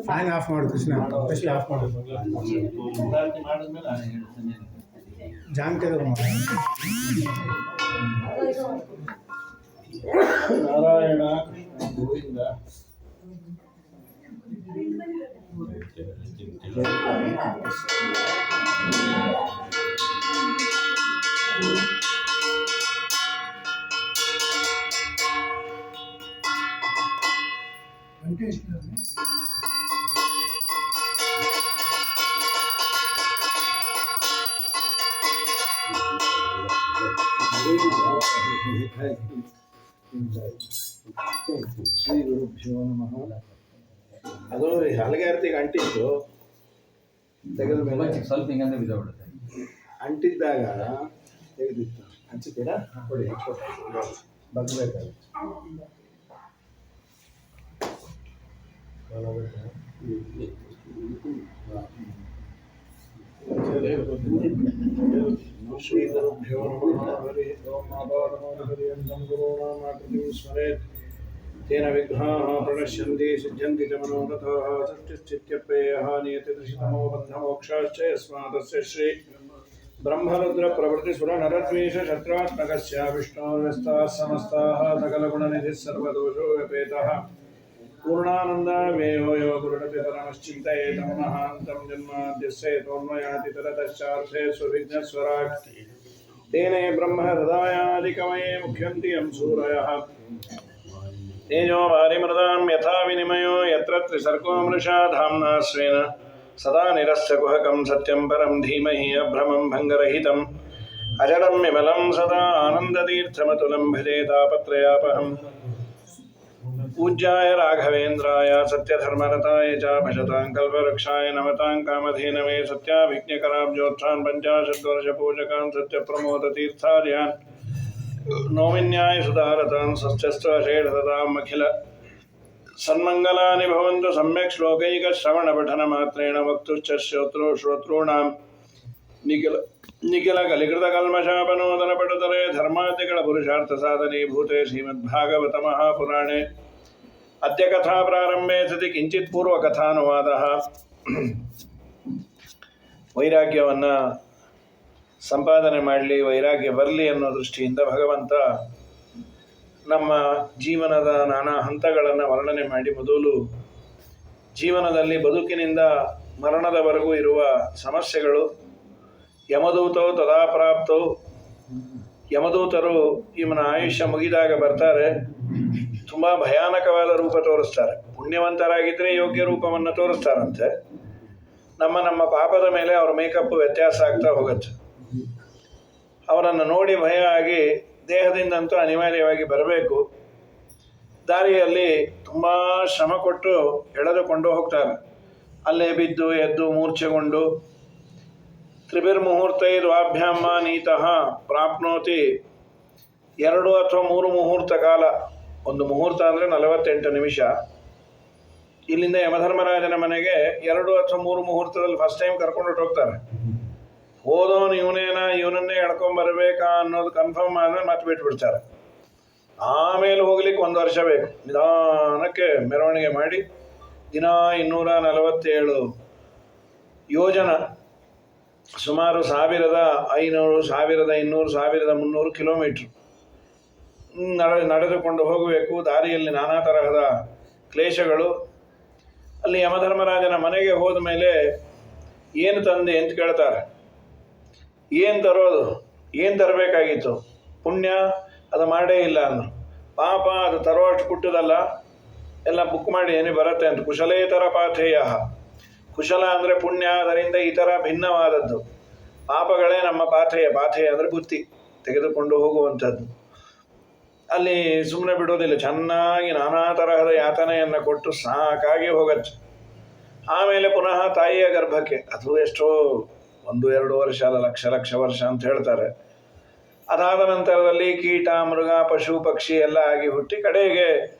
Fan of ಮಾಡು Krishna, special of ಮಾಡು. ಜಾಂಕದ ನಾರಾಯಣ ಗೋವಿಂದ. ಶ್ರೀ ಗುರುಭ್ಯೋ ನಮಃ. ಅದು ಹಲಗೆ ಆರತಿಗೆ ಅಂಟಿತ್ತು, ತೆಗೆದ ಮೇಲೆ ಸ್ವಲ್ಪ ಹಿಂಗಂದ್ರೆ ಬಿದ್ದೋಗ್ಬಿಡುತ್ತೆ. ಅಂಟಿದ್ದಾಗ ತೆಗೆದಿತ್ತು. ಹಂಚಿದ್ದೀರ ಕೊಡಿ, ಬಗ್ಬೇಕಾಗುತ್ತೆ. ಶ್ರೀ ಗುರುಭ್ಯೋ ನಮಃ. ಹರಿ ಓಂ ಆಪಾದಮೌಲಿಪರ್ಯಂತಂ ಗುರುಣಾಮಾಕೃತಿಂ ಸ್ಮರೇತ್. ತೇನ ವಿಘ್ನಾಃ ಪ್ರಣಶ್ಯಂತಿ ಸಿದ್ಧ್ಯಂತಿ ಚ ಮನೋರಥಾಃ. ಸೃಷ್ಟಿಶ್ಚಿತ್ಯಪ್ಯಯಃ ನಿಯತಿ ತೃಷಿತಮೋ ಬದ್ಧಮೋಕ್ಷಾಶ್ಚ ಯಸ್ಮಾದಸ್ಯ ಶ್ರೀ ಬ್ರಹ್ಮರುದ್ರ ಪ್ರವೃತ್ತಿ ಸುರ ನರದ್ವೇಷ ಶತ್ರುತ್ಮಕಸ್ಯ ವಿಷ್ಣೋರ್ವ್ಯಸ್ತಾಃ ಸಮಸ್ತಾಃ ಸಕಲಗುಣನಿಧಿಃ ಸರ್ವದೋಷೋ ವ್ಯಪೇತಃ ಪೂರ್ಣಾನಂದ ಮೇಯೋ ಯೋ ಗುರುಡಪಿ ಪರಮಶ್ಚಿಂತಯೇತಂ ಮಹಾಂತಂ ಜನ್ಮಾದ್ಯಸ್ಯ ತೋನ್ಮಯಾತಿ ತರತಶ್ಚಾರ್ಥೇ ಸುವಿಘ್ನಸ್ವರಾಟ್. ತೇನೇ ಬ್ರಹ್ಮ ಹೃದಯಾದಿಕಮಯೇ ಮುಖ್ಯಂತಿ ಯಂ ಸೂರಯಃ. ತೇಜೋ ವಾರಿಮೃದಾಂ ಯಥಾ ವಿನಿಮಯೋ ಯತ್ರ ತ್ರಿಸರ್ಗೋ ಮೃಷಾ ಧಾಮ್ನಾ ಸ್ವೇನ ಸದಾ ನಿರಸ್ಯಕುಹಕಂ ಸತ್ಯಂ ಪರಂ ಧೀಮಹಿ ಅಭ್ರಮಂ ಭಂಗರಹಿತಂ ಅಜಡಂ ವಿಮಲಂ ಸದಾ ಆನಂದತೀರ್ಥಮತುಲಂ ಭಜೆ ತಾಪತ್ರಯಾಪಹಂ. पूज्याय राघवेन्द्राय सत्यधर्मरताय च भजतां कल्पवृक्षाय नमतां कामधेनवे सत्याभिज्ञकराब्जोत्थान् पञ्चाशद्वर्षपूजकान् सत्यप्रमोदतीर्थार्यान् नौमिन्याय सुधारतान् सत्यस्त्वशेषदताम् अखिल सन्मङ्गलानि भवन्तु. सम्यक् श्लोकैकश्रवणपठनमात्रेण वक्तुश्च श्रोतॄणां निखिल कलिकृतकल्मषापनोदनपटुतले धर्मादिगणपुरुषार्थसाधनीभूते श्रीमद्भागवत महापुराणे अद्य कथा प्रारंभे सति किंचित पूर्वकथानुवादः. ವೈರಾಗ್ಯವನ್ನು ಸಂಪಾದನೆ ಮಾಡಲಿ, ವೈರಾಗ್ಯ ಬರಲಿ ಅನ್ನೋ ದೃಷ್ಟಿಯಿಂದ ಭಗವಂತ ನಮ್ಮ ಜೀವನದ ನಾನಾ ಹಂತಗಳನ್ನು ವರ್ಣನೆ ಮಾಡಿ ಮೊದಲು ಜೀವನದಲ್ಲಿ ಬದುಕಿನಿಂದ ಮರಣದವರೆಗೂ ಇರುವ ಸಮಸ್ಯೆಗಳು, ಯಮದೂತವು ತದಾ ಪ್ರಾಪ್ತವು, ಯಮದೂತರು ಇವನ ಆಯುಷ್ಯ ಮುಗಿದಾಗ ಬರ್ತಾರೆ, ತುಂಬ ಭಯಾನಕವಾದ ರೂಪ ತೋರಿಸ್ತಾರೆ. ಪುಣ್ಯವಂತರಾಗಿದ್ದರೆ ಯೋಗ್ಯ ರೂಪವನ್ನು ತೋರಿಸ್ತಾರಂತೆ. ನಮ್ಮ ಪಾಪದ ಮೇಲೆ ಅವರ ಮೇಕಪ್ ವ್ಯತ್ಯಾಸ ಆಗ್ತಾ ಹೋಗುತ್ತೆ. ಅವರನ್ನು ನೋಡಿ ಭಯ ಆಗಿ ದೇಹದಿಂದಂತೂ ಅನಿವಾರ್ಯವಾಗಿ ಬರಬೇಕು. ದಾರಿಯಲ್ಲಿ ತುಂಬ ಶ್ರಮ ಕೊಟ್ಟು ಎಳೆದುಕೊಂಡು ಹೋಗ್ತಾರೆ. ಅಲ್ಲೇ ಬಿದ್ದು ಎದ್ದು ಮೂರ್ಛೆಗೊಂಡು ತ್ರಿಭಿರ್ಮುಹೂರ್ತೈರ್ವಾಭ್ಯಾಮ ನೀತಃ ಪ್ರಾಪ್ನೋತಿ. 2 ಅಥವಾ 3 ಮುಹೂರ್ತ ಕಾಲ, ಒಂದು ಮುಹೂರ್ತ ಅಂದರೆ 48 ನಿಮಿಷ. ಇಲ್ಲಿಂದ ಯಮಧರ್ಮರಾಜನ ಮನೆಗೆ 2 ಅಥವಾ 3 ಮುಹೂರ್ತದಲ್ಲಿ ಫಸ್ಟ್ ಟೈಮ್ ಕರ್ಕೊಂಡು ಹೋಗ್ತಾರೆ. ಹೋದವನು ಇವನನ್ನೇ ಎಳ್ಕೊಂಬರ್ಬೇಕಾ ಅನ್ನೋದು ಕನ್ಫರ್ಮ್ ಆದರೆ ಮತ್ತೆ ಬಿಟ್ಬಿಡ್ತಾರೆ. ಆಮೇಲೆ ಹೋಗ್ಲಿಕ್ಕೆ 1 ವರ್ಷ ಬೇಕು. ನಿಧಾನಕ್ಕೆ ಮೆರವಣಿಗೆ ಮಾಡಿ ದಿನ 247 ಯೋಜನ, ಸುಮಾರು 1500, 1200, 1300 ಕಿಲೋಮೀಟ್ರ್ ನಡೆದುಕೊಂಡು ಹೋಗಬೇಕು. ದಾರಿಯಲ್ಲಿ ನಾನಾ ತರಹದ ಕ್ಲೇಶಗಳು. ಅಲ್ಲಿ ಯಮಧರ್ಮರಾಜನ ಮನೆಗೆ ಹೋದ ಮೇಲೆ ಏನು ತಂದೆ ಅಂತ ಕೇಳ್ತಾರೆ. ಏನು ತರೋದು, ಏನು ತರಬೇಕಾಗಿತ್ತು? ಪುಣ್ಯ ಅದು ಮಾಡೇ ಇಲ್ಲ ಅಂದರು. ಪಾಪ ಅದು ತರೋಷ್ಟು ಪುಟ್ಟದಲ್ಲ, ಎಲ್ಲ ಬುಕ್ ಮಾಡಿ ಏನೇ ಬರುತ್ತೆ ಅಂತ. ಕುಶಲೇತರ ಪಾಥೇಯ. ಕುಶಲ ಅಂದರೆ ಪುಣ್ಯ, ಅದರಿಂದ ಈ ಥರ ಭಿನ್ನವಾದದ್ದು. ಪಾಪಗಳೇ ನಮ್ಮ ಪಾಥೇಯ. ಪಾಥೇಯ ಅಂದರೆ ಬುತ್ತಿ, ತೆಗೆದುಕೊಂಡು ಹೋಗುವಂಥದ್ದು. ಅಲ್ಲಿ ಸುಮ್ಮನೆ ಬಿಡೋದಿಲ್ಲ, ಚೆನ್ನಾಗಿ ನಾನಾ ತರಹದ ಯಾತನೆಯನ್ನು ಕೊಟ್ಟು ಸಾಕಾಗಿ ಹೋಗತ್ತೆ. ಆಮೇಲೆ ಪುನಃ ತಾಯಿಯ ಗರ್ಭಕ್ಕೆ, ಅದು ಎಷ್ಟೋ 1-2 ವರ್ಷ ಅಲ್ಲ, ಲಕ್ಷ ವರ್ಷ ಅಂತ ಹೇಳ್ತಾರೆ. ಅದಾದ ನಂತರದಲ್ಲಿ ಕೀಟ ಮೃಗ ಪಶು ಪಕ್ಷಿ ಎಲ್ಲ ಆಗಿ ಹುಟ್ಟಿ ಕಡೆಗೆ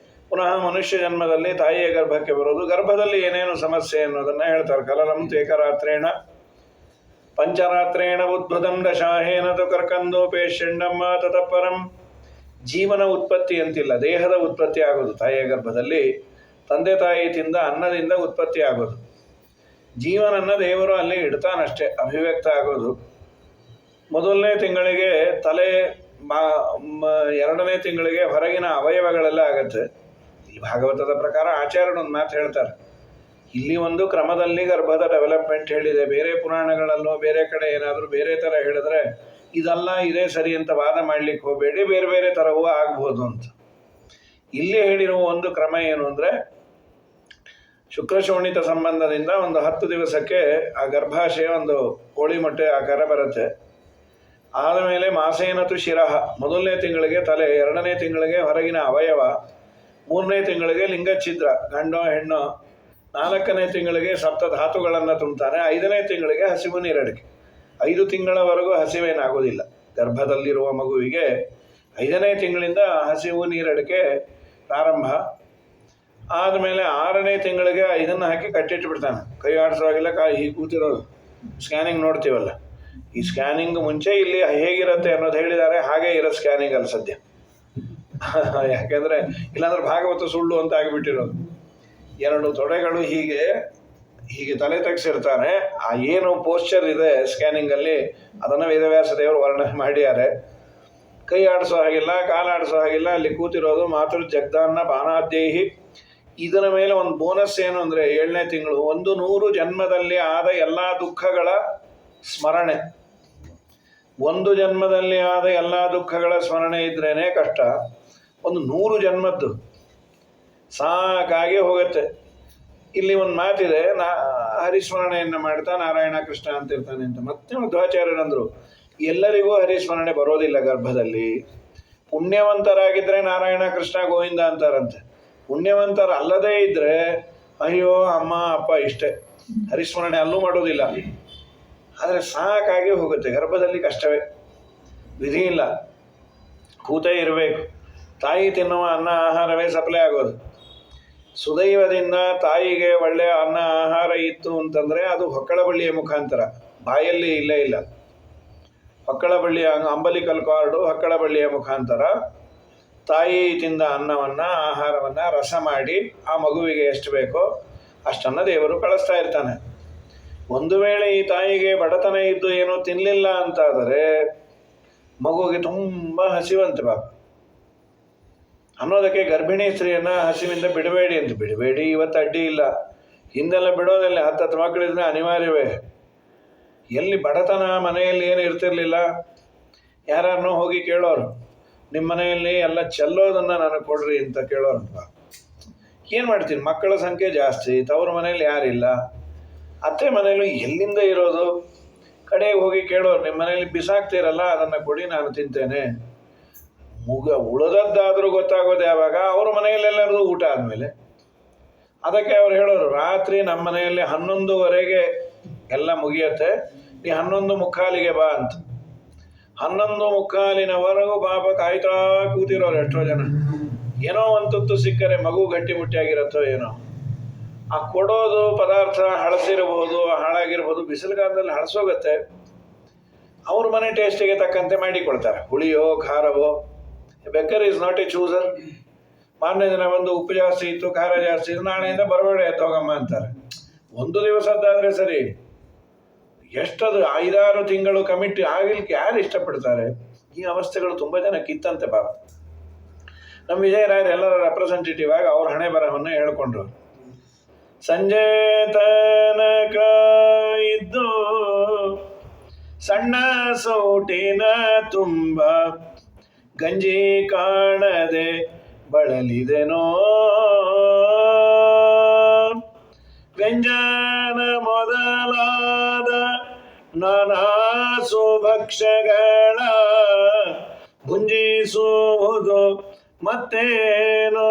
ಪುನಃ ಮನುಷ್ಯ ಜನ್ಮದಲ್ಲಿ ತಾಯಿಯ ಗರ್ಭಕ್ಕೆ ಬರೋದು. ಗರ್ಭದಲ್ಲಿ ಏನೇನು ಸಮಸ್ಯೆ ಅನ್ನೋದನ್ನ ಹೇಳ್ತಾರೆ. ಕಲಲಂ ಏಕರಾತ್ರೇಣ ಪಂಚರಾತ್ರೇಣ ಉದ್ಭುತಂ ದಶಾಹೇನ ತು ಕರ್ಕಂದೋಪೇಶಂಡಮ್ಮ ತತಃಪರಂ. ಜೀವನ ಉತ್ಪತ್ತಿ ಅಂತಿಲ್ಲ, ದೇಹದ ಉತ್ಪತ್ತಿ ಆಗೋದು ತಾಯಿಯ ಗರ್ಭದಲ್ಲಿ. ತಂದೆ ತಾಯಿ ತಿಂದ ಅನ್ನದಿಂದ ಉತ್ಪತ್ತಿ ಆಗೋದು. ಜೀವನನ್ನ ದೇವರು ಅಲ್ಲಿ ಇಡ್ತಾನಷ್ಟೇ, ಅಭಿವ್ಯಕ್ತ ಆಗೋದು. ಮೊದಲನೇ ತಿಂಗಳಿಗೆ ತಲೆ, ಎರಡನೇ ತಿಂಗಳಿಗೆ ಹೊರಗಿನ ಅವಯವಗಳೆಲ್ಲ ಆಗತ್ತೆ. ಈ ಭಾಗವತದ ಪ್ರಕಾರ ಆಚಾರ್ಯರು ಒಂದು ಮಾತು ಹೇಳ್ತಾರೆ, ಇಲ್ಲಿ ಒಂದು ಕ್ರಮದಲ್ಲಿ ಗರ್ಭದ ಡೆವಲಪ್ಮೆಂಟ್ ಹೇಳಿದೆ. ಬೇರೆ ಪುರಾಣಗಳಲ್ಲೋ ಬೇರೆ ಕಡೆ ಏನಾದರೂ ಬೇರೆ ಥರ ಹೇಳಿದ್ರೆ ಇದಲ್ಲ ಇದೇ ಸರಿ ಅಂತ ವಾದ ಮಾಡ್ಲಿಕ್ಕೆ ಹೋಗಬೇಡಿ, ಬೇರೆ ಬೇರೆ ಥರವೂ ಆಗ್ಬೋದು ಅಂತ. ಇಲ್ಲಿ ಹೇಳಿರುವ ಒಂದು ಕ್ರಮ ಏನು ಅಂದರೆ, ಶುಕ್ರಶೋಣಿತ ಸಂಬಂಧದಿಂದ ಒಂದು 10 ದಿವಸಕ್ಕೆ ಆ ಗರ್ಭಾಶಯ ಒಂದು ಕೋಳಿ ಮೊಟ್ಟೆ ಆಕಾರ ಬರುತ್ತೆ. ಆದಮೇಲೆ ಮಾಸೇನತು ಶಿರಹ, ಮೊದಲನೇ ತಿಂಗಳಿಗೆ ತಲೆ, ಎರಡನೇ ತಿಂಗಳಿಗೆ ಹೊರಗಿನ ಅವಯವ, ಮೂರನೇ ತಿಂಗಳಿಗೆ ಲಿಂಗಛಿದ್ರ ಗಂಡೋ ಹೆಣ್ಣೋ, ನಾಲ್ಕನೇ ತಿಂಗಳಿಗೆ ಸಪ್ತ ಧಾತುಗಳನ್ನು ತುಂಬ್ತಾನೆ, ಐದನೇ ತಿಂಗಳಿಗೆ ಹಸಿವು ನೀರಡಿಕೆ. 5 ತಿಂಗಳವರೆಗೂ ಹಸಿವೇನಾಗೋದಿಲ್ಲ ಗರ್ಭದಲ್ಲಿರುವ ಮಗುವಿಗೆ. 5ನೇ ತಿಂಗಳಿಂದ ಹಸಿವು ನೀರಡಿಕೆ ಪ್ರಾರಂಭ. ಆದಮೇಲೆ 6ನೇ ತಿಂಗಳಿಗೆ ಇದನ್ನು ಹಾಕಿ ಕಟ್ಟಿಟ್ಬಿಡ್ತಾನೆ. ಕೈ ಆಡಿಸೋವಾಗಿಲ್ಲ, ಹೀಗೆ ಕೂತಿರೋದು. ಸ್ಕ್ಯಾನಿಂಗ್ ನೋಡ್ತೀವಲ್ಲ, ಈ ಸ್ಕ್ಯಾನಿಂಗ್ ಮುಂಚೆ ಇಲ್ಲಿ ಹೇಗಿರುತ್ತೆ ಅನ್ನೋದು ಹೇಳಿದ್ದಾರೆ, ಹಾಗೇ ಇರೋದು ಸ್ಕ್ಯಾನಿಂಗ್ ಅಲ್ಲಿ ಸದ್ಯ. ಯಾಕೆಂದರೆ ಇಲ್ಲಾಂದ್ರೆ ಭಾಗವತ ಸುಳ್ಳು ಅಂತ ಆಗಿಬಿಟ್ಟಿರೋದು. 2 ತೊಡೆಗಳು ಹೀಗೆ ಹೀಗೆ ತಲೆ ತೆಗೆಸಿರ್ತಾನೆ. ಆ ಏನು ಪೋಸ್ಚರ್ ಇದೆ ಸ್ಕ್ಯಾನಿಂಗಲ್ಲಿ ಅದನ್ನು ವೇದವ್ಯಾಸ ದೇವರು ವರ್ಣನೆ ಮಾಡಿದ್ದಾರೆ. ಕೈ ಆಡಿಸೋ ಹಾಗಿಲ್ಲ, ಕಾಲು ಆಡಿಸೋ ಹಾಗಿಲ್ಲ, ಅಲ್ಲಿ ಕೂತಿರೋದು. ಮಾತೃ ಜಗ್ದಾನ್ನ ಬಾನಾದ್ಯೈಹಿ. ಇದರ ಮೇಲೆ ಒಂದು ಬೋನಸ್ ಏನು ಅಂದರೆ, 7ನೇ ತಿಂಗಳು 100 ಜನ್ಮದಲ್ಲಿ ಆದ ಎಲ್ಲ ದುಃಖಗಳ ಸ್ಮರಣೆ. 1 ಜನ್ಮದಲ್ಲಿ ಆದ ಎಲ್ಲ ದುಃಖಗಳ ಸ್ಮರಣೆ ಇದ್ರೇ ಕಷ್ಟ. ಒಂದು 100 ಜನ್ಮದ್ದು ಸಾಕಾಗಿ ಹೋಗುತ್ತೆ. ಇಲ್ಲಿ ಒಂದು ಮಾತಿದೆ, ಹರಿಸ್ಮರಣೆಯನ್ನು ಮಾಡ್ತಾ ನಾರಾಯಣ ಕೃಷ್ಣ ಅಂತಿರ್ತಾನೆ ಅಂತ. ಮತ್ತೆ ಮಧ್ವಾಚಾರ್ಯರಂದರು, ಎಲ್ಲರಿಗೂ ಹರಿಸ್ಮರಣೆ ಬರೋದಿಲ್ಲ ಗರ್ಭದಲ್ಲಿ. ಪುಣ್ಯವಂತರಾಗಿದ್ದರೆ ನಾರಾಯಣ ಕೃಷ್ಣ ಗೋವಿಂದ ಅಂತಾರಂತೆ. ಪುಣ್ಯವಂತರ ಅಲ್ಲದೇ ಇದ್ದರೆ ಅಯ್ಯೋ ಅಮ್ಮ ಅಪ್ಪ ಇಷ್ಟೇ, ಹರಿಸ್ಮರಣೆ ಅಲ್ಲೂ ಮಾಡೋದಿಲ್ಲ. ಆದರೆ ಸಾಕಾಗಿ ಹೋಗುತ್ತೆ. ಗರ್ಭದಲ್ಲಿ ಕಷ್ಟವೇ, ವಿಧಿ ಇಲ್ಲ, ಕೂತೇ ಇರಬೇಕು. ತಾಯಿ ತಿನ್ನುವ ಅನ್ನ ಆಹಾರವೇ ಸಪ್ಲೈ ಆಗೋದು. ಸುದೈವದಿಂದ ತಾಯಿಗೆ ಒಳ್ಳೆಯ ಅನ್ನ ಆಹಾರ ಇತ್ತು ಅಂತಂದರೆ ಅದು ಹೊಕ್ಕಳ ಬಳ್ಳಿಯ ಮುಖಾಂತರ, ಬಾಯಲ್ಲಿ ಇಲ್ಲೇ ಇಲ್ಲ. ಹೊಕ್ಕಳ ಬಳ್ಳಿಯ ಅಂಬಲಿಕಲ್ ಕಾರ್ಡು ಹೊಕ್ಕಳ ಬಳ್ಳಿಯ ಮುಖಾಂತರ ತಾಯಿ ತಿಂದ ಅನ್ನವನ್ನು ಆಹಾರವನ್ನು ರಸ ಮಾಡಿ ಆ ಮಗುವಿಗೆ ಎಷ್ಟು ಬೇಕೋ ಅಷ್ಟನ್ನು ದೇವರು ಕಳಿಸ್ತಾ ಇರ್ತಾನೆ. ಒಂದು ವೇಳೆ ಈ ತಾಯಿಗೆ ಬಡತನ ಇದ್ದು ಏನೋ ತಿನ್ನಲಿಲ್ಲ ಅಂತಾದರೆ ಮಗುವಿಗೆ ತುಂಬ ಹಸಿವಂತೆ ಪಾಪ. ಅನ್ನೋದಕ್ಕೆ ಗರ್ಭಿಣಿ ಸ್ತ್ರೀಯನ್ನು ಹಸಿವಿಂದ ಬಿಡಬೇಡಿ ಅಂತ. ಬಿಡಬೇಡಿ ಇವತ್ತು ಅಡ್ಡಿ ಇಲ್ಲ, ಹಿಂದೆಲ್ಲ ಬಿಡೋದಿಲ್ಲ. 10 ಮಕ್ಕಳಿದ್ರೆ ಅನಿವಾರ್ಯವೇ. ಎಲ್ಲಿ ಬಡತನ ಮನೆಯಲ್ಲಿ ಏನು ಇರ್ತಿರ್ಲಿಲ್ಲ, ಯಾರನ್ನೂ ಹೋಗಿ ಕೇಳೋರು, ನಿಮ್ಮ ಮನೆಯಲ್ಲಿ ಎಲ್ಲ ಚೆಲ್ಲೋದನ್ನು ನನಗೆ ಕೊಡ್ರಿ ಅಂತ ಕೇಳೋರಪ್ಪ. ಏನು ಮಾಡ್ತೀನಿ, ಮಕ್ಕಳ ಸಂಖ್ಯೆ ಜಾಸ್ತಿ, ತವ್ರ ಮನೇಲಿ ಯಾರಿಲ್ಲ, ಅತ್ತೆ ಮನೇಲಿ ಎಲ್ಲಿಂದ ಇರೋದು. ಕಡೆಗೆ ಹೋಗಿ ಕೇಳೋರು, ನಿಮ್ಮ ಮನೇಲಿ ಬಿಸಾಕ್ತಿರಲ್ಲ ಅದನ್ನು ಕೊಡಿ ನಾನು ತಿಂತೇನೆ. ಉಳಿದದ್ದಾದರೂ ಗೊತ್ತಾಗೋದು ಯಾವಾಗ, ಅವ್ರ ಮನೆಯಲ್ಲೆಲ್ಲರದು ಊಟ ಆದಮೇಲೆ. ಅದಕ್ಕೆ ಅವ್ರು ಹೇಳೋರು, ರಾತ್ರಿ ನಮ್ಮ ಮನೆಯಲ್ಲಿ 11ವರೆಗೆ ಎಲ್ಲ ಮುಗಿಯತ್ತೆ, ನೀ 11:15ಗೆ ಬಾ ಅಂತ. 11:15ವರೆಗೂ ಪಾಪ ಕಾಯ್ತಾ ಕೂತಿರೋರು ಎಷ್ಟೋ ಜನ. ಏನೋ ಒಂದು ತುತ್ತು ಸಿಕ್ಕರೆ ಮಗು ಗಟ್ಟಿಮುಟ್ಟಿಯಾಗಿರತ್ತೋ ಏನೋ. ಆ ಕೊಡೋದು ಪದಾರ್ಥ ಹಳಸಿರ್ಬೋದು, ಹಾಳಾಗಿರ್ಬೋದು. ಬಿಸಿಲುಗಾಲದಲ್ಲಿ ಹಳಸೋಗತ್ತೆ. ಅವ್ರ ಮನೆ ಟೇಸ್ಟಿಗೆ ತಕ್ಕಂತೆ ಮಾಡಿಕೊಳ್ತಾರೆ, ಹುಳಿಯೋ ಖಾರವೋ. ಬೆಕ್ಕರ್ ಈಸ್ ನಾಟ್ ಎ ಚೂಸರ್. ಮಾರನೇ ದಿನ ಬಂದು ಉಪ್ಪು ಜಾಸ್ತಿ ಇತ್ತು, ಖಾರ ಜಾಸ್ತಿ ಇತ್ತು, ನಾಳೆಯಿಂದ ಬರಬೇಡ ಎತ್ತೋಗಮ್ಮ ಅಂತಾರೆ. ಒಂದು ದಿವಸದ್ದಾದರೆ ಸರಿ, ಎಷ್ಟದು 5-6 ತಿಂಗಳು ಕಮಿಟಿ ಆಗಲಿಕ್ಕೆ ಯಾರು ಇಷ್ಟಪಡ್ತಾರೆ? ಈ ಅವಸ್ಥೆಗಳು ತುಂಬ ಜನಕ್ಕಿತ್ತಂತೆ ಪಾಪ. ನಮ್ಮ ವಿಜಯರಾಯರು ಎಲ್ಲರ ರೆಪ್ರೆಸೆಂಟೇಟಿವ್ ಆಗಿ ಅವ್ರ ಹಣೆ ಬರಹವನ್ನು ಹೇಳ್ಕೊಂಡ್ರು. ಸಂಜೆ ತನಕ ಇದ್ದು ಸಣ್ಣ ಸೌಟಿನ ತುಂಬ ಗಂಜಿ ಕಾಣದೆ ಬಳಲಿದೆನೋ, ವ್ಯಂಜನ ಮೊದಲಾದ ನಾನಾ ಸುಭಕ್ಷಗಳ ಭುಂಜಿಸುವುದು ಮತ್ತೇನೋ,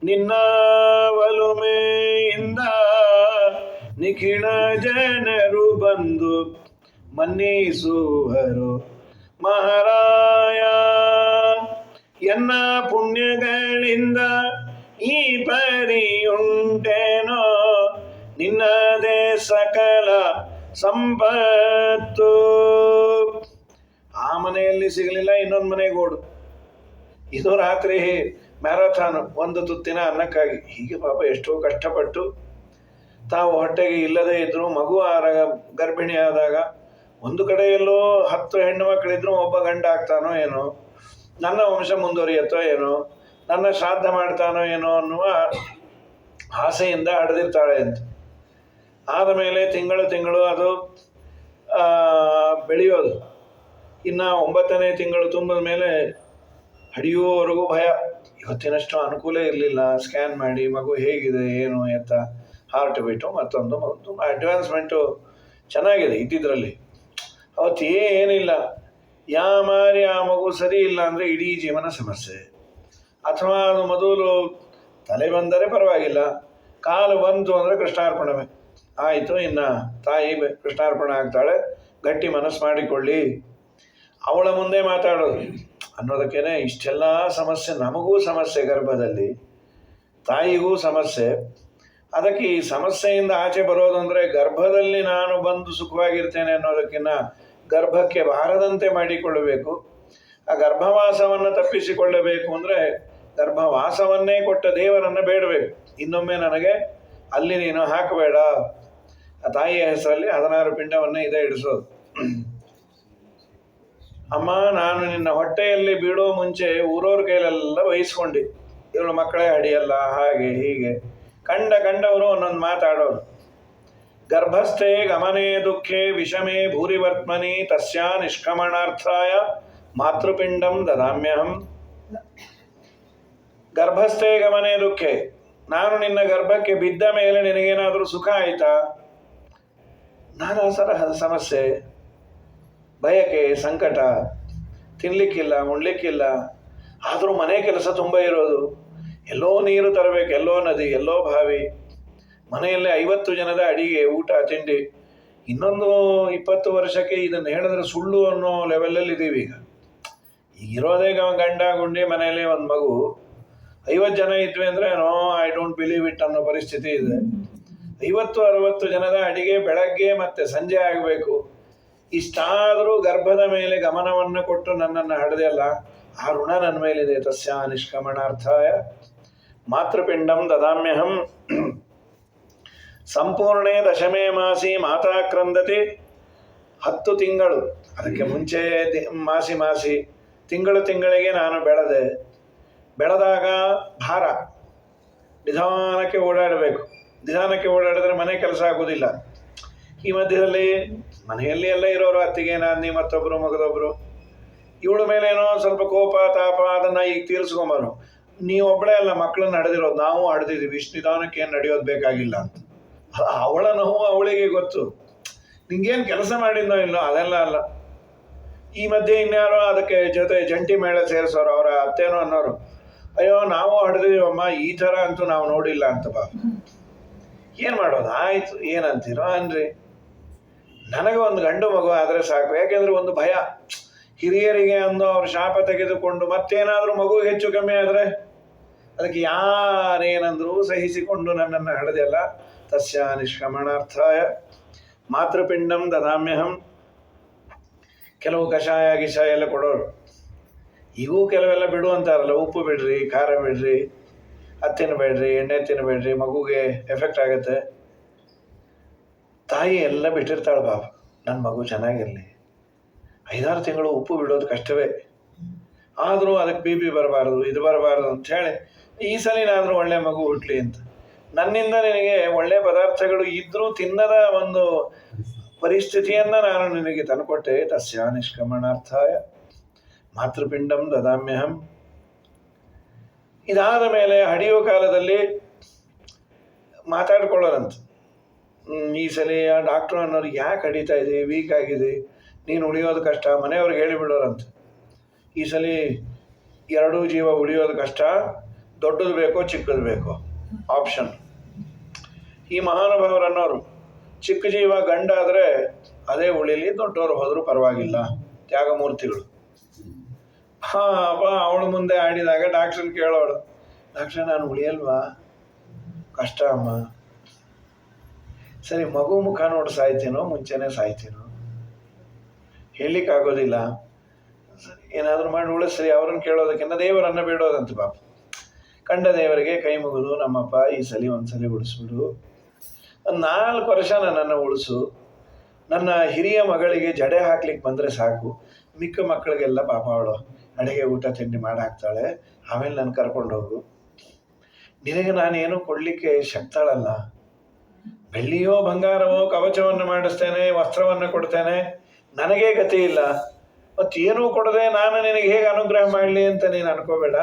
ನಿನ್ನ ಒಲುಮೆಯಿಂದ ನಿಖಿಳ ಜನರು ಬಂದು ಮನ್ನಿಸುವರು ಮಹಾರಾಯ ಎನ್ನ ಪುಣ್ಯಗಳಿಂದ ಈ ಪರಿಯುಂಟೇನೋ ನಿನ್ನದೇ ಸಕಲ ಸಂಪತ್ತು. ಆ ಮನೆಯಲ್ಲಿ ಸಿಗಲಿಲ್ಲ, ಇನ್ನೊಂದು ಮನೆಗೆ ಓಡು. ಇದು ರಾತ್ರಿ ಮ್ಯಾರಥಾನ್, ಒಂದು ತುತ್ತಿನ ಅನ್ನಕ್ಕಾಗಿ. ಹೀಗೆ ಪಾಪ ಎಷ್ಟೋ ಕಷ್ಟಪಟ್ಟು ತಾವು ಹೊಟ್ಟೆಗೆ ಇಲ್ಲದೇ ಇದ್ರು, ಮಗು ಗರ್ಭಿಣಿ ಆದಾಗ ಒಂದು ಕಡೆಯಲ್ಲೋ 10 ಹೆಣ್ಣು ಮಕ್ಕಳಿದ್ರು ಒಬ್ಬ ಗಂಡ ಆಗ್ತಾನೋ ಏನೋ, ನನ್ನ ವಂಶ ಮುಂದುವರಿಯತ್ತೋ ಏನೋ, ನನ್ನ ಶ್ರಾದ್ದ ಮಾಡ್ತಾನೋ ಏನೋ ಅನ್ನುವ ಆಸೆಯಿಂದ ಹಡೆದಿರ್ತಾಳೆ ಅಂತ. ಆದ ಮೇಲೆ ತಿಂಗಳು ಅದು ಬೆಳೆಯೋದು. ಇನ್ನು 9ನೇ ತಿಂಗಳು ತುಂಬಿದ ಮೇಲೆ ಹಡಿಯುವವರೆಗೂ ಭಯ. ಇವತ್ತಿನಷ್ಟು ಅನುಕೂಲ ಇರಲಿಲ್ಲ. ಸ್ಕ್ಯಾನ್ ಮಾಡಿ ಮಗು ಹೇಗಿದೆ ಏನು ಎತ್ತ, ಹಾರ್ಟ್ ಬೀಟು ಮತ್ತೊಂದು ತುಂಬ ಅಡ್ವಾನ್ಸ್ಮೆಂಟು ಚೆನ್ನಾಗಿದೆ ಇದ್ದಿದ್ರಲ್ಲಿ. ಅವತ್ತು ಏನಿಲ್ಲ, ಮಾರಿ ಆ ಮಗು ಸರಿ ಇಲ್ಲ ಅಂದರೆ ಇಡೀ ಜೀವನ ಸಮಸ್ಯೆ. ಅಥವಾ ಅದು ಮೊದಲು ತಲೆ ಬಂದರೆ ಪರವಾಗಿಲ್ಲ, ಕಾಲು ಬಂತು ಅಂದರೆ ಕೃಷ್ಣಾರ್ಪಣವೇ ಆಯಿತು. ಇನ್ನು ತಾಯಿ ಕೃಷ್ಣಾರ್ಪಣೆ ಆಗ್ತಾಳೆ, ಗಟ್ಟಿ ಮನಸ್ಸು ಮಾಡಿಕೊಳ್ಳಿ, ಅವಳ ಮುಂದೆ ಮಾತಾಡೋದು ಅನ್ನೋದಕ್ಕೇನೆ ಇಷ್ಟೆಲ್ಲ ಸಮಸ್ಯೆ. ನಮಗೂ ಸಮಸ್ಯೆ, ಗರ್ಭದಲ್ಲಿ ತಾಯಿಗೂ ಸಮಸ್ಯೆ. ಅದಕ್ಕೆ ಈ ಸಮಸ್ಯೆಯಿಂದ ಆಚೆ ಬರೋದು ಅಂದರೆ ಗರ್ಭದಲ್ಲಿ ನಾನು ಬಂದು ಸುಖವಾಗಿರ್ತೇನೆ ಅನ್ನೋದಕ್ಕಿಂತ ಗರ್ಭಕ್ಕೆ ಬಾರದಂತೆ ಮಾಡಿಕೊಳ್ಳಬೇಕು. ಆ ಗರ್ಭವಾಸವನ್ನು ತಪ್ಪಿಸಿಕೊಳ್ಳಬೇಕು ಅಂದರೆ ಗರ್ಭವಾಸವನ್ನೇ ಕೊಟ್ಟ ದೇವರನ್ನು ಬೇಡಬೇಕು. ಇನ್ನೊಮ್ಮೆ ನನಗೆ ಅಲ್ಲಿ ನೀನು ಹಾಕಬೇಡ. ಆ ತಾಯಿಯ ಹೆಸರಲ್ಲಿ 16 ಪಿಂಡವನ್ನೇ ಇದೆ ಇಡಿಸೋದು. ಅಮ್ಮ, ನಾನು ನಿನ್ನ ಹೊಟ್ಟೆಯಲ್ಲಿ ಬೀಳೋ ಮುಂಚೆ ಊರವ್ರ ಕೈಲೆಲ್ಲ ವಹಿಸ್ಕೊಂಡು, ಇವಳು ಮಕ್ಕಳೇ ಹಡಿಯಲ್ಲ, ಹಾಗೆ ಹೀಗೆ ಕಂಡವರು ಒಂದೊಂದು ಮಾತಾಡೋರು. ಗರ್ಭಸ್ಥೆ ಗಮನೆ ದುಃಖೆ ವಿಷಮೇ ಭೂರಿವರ್ತ್ಮನಿ ತಸ್ಯಾ ನಿಷ್ಕ್ರಮಣಾರ್ಥಾಯ ಮಾತೃಪಿಂಡಂ ದದಾಮ್ಯಹಂ. ಗರ್ಭಸ್ಥೆ ಗಮನೆ ದುಃಖೆ, ನಾನು ನಿನ್ನ ಗರ್ಭಕ್ಕೆ ಬಿದ್ದ ಮೇಲೆ ನಿನಗೇನಾದರೂ ಸುಖ ಆಯಿತಾ? ನಾನಾ ಸರ ಸಮಸ್ಯೆ, ಬಯಕೆ, ಸಂಕಟ, ತಿನ್ನಲಿಕ್ಕಿಲ್ಲ, ಉಣ್ಲಿಕ್ಕಿಲ್ಲ. ಆದರೂ ಮನೆ ಕೆಲಸ ತುಂಬ ಇರೋದು. ಎಲ್ಲೋ ನೀರು ತರಬೇಕು, ಎಲ್ಲೋ ನದಿ, ಎಲ್ಲೋ ಬಾವಿ. ಮನೆಯಲ್ಲೇ 50 ಜನದ ಅಡಿಗೆ, ಊಟ, ತಿಂಡಿ. ಇನ್ನೊಂದು 20 ವರ್ಷಕ್ಕೆ ಇದನ್ನು ಹೇಳಿದ್ರೆ ಸುಳ್ಳು ಅನ್ನೋ ಲೆವೆಲಲ್ಲಿ ಇದ್ದೀವಿ ಈಗ ಇರೋದೇ ಗಂಡ ಗುಂಡಿ ಮನೆಯಲ್ಲಿ ಒಂದು ಮಗು. 50 ಜನ ಇದ್ವಿ ಅಂದರೆ no, I don't believe it ಅನ್ನೋ ಪರಿಸ್ಥಿತಿ ಇದೆ. 50-60 ಜನದ ಅಡಿಗೆ ಬೆಳಗ್ಗೆ ಮತ್ತು ಸಂಜೆ ಆಗಬೇಕು. ಇಷ್ಟಾದರೂ ಗರ್ಭದ ಮೇಲೆ ಗಮನವನ್ನು ಕೊಟ್ಟು ನನ್ನನ್ನು ಹಡೆದಲ್ಲ, ಆ ಋಣ ನನ್ನ ಮೇಲಿದೆ. ತಸ್ಯ ನಿಷ್ಕ್ರಮಣಾರ್ಥಾಯ ಮಾತೃಪಿಂಡಂ ದದಾಮ್ಯಹಂ. ಸಂಪೂರ್ಣೇ ದಶಮೇ ಮಾಸಿ ಮಾತಾ ಕ್ರಂದತಿ. 10 ತಿಂಗಳು, ಅದಕ್ಕೆ ಮುಂಚೆ ಮಾಸಿ ತಿಂಗಳಿಗೆ ನಾನು ಬೆಳೆದಾಗ ಭಾರ, ನಿಧಾನಕ್ಕೆ ಓಡಾಡಬೇಕು. ನಿಧಾನಕ್ಕೆ ಓಡಾಡಿದ್ರೆ ಮನೆ ಕೆಲಸ ಆಗೋದಿಲ್ಲ. ಈ ಮಧ್ಯದಲ್ಲಿ ಮನೆಯಲ್ಲಿ ಎಲ್ಲ ಇರೋರು, ಅತ್ತಿಗೆ, ನಾದಿನಿ, ಮತ್ತೊಬ್ಬರು, ಮಗದೊಬ್ಬರು. ಇವಳ ಮೇಲೇನೋ ಸ್ವಲ್ಪ ಕೋಪ, ತಾಪ, ಅದನ್ನು ಈಗ ತೀರಿಸ್ಕೊಂಬರು. ನೀವೊಬ್ಬಳೇ ಅಲ್ಲ, ಮಕ್ಕಳನ್ನ ಹಡೆದಿರೋದು, ನಾವು ಹಡೆದಿದ್ದೀವಿ. ಇಷ್ಟು ನಿಧಾನಕ್ಕೆ ಏನು ನಡೆಯೋದು ಬೇಕಾಗಿಲ್ಲ ಅಂತ. ಅವಳ ನೋವು ಅವಳಿಗೆ ಗೊತ್ತು. ನಿಂಗೇನು ಕೆಲಸ ಮಾಡಿದ್ನೋ ಇಲ್ಲೋ ಅದೆಲ್ಲ ಅಲ್ಲ. ಈ ಮಧ್ಯೆ ಇನ್ಯಾರೋ ಅದಕ್ಕೆ ಜೊತೆ ಜಂಟಿ ಮೇಳ ಸೇರಿಸೋರು, ಅವರ ಅತ್ತೇನೋ ಅನ್ನೋರು, ಅಯ್ಯೋ ನಾವು ಹಡೆದಿವಮ್ಮ, ಈ ಥರ ಅಂತೂ ನಾವು ನೋಡಿಲ್ಲ ಅಂತ. ಬಾ, ಏನು ಮಾಡೋದು? ಆಯಿತು, ಏನಂತೀರೋ ಅನ್ರಿ. ನನಗೆ ಒಂದು ಗಂಡು ಮಗು ಆದರೆ ಸಾಕು. ಯಾಕೆಂದರೆ ಒಂದು ಭಯ, ಹಿರಿಯರಿಗೆ ಅಂದು ಅವ್ರ ಶಾಪ ತೆಗೆದುಕೊಂಡು ಮತ್ತೇನಾದರೂ ಮಗು ಹೆಚ್ಚು ಕಮ್ಮಿ ಆದರೆ ಅದಕ್ಕೆ ಯಾರೇನಂದರೂ ಸಹಿಸಿಕೊಂಡು ನನ್ನನ್ನು ಹಡೆದಲ್ಲ. ತಸ್ಯ ನಿಷ್ಕ್ರಮಣಾರ್ಥಾಯ ಮಾತೃಪಿಂಡಂ ದದಾಮ್ಯಹಂ. ಕೆಲವು ಕಷಾಯ ಗಿಷಾಯ ಎಲ್ಲ ಕೊಡೋರು. ಈಗೂ ಕೆಲವೆಲ್ಲ ಬಿಡು ಅಂತಾರಲ್ಲ, ಉಪ್ಪು ಬಿಡ್ರಿ, ಖಾರ ಬಿಡ್ರಿ, ಅದು ತಿನ್ನಬೇಡ್ರಿ, ಎಣ್ಣೆ ತಿನ್ನಬೇಡ್ರಿ, ಮಗುಗೆ ಎಫೆಕ್ಟ್ ಆಗುತ್ತೆ. ತಾಯಿ ಎಲ್ಲ ಬಿಟ್ಟಿರ್ತಾಳೆ. ಬಾಬ, ನನ್ನ ಮಗು ಚೆನ್ನಾಗಿರಲಿ. 5-6 ತಿಂಗಳು ಉಪ್ಪು ಬಿಡೋದು ಕಷ್ಟವೇ. ಆದರೂ ಅದಕ್ಕೆ BP ಬರಬಾರ್ದು, ಇದು ಬರಬಾರ್ದು ಅಂಥೇಳಿ ಈ ಸಲಿನಾದರೂ ಒಳ್ಳೆ ಮಗು ಹುಟ್ಟಲಿ ಅಂತ. ನನ್ನಿಂದ ನಿನಗೆ ಒಳ್ಳೆ ಪದಾರ್ಥಗಳು ಇದ್ದರೂ ತಿನ್ನದ ಒಂದು ಪರಿಸ್ಥಿತಿಯನ್ನು ನಾನು ನಿನಗೆ ತಂದುಕೊಟ್ಟೆ. ತಸ್ಯ ನಿಷ್ಕ್ರಮಣಾರ್ಥಾಯ ಮಾತೃಪಿಂಡಂ ದದಾಮ್ಯಹಂ. ಇದಾದ ಮೇಲೆ ಹಡಿಯೋ ಕಾಲದಲ್ಲಿ ಮಾತಾಡ್ಕೊಳ್ಳೋರಂತ. ಈ ಸಲ ಡಾಕ್ಟ್ರು ಅನ್ನೋರು, ಯಾಕೆ ಹಡಿತಾ ಇದೆ, ವೀಕ್ ಆಗಿದೆ, ನೀನು ಉಳಿಯೋದು ಕಷ್ಟ, ಮನೆಯವ್ರಿಗೆ ಹೇಳಿಬಿಡೋರಂತ. ಈ ಸಲ 2 ಜೀವ ಉಳಿಯೋದು ಕಷ್ಟ, ದೊಡ್ಡದು ಬೇಕೋ ಚಿಕ್ಕದು ಬೇಕೋ ಆಪ್ಷನ್. ಈ ಮಹಾನುಭಾವರನ್ನೋರು, ಚಿಕ್ಕ ಜೀವ ಗಂಡ ಆದರೆ ಅದೇ ಉಳಿಲಿ, ದೊಡ್ಡವರು ಹೋದರೂ ಪರವಾಗಿಲ್ಲ, ತ್ಯಾಗಮೂರ್ತಿಗಳು. ಹಾಂ ಅಪ್ಪ ಅವಳು ಮುಂದೆ ಆಡಿದಾಗ ಡಾಕ್ಟ್ರನ್ನ ಕೇಳೋಳು, ಡಾಕ್ಟ್ರೆ ನಾನು ಉಳಿಯಲ್ವಾ? ಕಷ್ಟ ಅಮ್ಮ. ಸರಿ, ಮಗು ಮುಖ ನೋಡಿ ಸಾಯ್ತೀನೋ ಮುಂಚೆನೇ ಸಾಯ್ತೀನೋ ಹೇಳಲಿಕ್ಕಾಗೋದಿಲ್ಲ. ಸರಿ, ಏನಾದರೂ ಮಾಡಿ ಉಳಿಸ್ರಿ. ಅವ್ರನ್ನ ಕೇಳೋದಕ್ಕಿಂತ ದೇವರನ್ನು ಬೇಡೋದಂತೆ ಪಾಪ. ಕಂಡ ದೇವರಿಗೆ ಕೈ ಮುಗಿದು, ನಮ್ಮಪ್ಪ ಈ ಸಲ ಒಂದ್ಸಲಿ ಉಳಿಸ್ಬಿಡು, ಒಂದು 4 ವರ್ಷ ನನ್ನನ್ನು ಉಳಿಸು, ನನ್ನ ಹಿರಿಯ ಮಗಳಿಗೆ ಜಡೆ ಹಾಕ್ಲಿಕ್ಕೆ ಬಂದರೆ ಸಾಕು, ಮಿಕ್ಕ ಮಕ್ಕಳಿಗೆಲ್ಲ ಪಾಪ ಅವಳು ಅಡುಗೆ ಊಟ ತಿಂಡಿ ಮಾಡಿ ಹಾಕ್ತಾಳೆ, ಆಮೇಲೆ ನಾನು ಕರ್ಕೊಂಡು ಹೋಗು. ನಿನಗೆ ನಾನೇನು ಕೊಡಲಿಕ್ಕೆ ಶಕ್ತಳಲ್ಲ, ಬೆಳ್ಳಿಯೋ ಬಂಗಾರವೋ ಕವಚವನ್ನು ಮಾಡಿಸ್ತೇನೆ, ವಸ್ತ್ರವನ್ನು ಕೊಡ್ತೇನೆ, ನನಗೇ ಗತಿ ಇಲ್ಲ, ಮತ್ತೇನೂ ಕೊಡದೆ ನಾನು ನಿನಗೆ ಹೇಗೆ ಅನುಗ್ರಹ ಮಾಡಲಿ ಅಂತ ನೀನು ಅನ್ಕೋಬೇಡ.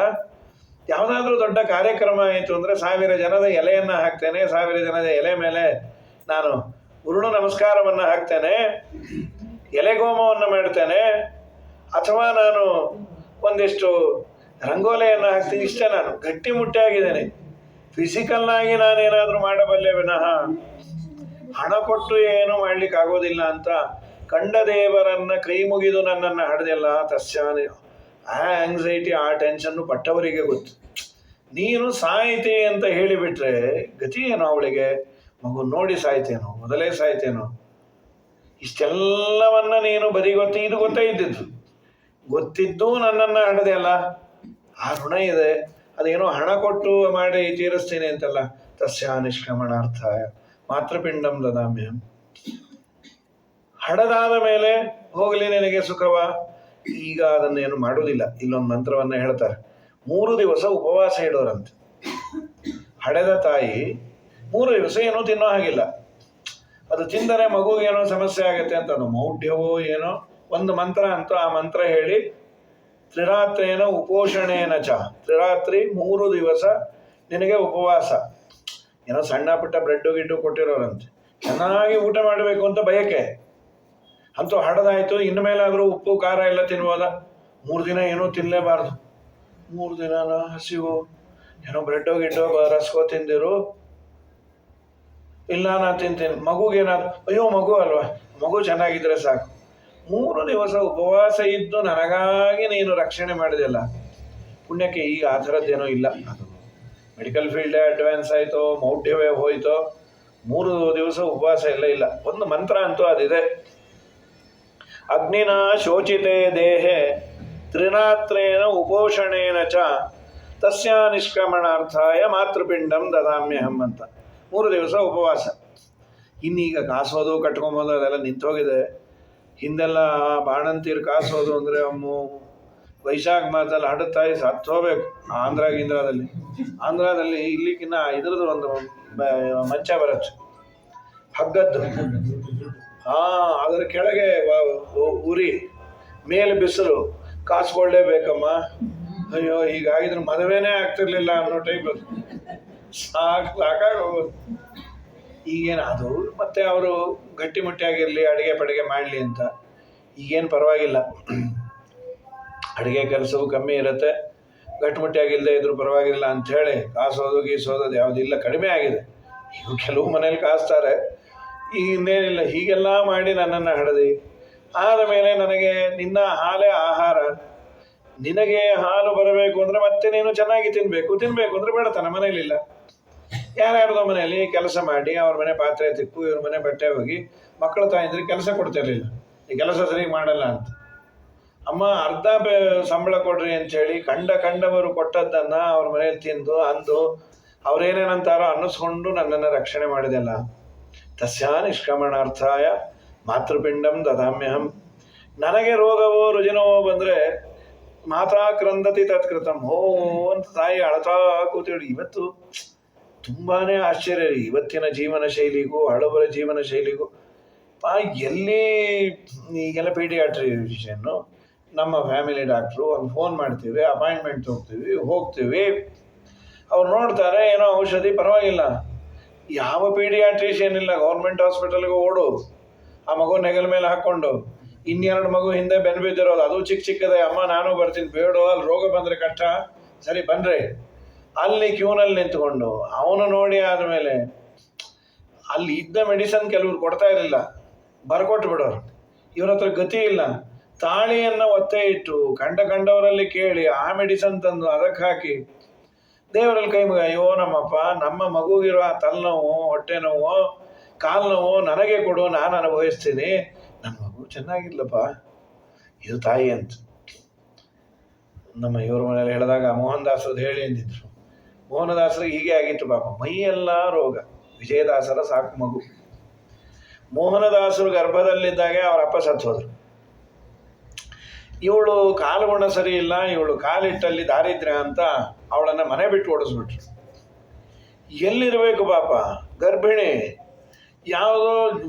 ಯಾವುದಾದ್ರೂ ದೊಡ್ಡ ಕಾರ್ಯಕ್ರಮ ಆಯಿತು ಅಂದರೆ 1000 ಜನದ ಎಲೆಯನ್ನು ಹಾಕ್ತೇನೆ, 1000 ಜನದ ಎಲೆ ಮೇಲೆ ನಾನು ಉರುಳು ನಮಸ್ಕಾರವನ್ನು ಹಾಕ್ತೇನೆ, ಎಲೆಗೋಮವನ್ನು ಮಾಡ್ತೇನೆ, ಅಥವಾ ನಾನು ಒಂದಿಷ್ಟು ರಂಗೋಲೆಯನ್ನು ಹಾಕ್ತೀನಿ. ಇಷ್ಟೇ, ನಾನು ಗಟ್ಟಿಮುಟ್ಟಾಗಿದ್ದೇನೆ. ಫಿಸಿಕಲ್ಲಾಗಿ ನಾನೇನಾದರೂ ಮಾಡಬಲ್ಲೆ ವಿನಃ ಹಣ ಕೊಟ್ಟು ಏನೂ ಮಾಡ್ಲಿಕ್ಕೆ ಆಗೋದಿಲ್ಲ ಅಂತ ಕಂಡ ದೇವರನ್ನ ಕೈ ಮುಗಿದು ನನ್ನನ್ನು ಹಡ್ದೆಲ್ಲ ತಸ್ಯಾನೆ. ಆ ಆಂಗ್ಸೈಟಿ, ಆ ಟೆನ್ಷನ್ನು ಪಟ್ಟವರಿಗೆ ಗೊತ್ತು. ನೀನು ಸಾಯ್ತಿ ಅಂತ ಹೇಳಿಬಿಟ್ರೆ ಗತಿ ಏನೋ ಅವಳಿಗೆ? ಮಗು ನೋಡಿ ಸಾಯ್ತೇನೋ, ಮೊದಲೇ ಸಾಯ್ತೇನೋ? ಇಷ್ಟೆಲ್ಲವನ್ನ ನೀನು ಬದಿಗೊತ್ತಿ, ಇದು ಗೊತ್ತೇ ಇದ್ದಿದ್ದು, ಗೊತ್ತಿದ್ದು ನನ್ನನ್ನು ಹಡ್ದೆಲ್ಲ, ಆ ಋಣ ಇದೆ, ಅದೇನೋ ಹಣ ಕೊಟ್ಟು ಮಾಡಿ ತೀರಿಸ್ತೀನಿ ಅಂತಲ್ಲ. ತಸ್ಯ ನಿಷ್ಕ್ರಮಣಾರ್ಥಾಯ ಮಾತೃಪಿಂಡಂ ದದಾಮ್ಯಹಂ. ಹಡದಾದ ಮೇಲೆ ಹೋಗಲಿ ನಿನಗೆ ಸುಖವ. ಈಗ ಅದನ್ನೇನು ಮಾಡೋದಿಲ್ಲ. ಇಲ್ಲೊಂದು ಮಂತ್ರವನ್ನು ಹೇಳ್ತಾರೆ, 3 ದಿವಸ ಉಪವಾಸ ಇಡೋರಂತೆ. ಹಡೆದ ತಾಯಿ 3 ದಿವಸ ಏನೂ ತಿನ್ನೋ ಹಾಗಿಲ್ಲ. ಅದು ತಿಂದರೆ ಮಗುಗೇನೋ ಸಮಸ್ಯೆ ಆಗುತ್ತೆ ಅಂತ, ಅದು ಮೌಢ್ಯವೋ ಏನೋ ಒಂದು ಮಂತ್ರ ಅಂತೂ. ಆ ಮಂತ್ರ ಹೇಳಿ ತ್ರಿರಾತ್ರೇನ ಉಪೋಷಣೇನ ಚ, ತ್ರಿರಾತ್ರಿ 3 ದಿವಸ ನಿನಗೆ ಉಪವಾಸ. ಏನೋ ಸಣ್ಣ ಪುಟ್ಟ ಬ್ರೆಡ್ಡು ಗಿಡ್ಡು ಕೊಟ್ಟಿರೋರಂತೆ, ಚೆನ್ನಾಗಿ ಊಟ ಮಾಡಬೇಕು ಅಂತ ಬಯಕೆ. ಅಂತೂ ಹಡದಾಯ್ತು, ಇನ್ನು ಮೇಲಾದರೂ ಉಪ್ಪು ಖಾರ ಎಲ್ಲ ತಿನ್ಬೋದ? 3 ದಿನ ಏನೂ ತಿನ್ನಲೇಬಾರ್ದು. 3 ದಿನ ಹಸಿವು, ಏನೋ ಬ್ರೆಡ್ಡೋ ಗಿಡ್ಡೋ ರಸ್ಕೋ ತಿಂದಿರು. ಇಲ್ಲ ನಾನು ತಿಂತೀನಿ. ಮಗುಗೇನಾದ್ರು, ಅಯ್ಯೋ ಮಗು ಅಲ್ವಾ, ಮಗು ಚೆನ್ನಾಗಿದ್ರೆ ಸಾಕು. 3 ದಿವಸ ಉಪವಾಸ ಇದ್ದು ನನಗಾಗಿ ನೀನು ರಕ್ಷಣೆ ಮಾಡಿದೆಲ್ಲ, ಪುಣ್ಯಕ್ಕೆ ಈಗ ಆ ಥರದ್ದೇನೋ ಇಲ್ಲ. ಅದು ಮೆಡಿಕಲ್ ಫೀಲ್ಡೇ ಅಡ್ವಾನ್ಸ್ ಆಯಿತೋ, ಮೌಢ್ಯವೇ ಹೋಯ್ತೋ, 3 ದಿವಸ ಉಪವಾಸ ಎಲ್ಲ ಇಲ್ಲ. ಒಂದು ಮಂತ್ರ ಅಂತೂ ಅದಿದೆ, ಅಗ್ನಿನ ಶೋಚಿತೆ ದೇಹೆ ತ್ರಿರಾತ್ರೇನ ಉಪೋಷಣೇನ ಚ ತಸ್ಯ ನಿಷ್ಕ್ರಮಣಾರ್ಥಾಯ ಮಾತೃಪಿಂಡಂ ದದಾಮ್ಯಹಂ ಅಂತ. 3 ದಿವಸ ಉಪವಾಸ. ಇನ್ನೀಗ ಕಾಸೋದು ಕಟ್ಕೊಂಬೋದು ಅದೆಲ್ಲ ನಿಂತೋಗಿದೆ. ಹಿಂದೆಲ್ಲ ಬಾಣಂತೀರು ಕಾಸೋದು ಅಂದರೆ ಅಮ್ಮು ವೈಶಾಖ ಮಾಸದಲ್ಲಿ ಹಡತಾಯಿ ಸತ್ತು ಹೋಗ್ಬೇಕು. ಆಂಧ್ರದಲ್ಲಿ ಇಲ್ಲಿಕ್ಕಿನ್ನ ಇದ್ರದ್ದು ಒಂದು ಮಂಚ ಬರುತ್ತೆ, ಹಗ್ಗದ್ದು. ಅದರ ಕೆಳಗೆ ಉರಿ, ಮೇಲೆ ಬಿಸಿಲು, ಕಾಸ್ಕೊಳ್ಳೇಬೇಕಮ್ಮ. ಅಯ್ಯೋ, ಹೀಗಾಗಿದ್ರೆ ಮದುವೆನೇ ಆಗ್ತಿರ್ಲಿಲ್ಲ ಅನ್ನೋ ಟೈಪ್. ಸಾಕಾಗೋದು. ಈಗೇನು ಅದು ಮತ್ತೆ ಅವರು ಗಟ್ಟಿಮುಟ್ಟಿಯಾಗಿರಲಿ, ಅಡುಗೆ ಪಡುಗೆ ಮಾಡಲಿ ಅಂತ. ಈಗೇನು ಪರವಾಗಿಲ್ಲ, ಅಡುಗೆ ಕೆಲಸವೂ ಕಮ್ಮಿ ಇರುತ್ತೆ, ಗಟ್ಟಿಮುಟ್ಟಿಯಾಗಿಲ್ಲದೆ ಇದ್ರೂ ಪರವಾಗಿಲ್ಲ ಅಂಥೇಳಿ ಕಾಸೋದು ಗೀಸೋದು ಅದು ಯಾವುದಿಲ್ಲ, ಕಡಿಮೆ ಆಗಿದೆ. ಈಗ ಕೆಲವು ಮನೇಲಿ ಕಾಸ್ತಾರೆ, ಈಗ ಇನ್ನೇನಿಲ್ಲ. ಹೀಗೆಲ್ಲ ಮಾಡಿ ನನ್ನನ್ನು ಹಡದಿ ಆದ ಮೇಲೆ ನನಗೆ ನಿನ್ನ ಹಾಲೇ ಆಹಾರ. ನಿನಗೆ ಹಾಲು ಬರಬೇಕು ಅಂದರೆ ಮತ್ತೆ ನೀನು ಚೆನ್ನಾಗಿ ತಿನ್ನಬೇಕು ಅಂದರೆ ಬೇಡತನ ಮನೇಲಿಲ್ಲ. ಯಾರ್ಯಾರ್ದೋ ಮನೆಯಲ್ಲಿ ಕೆಲಸ ಮಾಡಿ ಅವ್ರ ಮನೆ ಪಾತ್ರೆ ತಿಕ್ಕು, ಇವ್ರ ಮನೆ ಬಟ್ಟೆ ಹೋಗಿ, ಮಕ್ಕಳು ತಾಯಂದ್ರಿಗೆ ಕೆಲಸ ಕೊಡ್ತಿರ್ಲಿಲ್ಲ. ಈ ಕೆಲಸ ಸರಿ ಮಾಡಲ್ಲ ಅಂತ, ಅಮ್ಮ ಅರ್ಧ ಸಂಬಳ ಕೊಡ್ರಿ ಅಂಥೇಳಿ ಕಂಡವರು ಕೊಟ್ಟದ್ದನ್ನು ಅವ್ರ ಮನೇಲಿ ತಿಂದು ಅಂದು ಅವ್ರೇನೇನಂತಾರೋ ಅನ್ನಿಸ್ಕೊಂಡು ನನ್ನನ್ನು ರಕ್ಷಣೆ ಮಾಡಿದೆಲ್ಲ. ತಸ್ಯ ನಿಷ್ಕ್ರಮಣಾರ್ಥಾಯ ಮಾತೃಪಿಂಡಂ ದದಾಮ್ಯಹಂ. ನನಗೆ ರೋಗವೋ ರುಜಿನವೋ ಬಂದರೆ ಮಾತಾ ಕ್ರಂದತಿ ತತ್ಕೃತಂ, ಹೋ ಅಂತ ತಾಯಿ ಅಳತಾ ಕೂತಿಳಿ. ಇವತ್ತು ತುಂಬಾ ಆಶ್ಚರ್ಯ ರೀ, ಇವತ್ತಿನ ಜೀವನ ಶೈಲಿಗೂ ಹಳಬರ ಜೀವನ ಶೈಲಿಗೂ. ಎಲ್ಲಿ ಈಗೆಲ್ಲ ಪೀಡಿಯಾಟ್ರಿಷನ್ನು, ನಮ್ಮ ಫ್ಯಾಮಿಲಿ ಡಾಕ್ಟ್ರು, ಒಂದು ಫೋನ್ ಮಾಡ್ತೀವಿ, ಅಪಾಯಿಂಟ್ಮೆಂಟ್ ಹೋಗ್ತೀವಿ, ಅವ್ರು ನೋಡ್ತಾರೆ, ಏನೋ ಔಷಧಿ ಪರವಾಗಿಲ್ಲ. ಯಾವ ಪೀಡಿಯಾಟ್ರಿಷಿಯನ್ ಇಲ್ಲ, ಗೌರ್ಮೆಂಟ್ ಹಾಸ್ಪಿಟಲ್ಗೆ ಓಡು, ಆ ಮಗು ನೆಗಲ ಮೇಲೆ ಹಾಕ್ಕೊಂಡು. 2 ಮಗು ಹಿಂದೆ ಬೆನ್ನು ಬಿದ್ದಿರೋದು, ಅದು ಚಿಕ್ಕದೆ, ಅಮ್ಮ ನಾನು ಬರ್ತೀನಿ, ಬೇಡ ಅಲ್ಲಿ ರೋಗ ಬಂದರೆ ಕಷ್ಟ, ಸರಿ ಬನ್ನಿರಿ. ಅಲ್ಲಿ ಕ್ಯೂನಲ್ಲಿ ನಿಂತ್ಕೊಂಡು ಅವನು ನೋಡಿ ಆದಮೇಲೆ ಅಲ್ಲಿ ಇದ್ದ ಮೆಡಿಸನ್ ಕೆಲವ್ರು ಕೊಡ್ತಾ ಇರಲಿಲ್ಲ, ಬರ್ಕೊಟ್ಟು ಬಿಡೋರು. ಇವ್ರ ಹತ್ರ ಗತಿ ಇಲ್ಲ, ತಾಳಿಯನ್ನು ಒತ್ತೆ ಇಟ್ಟು ಕಂಡವರಲ್ಲಿ ಕೇಳಿ ಆ ಮೆಡಿಸನ್ ತಂದು ಅದಕ್ಕೆ ಹಾಕಿ ದೇವರಲ್ಲಿ ಕೈ ಮುಗ, ಅಯ್ಯೋ ನಮ್ಮಪ್ಪ, ನಮ್ಮ ಮಗುಗಿರೋ ಆ ತಲೆನೋವು, ಹೊಟ್ಟೆ ನೋವು, ಕಾಲು ನೋವು ನನಗೆ ಕೊಡು, ನಾನು ಅನುಭವಿಸ್ತೀನಿ, ನನ್ನ ಮಗು ಚೆನ್ನಾಗಿರ್ಲಪ್ಪ, ಇದು ತಾಯಿ ಅಂತ. ನಮ್ಮ ಇವ್ರ ಮನೇಲಿ ಹೇಳಿದಾಗ ಮೋಹನ್ ದಾಸರದ್ದು ಹೇಳಿ ಅಂದಿದ್ರು. ಮೋಹನದಾಸರಿಗೆ ಹೀಗೆ ಆಗಿತ್ತು ಪಾಪ, ಮೈಯೆಲ್ಲ ರೋಗ. ವಿಜಯದಾಸರ ಸಾಕು ಮಗು. ಮೋಹನದಾಸರು ಗರ್ಭದಲ್ಲಿದ್ದಾಗೆ ಅವರ ಅಪ್ಪ ಸತ್ತು ಹೋದ್ರು. ಇವಳು ಕಾಲುಗುಣ ಸರಿ ಇಲ್ಲ, ಇವಳು ಕಾಲಿಟ್ಟಲ್ಲಿ ದಾರಿದ್ರ್ಯ ಅಂತ ಅವಳನ್ನು ಮನೆ ಬಿಟ್ಟು ಓಡಿಸ್ಬಿಟ್ರು. ಎಲ್ಲಿರಬೇಕು ಪಾಪ, ಗರ್ಭಿಣಿ. ಯಾವುದೋ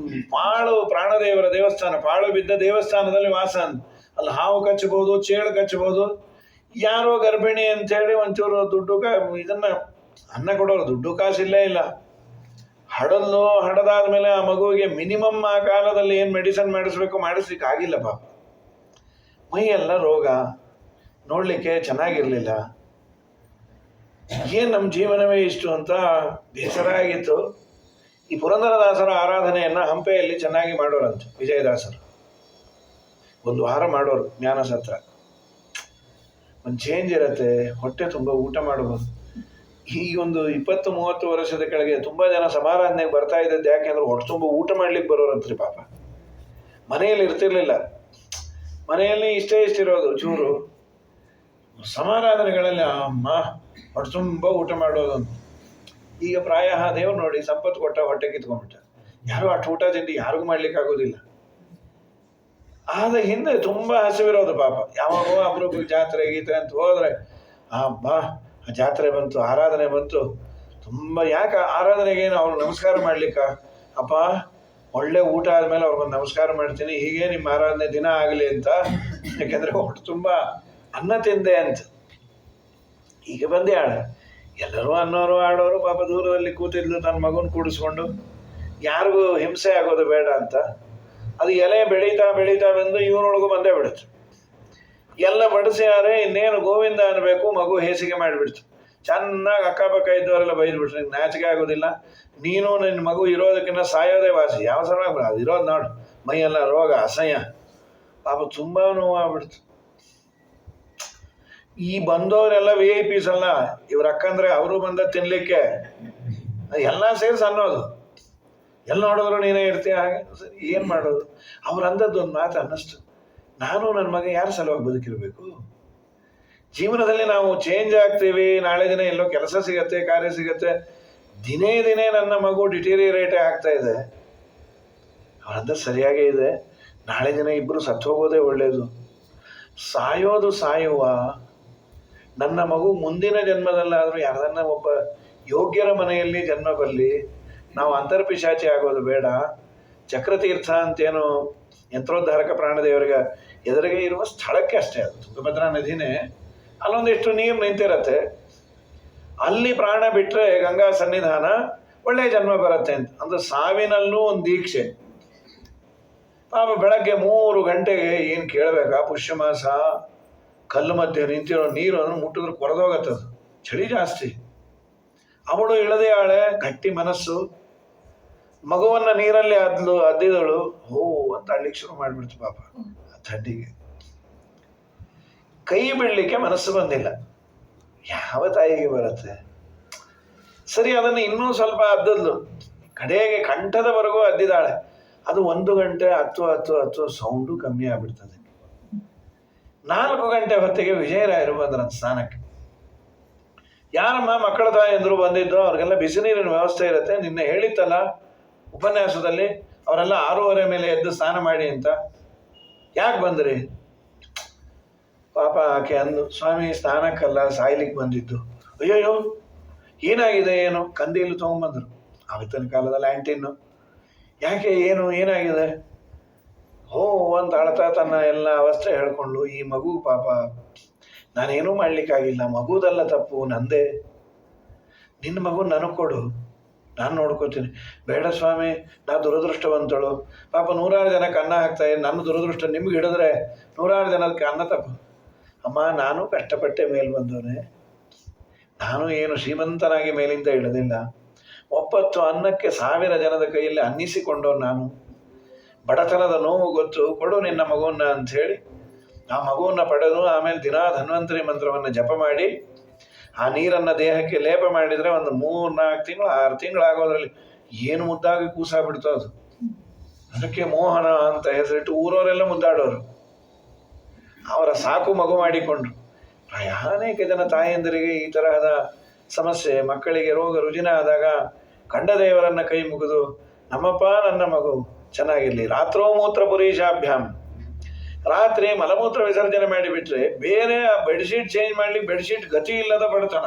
ಪಾಳು ಪ್ರಾಣದೇವರ ದೇವಸ್ಥಾನ, ಪಾಳು ಬಿದ್ದ ದೇವಸ್ಥಾನದಲ್ಲಿ ವಾಸ ಅಂತ. ಅಲ್ಲಿ ಹಾವು ಕಚ್ಚಬಹುದು, ಚೇಳು ಕಚ್ಚಬಹುದು. ಯಾರೋ ಗರ್ಭಿಣಿ ಅಂಥೇಳಿ ಒಂಚೂರು ದುಡ್ಡು ಇದನ್ನು ಅನ್ನ ಕೊಡೋರು, ದುಡ್ಡು ಕಾಸಿಲ್ಲೇ ಇಲ್ಲ. ಹಡದಾದ ಮೇಲೆ ಆ ಮಗುವಿಗೆ ಮಿನಿಮಮ್ ಆ ಕಾಲದಲ್ಲಿ ಏನು ಮೆಡಿಸಿನ್ ಮಾಡಿಸ್ಬೇಕು ಮಾಡಿಸ್ಲಿಕ್ಕೆ ಆಗಿಲ್ಲ ಪಾಪ. ಮೈಯೆಲ್ಲ ರೋಗ, ನೋಡಲಿಕ್ಕೆ ಚೆನ್ನಾಗಿರಲಿಲ್ಲ. ಏನು ನಮ್ಮ ಜೀವನವೇ ಇಷ್ಟು ಅಂತ ಬೇಸರ ಆಗಿತ್ತು. ಈ ಪುರಂದರದಾಸರ ಆರಾಧನೆಯನ್ನು ಹಂಪೆಯಲ್ಲಿ ಚೆನ್ನಾಗಿ ಮಾಡೋರಂತ ವಿಜಯದಾಸರು. ಒಂದು ವಾರ ಮಾಡೋರು ಜ್ಞಾನಸತ್ರ. ಒಂದು ಚೇಂಜ್ ಇರುತ್ತೆ, ಹೊಟ್ಟೆ ತುಂಬ ಊಟ ಮಾಡ್ಬೋದು. ಈ ಒಂದು 20-30 ವರ್ಷದ ಕೆಳಗೆ ತುಂಬ ಜನ ಸಮಾರಾಧನೆಗೆ ಬರ್ತಾ ಇದ್ದದ್ದು ಯಾಕೆಂದ್ರೆ ಹೊಟ್ಟೆ ತುಂಬ ಊಟ ಮಾಡ್ಲಿಕ್ಕೆ ಬರೋರಂತ್ರಿ ಪಾಪ. ಮನೆಯಲ್ಲಿ ಇರ್ತಿರ್ಲಿಲ್ಲ, ಮನೆಯಲ್ಲಿ ಇಷ್ಟಿರೋದು ಚೂರು. ಸಮಾರಾಧನೆಗಳಲ್ಲಿ ಅಮ್ಮ ಹೊಟ್ಟೆ ತುಂಬ ಊಟ ಮಾಡೋದು ಅಂತ. ಈಗ ಪ್ರಾಯ ದೇವ್ರು ನೋಡಿ ಸಂಪತ್ತು ಕೊಟ್ಟ, ಹೊಟ್ಟೆ ಕಿತ್ಕೊಂಡ್ಬಿಟ್ಟ. ಯಾರು ಅಷ್ಟು ಊಟ ತಿಂಡಿ ಯಾರಿಗೂ ಮಾಡ್ಲಿಕ್ಕೆ ಆಗೋದಿಲ್ಲ. ಆದ ಹಿಂದೆ ತುಂಬ ಹಸಿವಿರೋದು ಪಾಪ. ಯಾವಾಗೋ ಅಪರೂಪಕ್ಕೆ ಜಾತ್ರೆ ಗೀತೆ ಅಂತ ಹೋದ್ರೆ ಆ ಜಾತ್ರೆ ಬಂತು, ಆರಾಧನೆ ಬಂತು, ತುಂಬ ಯಾಕೆ ಆರಾಧನೆಗೇನು ಅವ್ರು ನಮಸ್ಕಾರ ಮಾಡ್ಲಿಕ್ಕ, ಅಪ್ಪ ಒಳ್ಳೆ ಊಟ ಆದಮೇಲೆ ಅವ್ರಿಗೊಂದು ನಮಸ್ಕಾರ ಮಾಡ್ತೀನಿ, ಹೀಗೆ ನಿಮ್ಮ ಆರಾಧನೆ ದಿನ ಆಗಲಿ ಅಂತ. ಯಾಕೆಂದರೆ ಹೊಟ್ಟೆ ತುಂಬ ಅನ್ನ ತಿಂದೆ ಅಂತ. ಈಗ ಬಂದೆ ಎಲ್ಲರೂ ಅನ್ನೋರು ಆಡೋರು ಪಾಪ ದೂರದಲ್ಲಿ ಕೂತಿದ್ದು ತನ್ನ ಮಗನ ಕೂಡಿಸ್ಕೊಂಡು, ಯಾರಿಗೂ ಹಿಂಸೆ ಆಗೋದು ಬೇಡ ಅಂತ. ಅದು ಎಲೆ ಬೆಳೀತಾ ಬಂದು ಇವನೊಳಗೂ ಬಂದೇ ಬಿಡುತ್ತೆ. ಎಲ್ಲ ಬಡಿಸ್ಯಾರೆ, ಇನ್ನೇನು ಗೋವಿಂದ ಅನ್ನಬೇಕು, ಮಗು ಹೇಸಿಗೆ ಮಾಡಿಬಿಡ್ತು. ಚೆನ್ನಾಗಿ ಅಕ್ಕಪಕ್ಕ ಇದ್ದವರೆಲ್ಲ ಬೈದ್ಬಿಟ್ರು, ನಿಂಗೆ ನಾಚಿಕೆ ಆಗೋದಿಲ್ಲ, ನೀನು ನಿನ್ನ ಮಗು ಇರೋದಕ್ಕಿಂತ ಸಾಯೋದೇ ವಾಸಿ. ಯಾವ ಸಲ ಅದು ಇರೋದು ನೋಡು, ಮೈಯೆಲ್ಲ ರೋಗ, ಅಸಹ್ಯ. ಪಾಪ ತುಂಬ ನೋವಾಗ್ಬಿಡ್ತು. ಈ ಬಂದವರೆಲ್ಲ VIP ಅಲ್ಲ, ಇವ್ರ ಅಕ್ಕಂದ್ರೆ ಅವರು ಬಂದ ತಿನ್ಲಿಕ್ಕೆ ಎಲ್ಲ ಸೇರಿಸಿ ಅನ್ನೋದು. ಎಲ್ಲ ನೋಡಿದ್ರು ನೀನೇ ಇರ್ತೀಯ, ಹಾಗೆ ಸರಿ ಏನು ಮಾಡೋದು. ಅವ್ರು ಅಂದದ್ದು ಒಂದು ಮಾತು ಅನ್ನಿಸ್ತು, ನಾನು ನನ್ನ ಮಗ ಯಾರ ಸಲುವಾಗಿ ಬದುಕಿರಬೇಕು. ಜೀವನದಲ್ಲಿ ನಾವು ಚೇಂಜ್ ಆಗ್ತೀವಿ, ನಾಳೆ ದಿನ ಎಲ್ಲೋ ಕೆಲಸ ಸಿಗತ್ತೆ, ಕಾರ್ಯ ಸಿಗತ್ತೆ. ದಿನೇ ನನ್ನ ಮಗು ಡಿಟೀರಿಯರೇಟೇ ಆಗ್ತಾ ಇದೆ. ಅವರಂದ ಸರಿಯಾಗೇ ಇದೆ. ನಾಳೆ ದಿನ ಇಬ್ಬರು ಸತ್ತು ಹೋಗೋದೇ ಒಳ್ಳೆಯದು. ಸಾಯೋದು ಸಾಯುವ, ನನ್ನ ಮಗು ಮುಂದಿನ ಜನ್ಮದಲ್ಲಾದರೂ ಯಾರನ್ನ ಒಬ್ಬ ಯೋಗ್ಯರ ಮನೆಯಲ್ಲಿ ಜನ್ಮ ಬರಲಿ. ನಾವು ಅಂತರ್ಪಿಶಾಚಿ ಆಗೋದು ಬೇಡ. ಚಕ್ರತೀರ್ಥ ಅಂತೇನು ಯಂತ್ರೋದ್ಧಾರಕ ಪ್ರಾಣದೇವರಿಗೆ ಎದುರಿಗೆ ಇರುವ ಸ್ಥಳಕ್ಕೆ ಅಷ್ಟೇ, ಅದು ತುಂಗಭದ್ರಾ ನದಿನೇ. ಅಲ್ಲೊಂದಿಷ್ಟು ನೀರು ನಿಂತಿರತ್ತೆ, ಅಲ್ಲಿ ಪ್ರಾಣ ಬಿಟ್ಟರೆ ಗಂಗಾ ಸನ್ನಿಧಾನ ಒಳ್ಳೆಯ ಜನ್ಮ ಬರುತ್ತೆ ಅಂತ. ಅಂದ್ರೆ ಸಾವಿನಲ್ಲೂ ಒಂದು ದೀಕ್ಷೆ. ಪಾಪ ಬೆಳಗ್ಗೆ 3 ಗಂಟೆಗೆ ಏನು ಕೇಳಬೇಕಾ, ಪುಷ್ಯಮಾಸ, ಕಲ್ಲು ಮಧ್ಯೆ ನಿಂತಿರೋ ನೀರು ಮುಟ್ಟಿದ್ರೆ ಕೊರೆದೋಗತ್ತದು, ಚಳಿ ಜಾಸ್ತಿ. ಅವಳು ಇಳದೆ ಆಳೆ, ಗಟ್ಟಿ ಮನಸ್ಸು. ಮಗುವನ್ನು ನೀರಲ್ಲಿ ಅದ್ದಿದಳು, ಹೋ ಅಂತ ಅಳ್ಲಿಕ್ಕೆ ಶುರು ಮಾಡಿಬಿಡ್ತು ಪಾಪ ಆ ಥಂಡಿಗೆ. ಕೈ ಬಿಡಲಿಕ್ಕೆ ಮನಸ್ಸು ಬಂದಿಲ್ಲ. ಯಾವ ತಾಯಿಗೆ ಬರುತ್ತೆ. ಸರಿ, ಅದನ್ನು ಇನ್ನೂ ಸ್ವಲ್ಪ ಅದ್ದದ್ಲು, ಕಡೆಗೆ ಕಂಠದವರೆಗೂ ಅದ್ದಿದಾಳೆ. ಅದು 1 ಗಂಟೆ ಹತ್ತು ಸೌಂಡು ಕಮ್ಮಿ ಆಗ್ಬಿಡ್ತದೆ. 4 ಗಂಟೆ ಹೊತ್ತಿಗೆ ವಿಜಯರಾಯರು ಬಂದ್ರಂತ ಸ್ನಾನಕ್ಕೆ. ಯಾರಮ್ಮ ಮಕ್ಕಳ ತಾಯಂದ್ರು ಬಂದಿದ್ದು, ಅವ್ರಿಗೆಲ್ಲ ಬಿಸಿ ನೀರಿನ ವ್ಯವಸ್ಥೆ ಇರುತ್ತೆ. ನಿನ್ನೆ ಹೇಳಿತ್ತಲ್ಲ ಉಪನ್ಯಾಸದಲ್ಲಿ, ಅವರೆಲ್ಲ 6:30 ಮೇಲೆ ಎದ್ದು ಸ್ನಾನ ಮಾಡಿ ಅಂತ. ಯಾಕೆ ಬಂದ್ರಿ? ಪಾಪ ಆಕೆ ಅಂದು, ಸ್ವಾಮಿ ಸ್ನಾನಕ್ಕಲ್ಲ, ಸಾಯ್ಲಿಕ್ಕೆ ಬಂದಿದ್ದು. ಅಯ್ಯೋಯ್ಯೋ ಏನಾಗಿದೆ ಏನು? ಕಂದೀಲು ತೊಗೊಂಬಂದರು, ಆವತ್ತಿನ ಕಾಲದಲ್ಲಿ ಆಂಟಿನ್ನು. ಯಾಕೆ ಏನಾಗಿದೆ? ಹೋ ಅಂತ ಅಳ್ತಾ ತನ್ನ ಎಲ್ಲ ಅವಸ್ಥೆ ಹೇಳ್ಕೊಂಡು, ಈ ಮಗು ಪಾಪ ನಾನೇನೂ ಮಾಡ್ಲಿಕ್ಕಾಗಿಲ್ಲ, ಮಗುದಲ್ಲ ತಪ್ಪು, ನಂದೇ. ನಿನ್ನ ಮಗು ನನಗೆ ಕೊಡು, ನಾನು ನೋಡ್ಕೋತೀನಿ. ಬೇಡ ಸ್ವಾಮಿ, ನಾ ದುರದೃಷ್ಟವಂತಳು. ಪಾಪ 100 ಜನಕ್ಕೆ ಅನ್ನ ಹಾಕ್ತಾ ಇದ್ದೀನಿ, ನನ್ನ ದುರದೃಷ್ಟ ನಿಮ್ಗೆ ಹಿಡಿದ್ರೆ 100 ಜನಕ್ಕೆ ಅನ್ನ ತಪ್ಪು. ಅಮ್ಮ, ನಾನು ಕಷ್ಟಪಟ್ಟೆ ಮೇಲೆ ಬಂದವನೇ, ನಾನು ಏನು ಶ್ರೀಮಂತನಾಗಿ ಮೇಲಿಂದ ಇಳಿದಿಲ್ಲ. ಒಪ್ಪತ್ತು ಅನ್ನಕ್ಕೆ 1000 ಜನದ ಕೈಯಲ್ಲಿ ಅನ್ನಿಸಿಕೊಂಡವ್ ನಾನು. ಬಡತನದ ನೋವು ಗೊತ್ತು, ಕೊಡು ನಿನ್ನ ಮಗುವನ್ನ ಅಂಥೇಳಿ ಆ ಮಗುವನ್ನು ಪಡೆದು ಆಮೇಲೆ ದಿನಾ ಧನ್ವಂತರಿ ಮಂತ್ರವನ್ನು ಜಪ ಮಾಡಿ ಆ ನೀರನ್ನು ದೇಹಕ್ಕೆ ಲೇಪ ಮಾಡಿದರೆ ಒಂದು 3-4 ತಿಂಗಳು 6 ತಿಂಗಳಾಗೋದ್ರಲ್ಲಿ ಏನು ಮುದ್ದಾಗಿ ಕೂಸಾಗ್ಬಿಡ್ತು ಅದು. ಅದಕ್ಕೆ ಮೋಹನ ಅಂತ ಹೆಸರಿಟ್ಟು ಊರವರೆಲ್ಲ ಮುದ್ದಾಡೋರು. ಅವರ ಸಾಕು ಮಗು ಮಾಡಿಕೊಂಡ್ರು. ಅನೇಕ ಜನ ತಾಯಂದಿರಿಗೆ ಈ ತರಹದ ಸಮಸ್ಯೆ, ಮಕ್ಕಳಿಗೆ ರೋಗ ರುಜಿನ ಆದಾಗ ಕಂಡ ದೇವರನ್ನ ಕೈ ಮುಗಿದು ನಮ್ಮಪ್ಪ ನನ್ನ ಮಗು ಚೆನ್ನಾಗಿರ್ಲಿ. ರಾತ್ರೋ ಮೂತ್ರ ಪುರೀಶಾಭ್ಯಾಮ್, ರಾತ್ರಿ ಮಲಮೂತ್ರ ವಿಸರ್ಜನೆ ಮಾಡಿಬಿಟ್ರೆ ಬೇರೆ ಆ ಬೆಡ್ಶೀಟ್ ಚೇಂಜ್ ಮಾಡ್ಲಿಕ್ಕೆ ಬೆಡ್ಶೀಟ್ ಗತಿ ಇಲ್ಲದ ಬಡತನ.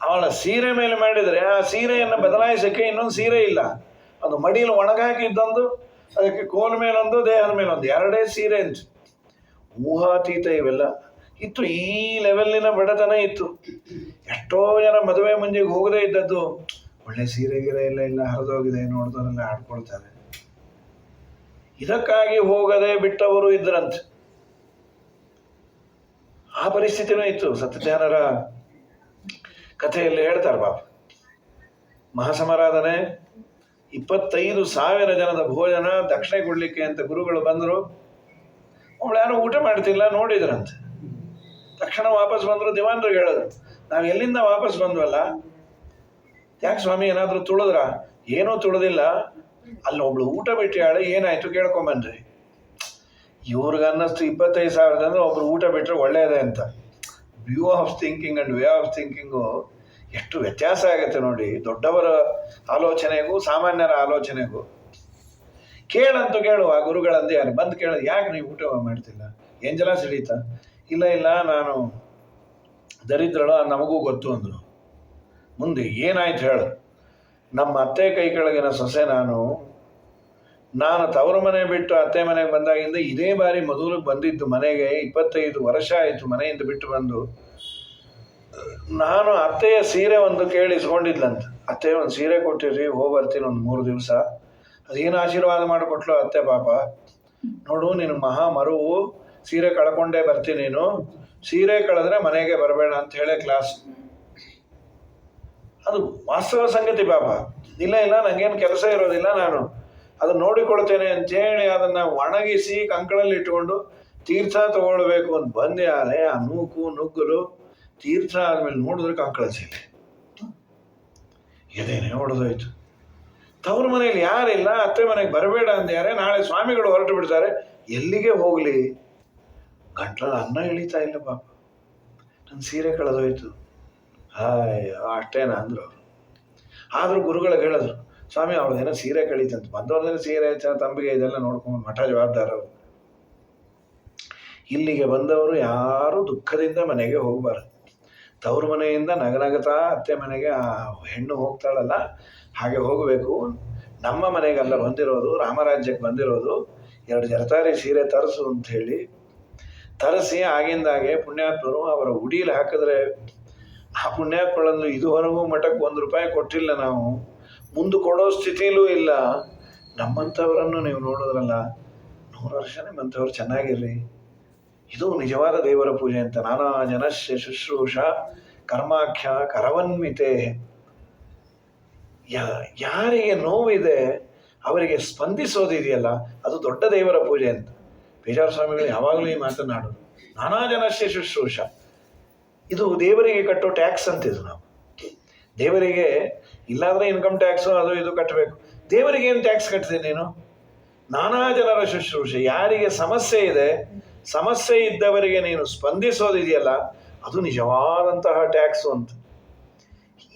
ಅವಳ ಸೀರೆ ಮೇಲೆ ಮಾಡಿದರೆ ಆ ಸೀರೆಯನ್ನು ಬದಲಾಯಿಸಕ್ಕೆ ಇನ್ನೊಂದು ಸೀರೆ ಇಲ್ಲ. ಅದು ಮಡಿಯಲ್ಲಿ ಒಣಗಾಕಿದ್ದೊಂದು, ಅದಕ್ಕೆ ಕೋಲ್ ಮೇಲೊಂದು, ದೇಹದ ಮೇಲೊಂದು, 2 ಸೀರೆ ಅಂತ. ಊಹಾತೀತ ಇವೆಲ್ಲ ಇತ್ತು. ಈ ಲೆವೆಲ್ಲಿನ ಬಡತನ ಇತ್ತು. ಎಷ್ಟೋ ಜನ ಮದುವೆ ಮುಂಜೆಗೆ ಹೋಗದೇ ಇದ್ದದ್ದು ಒಳ್ಳೆ ಸೀರೆ ಗಿರೆ ಇಲ್ಲ ಹರಿದೋಗಿದೆ ನೋಡಿದವರೆಲ್ಲ ಆಡ್ಕೊಳ್ತಾರೆ. ಇದಕ್ಕಾಗಿ ಹೋಗದೆ ಬಿಟ್ಟವರು ಇದ್ರಂತೆ. ಆ ಪರಿಸ್ಥಿತಿನೂ ಇತ್ತು. ಸತ್ಯಜ್ಞಾನರ ಕಥೆಯಲ್ಲಿ ಹೇಳ್ತಾರೆ ಪಾಪ. ಮಹಾಸಮಾರಾಧನೆ 25,000 ಜನದ ಭೋಜನ ದಕ್ಷಿಣೆ ಕೊಡ್ಲಿಕ್ಕೆ ಅಂತ ಗುರುಗಳು ಬಂದರು. ಅವಳು ಯಾರು ಊಟ ಮಾಡ್ತಿಲ್ಲ ನೋಡಿದ್ರಂತೆ. ತಕ್ಷಣ ವಾಪಸ್ ಬಂದರು. ದಿವಾನ್ರಿಗೆ ಹೇಳಿದ್ರು, ನಾವು ಎಲ್ಲಿಂದ ವಾಪಸ್ ಬಂದ್ವಲ್ಲ, ಯಾಕೆ ಸ್ವಾಮಿ ಏನಾದರೂ ತುಳಿದ್ರ? ಏನೂ ತುಳಿದಿಲ್ಲ, ಅಲ್ಲಿ ಒಬ್ಳು ಊಟ ಬಿಟ್ಟಾಳೆ, ಏನಾಯ್ತು ಕೇಳ್ಕೊಂಬನ್ರಿ. ಇವ್ರಿಗೆ ಅನ್ನಿಸ್ತು 25,000 ಜನ ಒಬ್ರು ಊಟ ಬಿಟ್ಟರೆ ಒಳ್ಳೆಯದೇ ಅಂತ. View of thinking and way of thinking ಎಷ್ಟು ವ್ಯತ್ಯಾಸ ಆಗುತ್ತೆ ನೋಡಿ, ದೊಡ್ಡವರ ಆಲೋಚನೆಗೂ ಸಾಮಾನ್ಯರ ಆಲೋಚನೆಗೂ. ಕೇಳಂತೂ ಕೇಳುವ ಗುರುಗಳಂದೇ ಯಾರು ಬಂದು ಕೇಳೋದು, ಯಾಕೆ ನೀವು ಊಟ ಮಾಡ್ತಿಲ್ಲ? ಏನು ಜನ ಸಿಡೀತಾ? ಇಲ್ಲ ನಾನು ದರಿದ್ರಳು, ನಮಗೂ ಗೊತ್ತು ಅಂದರು. ಮುಂದೆ ಏನಾಯ್ತು ಹೇಳು? ನಮ್ಮ ಅತ್ತೆ ಕೈ ಕೆಳಗಿನ ಸೊಸೆ ನಾನು ತವರು ಮನೆ ಬಿಟ್ಟು ಅತ್ತೆ ಮನೆಗೆ ಬಂದಾಗಿಂದ ಇದೇ ಬಾರಿ ಮೊದಲಿಗೆ ಬಂದಿದ್ದು ಮನೆಗೆ. 25 ವರ್ಷ ಆಯಿತು ಮನೆಯಿಂದ ಬಿಟ್ಟು ಬಂದು. ನಾನು ಅತ್ತೆಯ ಸೀರೆ ಒಂದು ಕೇಳಿಸ್ಕೊಂಡಿದ್ಲಂತ. ಅತ್ತೆ ಒಂದು ಸೀರೆ ಕೊಟ್ಟಿರಿ, ಬರ್ತೀನಿ ಒಂದು 3 ದಿವಸ. ಅದೇನು ಆಶೀರ್ವಾದ ಮಾಡಿಕೊಟ್ಲು ಅತ್ತೆ ಪಾಪ. ನೋಡು ನಿನಗೆ ಮಹಾ ಮರುವು, ಸೀರೆ ಕಳ್ಕೊಂಡೇ ಬರ್ತೀನಿ ನೀನು, ಸೀರೆ ಕಳೆದ್ರೆ ಮನೆಗೆ ಬರಬೇಡ ಅಂತ ಹೇಳೇ ಕ್ಲಾಸ್. ಅದು ವಾಸ್ತವ ಸಂಗತಿ ಪಾಪ. ಇಲ್ಲ ನನಗೇನು ಕೆಲಸ ಇರೋದಿಲ್ಲ, ನಾನು ಅದನ್ನು ನೋಡಿಕೊಳ್ತೇನೆ ಅಂಥೇಳಿ ಅದನ್ನು ಒಣಗಿಸಿ ಕಂಕಳಲ್ಲಿ ಇಟ್ಕೊಂಡು ತೀರ್ಥ ತಗೊಳ್ಬೇಕು ಅಂತ ಬಂದೆ. ಆದರೆ ಆ ನೂಕು ನುಗ್ಗಲು ತೀರ್ಥ ಆದಮೇಲೆ ನೋಡಿದ್ರೆ ಕಂಕಳ ಸೀರೆ ಎದೇನೆ ಹೊಡೆದೋಯ್ತು. ತವ್ರ ಮನೇಲಿ ಯಾರಿಲ್ಲ, ಅತ್ತೆ ಮನೆಗೆ ಬರಬೇಡ ಅಂದ್ಯಾರೆ. ನಾಳೆ ಸ್ವಾಮಿಗಳು ಹೊರಟು ಬಿಡ್ತಾರೆ, ಎಲ್ಲಿಗೆ ಹೋಗಲಿ? ಗಂಟ್ಲಲ್ಲಿ ಅನ್ನ ಇಳಿತಾ ಇಲ್ಲ ಪಾಪ. ನನ್ನ ಸೀರೆ ಕಳೆದೋಯ್ತು. ಅಷ್ಟೇನಾ ಅಂದರು. ಆದರೂ ಗುರುಗಳಿಗೆ ಹೇಳಿದ್ರು, ಸ್ವಾಮಿ ಅವ್ರದ್ದೇನೋ ಸೀರೆ ಕಳೀತಂತ. ಬಂದವ್ರದೇನೋ ಸೀರೆ ತಂಬಿಗೆ ಇದೆಲ್ಲ ನೋಡ್ಕೊಂಡು ಮಠ ಜವಾಬ್ದಾರರು. ಇಲ್ಲಿಗೆ ಬಂದವರು ಯಾರೂ ದುಃಖದಿಂದ ಮನೆಗೆ ಹೋಗಬಾರ್ದು. ತವ್ರ ಮನೆಯಿಂದ ನಗನಗತಾ ಅತ್ತೆ ಮನೆಗೆ ಆ ಹೆಣ್ಣು ಹೋಗ್ತಾಳಲ್ಲ, ಹಾಗೆ ಹೋಗಬೇಕು. ನಮ್ಮ ಮನೆಗೆಲ್ಲ ಬಂದಿರೋದು, ರಾಮರಾಜ್ಯಕ್ಕೆ ಬಂದಿರೋದು, 2 ಜರತಾರಿ ಸೀರೆ ತರಿಸು ಅಂತ ಹೇಳಿ ತರಿಸಿ ಆಗಿಂದಾಗೆ ಪುಣ್ಯಾತ್ಮರು ಅವರ ಉಡೀಲಿ ಹಾಕಿದ್ರೆ ಆ ಪುಣ್ಯಾತ್ಮಗಳನ್ನು ಇದುವರೆಗೂ ಮಠಕ್ಕೆ 1 ರೂಪಾಯಿ ಕೊಟ್ಟಿಲ್ಲ ನಾವು, ಮುಂದೆ ಕೊಡೋ ಸ್ಥಿತಿಲೂ ಇಲ್ಲ. ನಮ್ಮಂಥವರನ್ನು ನೀವು ನೋಡೋದ್ರಲ್ಲ, 100 ವರ್ಷ ನಿಮ್ಮಂಥವ್ರು ಚೆನ್ನಾಗಿರ್ರಿ. ಇದು ನಿಜವಾದ ದೇವರ ಪೂಜೆ ಅಂತ. ನಾನಾ ಜನಸ್ಯ ಶುಶ್ರೂಷ ಕರ್ಮಾಖ್ಯ ಕರವನ್ವಿತೆ. ಯಾರಿಗೆ ನೋವಿದೆ ಅವರಿಗೆ ಸ್ಪಂದಿಸೋದಿದೆಯಲ್ಲ, ಅದು ದೊಡ್ಡ ದೇವರ ಪೂಜೆ ಅಂತ. ಬೇಜಾರ ಸ್ವಾಮಿಗಳು ಯಾವಾಗಲೂ ಈ ಮಾತನಾಡೋದು. ನಾನಾ ಜನಸ್ಯ ಶುಶ್ರೂಷ, ಇದು ದೇವರಿಗೆ ಕಟ್ಟೋ ಟ್ಯಾಕ್ಸ್ ಅಂತಿದ್ದು. ನಾವು ದೇವರಿಗೆ ಇಲ್ಲಾಂದರೆ ಇನ್ಕಮ್ ಟ್ಯಾಕ್ಸು ಅದು ಇದು ಕಟ್ಟಬೇಕು. ದೇವರಿಗೆ ಏನು ಟ್ಯಾಕ್ಸ್ ಕಟ್ತೀನಿ ನೀನು? ನಾನಾ ಜನರ ಶುಶ್ರೂಷೆ. ಯಾರಿಗೆ ಸಮಸ್ಯೆ ಇದೆ, ಸಮಸ್ಯೆ ಇದ್ದವರಿಗೆ ನೀನು ಸ್ಪಂದಿಸೋದಿದೆಯಲ್ಲ, ಅದು ನಿಜವಾದಂತಹ ಟ್ಯಾಕ್ಸು ಅಂತ.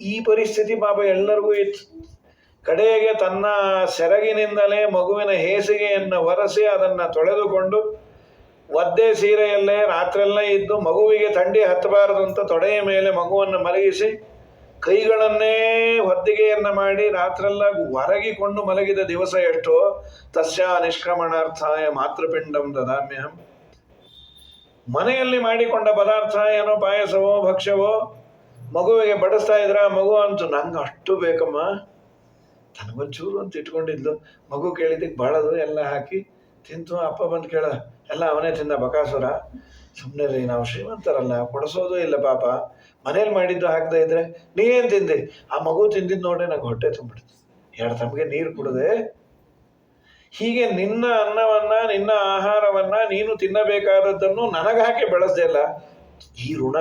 ಈ ಪರಿಸ್ಥಿತಿ ಪಾಪ ಎಲ್ಲರಿಗೂ ಇತ್ತು. ಕಡೆಗೆ ತನ್ನ ಸೆರಗಿನಿಂದಲೇ ಮಗುವಿನ ಹೇಸಿಗೆಯನ್ನು ಒರೆಸಿ ಅದನ್ನು ತೊಳೆದುಕೊಂಡು ಒದ್ದೆ ಸೀರೆಯಲ್ಲೇ ರಾತ್ರೆಲ್ಲ ಇದ್ದು ಮಗುವಿಗೆ ಥಂಡಿ ಹತ್ತಬಾರದು ಅಂತ ತೊಡೆಯ ಮೇಲೆ ಮಗುವನ್ನು ಮಲಗಿಸಿ ಕೈಗಳನ್ನೇ ಹೊದ್ದಿಗೆಯನ್ನು ಮಾಡಿ ರಾತ್ರೆಲ್ಲ ಹೊರಗಿಕೊಂಡು ಮಲಗಿದ ದಿವಸ ಎಷ್ಟೋ. ತಸ್ಯ ನಿಷ್ಕ್ರಮಣಾರ್ಥಾಯ ಮಾತೃಪಿಂಡಂ ದದಾಮ್ಯಹಂ. ಮನೆಯಲ್ಲಿ ಮಾಡಿಕೊಂಡ ಪದಾರ್ಥ ಏನೋ ಪಾಯಸವೋ ಭಕ್ಷ್ಯವೋ ಮಗುವಿಗೆ ಬಡಿಸ್ತಾ ಇದ್ರ, ಮಗು ಅಂತೂ ನಂಗೆ ಅಷ್ಟು ಬೇಕಮ್ಮ, ನನಗೊಂಚೂರು ಅಂತ ಇಟ್ಕೊಂಡಿದ್ಲು. ಮಗು ಕೇಳಿದ್ದಕ್ಕೆ ಬಾಳದು ಎಲ್ಲ ಹಾಕಿ ತಿಂತು. ಅಪ್ಪ ಬಂದು ಕೇಳ, ಎಲ್ಲ ಅವನೇ ತಿಂದ ಬಕಾಸುರ. ಸುಮ್ಮನೆ ರೀ, ನಾವು ಶ್ರೀಮಂತರಲ್ಲ, ಕೊಡಿಸೋದು ಇಲ್ಲ ಪಾಪ. ಮನೇಲಿ ಮಾಡಿದ್ದು ಹಾಕದೇ ಇದ್ರೆ ನೀವೇನು ತಿಂದೆ? ಆ ಮಗು ತಿಂದಿದ್ದು ನೋಡಿ ನಂಗೆ ಹೊಟ್ಟೆ ತುಂಬಿಡ್ತು. 2 ತಮಗೆ ನೀರು ಕುಡಿದೆ. ಹೀಗೆ ನಿನ್ನ ಅನ್ನವನ್ನ ನಿನ್ನ ಆಹಾರವನ್ನ ನೀನು ತಿನ್ನಬೇಕಾದದ್ದನ್ನು ನನಗಾಕೆ ಬೆಳೆಸ್ದೆ ಅಲ್ಲ. ಈ ಋಣ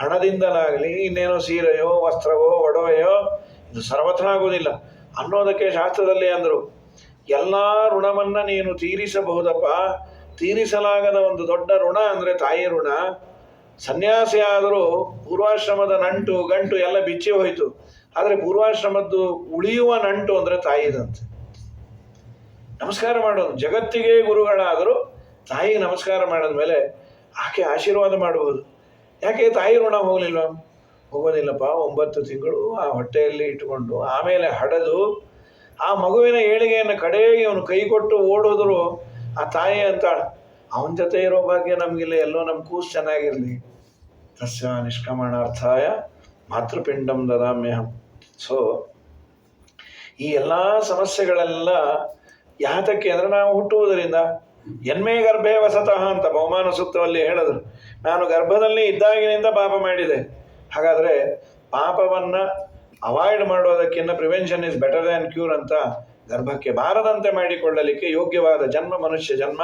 ಹಣದಿಂದಲಾಗಲಿ ಇನ್ನೇನೋ ಸೀರೆಯೋ ವಸ್ತ್ರವೋ ಒಡವೆಯೋ ಇದು ಸರ್ವಥಾ ಆಗುವುದಿಲ್ಲ ಅನ್ನೋದಕ್ಕೆ ಶಾಸ್ತ್ರದಲ್ಲಿ ಅಂದರು. ಎಲ್ಲ ಋಣವನ್ನ ನೀನು ತೀರಿಸಬಹುದಪ್ಪ. ತೀರಿಸಲಾಗದ ಒಂದು ದೊಡ್ಡ ಋಣ ಅಂದರೆ ತಾಯಿ ಋಣ. ಸನ್ಯಾಸಿ ಆದರೂ ಪೂರ್ವಾಶ್ರಮದ ನಂಟು ಗಂಟು ಎಲ್ಲ ಬಿಚ್ಚಿ ಹೋಯಿತು. ಆದರೆ ಪೂರ್ವಾಶ್ರಮದ್ದು ಉಳಿಯುವ ನಂಟು ಅಂದರೆ ತಾಯಿದಂತೆ. ನಮಸ್ಕಾರ ಮಾಡೋದು, ಜಗತ್ತಿಗೆ ಗುರುಗಳಾದರೂ ತಾಯಿಗೆ ನಮಸ್ಕಾರ ಮಾಡಿದ ಮೇಲೆ ಆಕೆ ಆಶೀರ್ವಾದ ಮಾಡಬಹುದು. ಯಾಕೆ ತಾಯಿ ಋಣ ಹೋಗಲಿಲ್ವ? ಹೋಗೋದಿಲ್ಲಪ್ಪ. 9 ತಿಂಗಳು ಆ ಹೊಟ್ಟೆಯಲ್ಲಿ ಇಟ್ಟುಕೊಂಡು ಆಮೇಲೆ ಹಡೆದು ಆ ಮಗುವಿನ ಏಳಿಗೆಯನ್ನು ಕಡೆಗೆ ಇವನು ಕೈ ಕೊಟ್ಟು ಓಡೋದ್ರು ಆ ತಾಯಿ ಅಂತಾಳೆ, ಅವನ ಜೊತೆ ಇರೋ ಭಾಗ್ಯ ನಮಗಿಲ್ಲ, ಎಲ್ಲೋ ನಮ್ಮ ಕೂಸು ಚೆನ್ನಾಗಿರಲಿ. ತಸ್ಯ ನಿಷ್ಕ್ರಮಣಾರ್ಥಾಯ ಮಾತೃಪಿಂಡಂ ದದಾಮ್ಯಹಂ. ಸೊ ಈ ಎಲ್ಲ ಸಮಸ್ಯೆಗಳೆಲ್ಲ ಯಾತಕ್ಕೆ ಅಂದರೆ ನಾವು ಹುಟ್ಟುವುದರಿಂದ. ಎನ್ಮೇ ಗರ್ಭೇ ವಸತಃ ಅಂತ ಬಹುಮಾನ ಸೂಕ್ತದಲ್ಲಿ ಹೇಳಿದ್ರು. ನಾನು ಗರ್ಭದಲ್ಲಿ ಇದ್ದಾಗಿನಿಂದ ಪಾಪ ಮಾಡಿದೆ. ಹಾಗಾದರೆ ಪಾಪವನ್ನು ಅವಾಯ್ಡ್ ಮಾಡೋದಕ್ಕಿಂತ prevention is better than cure ಅಂತ ಗರ್ಭಕ್ಕೆ ಬಾರದಂತೆ ಮಾಡಿಕೊಳ್ಳಲಿಕ್ಕೆ ಯೋಗ್ಯವಾದ ಜನ್ಮ ಮನುಷ್ಯ ಜನ್ಮ.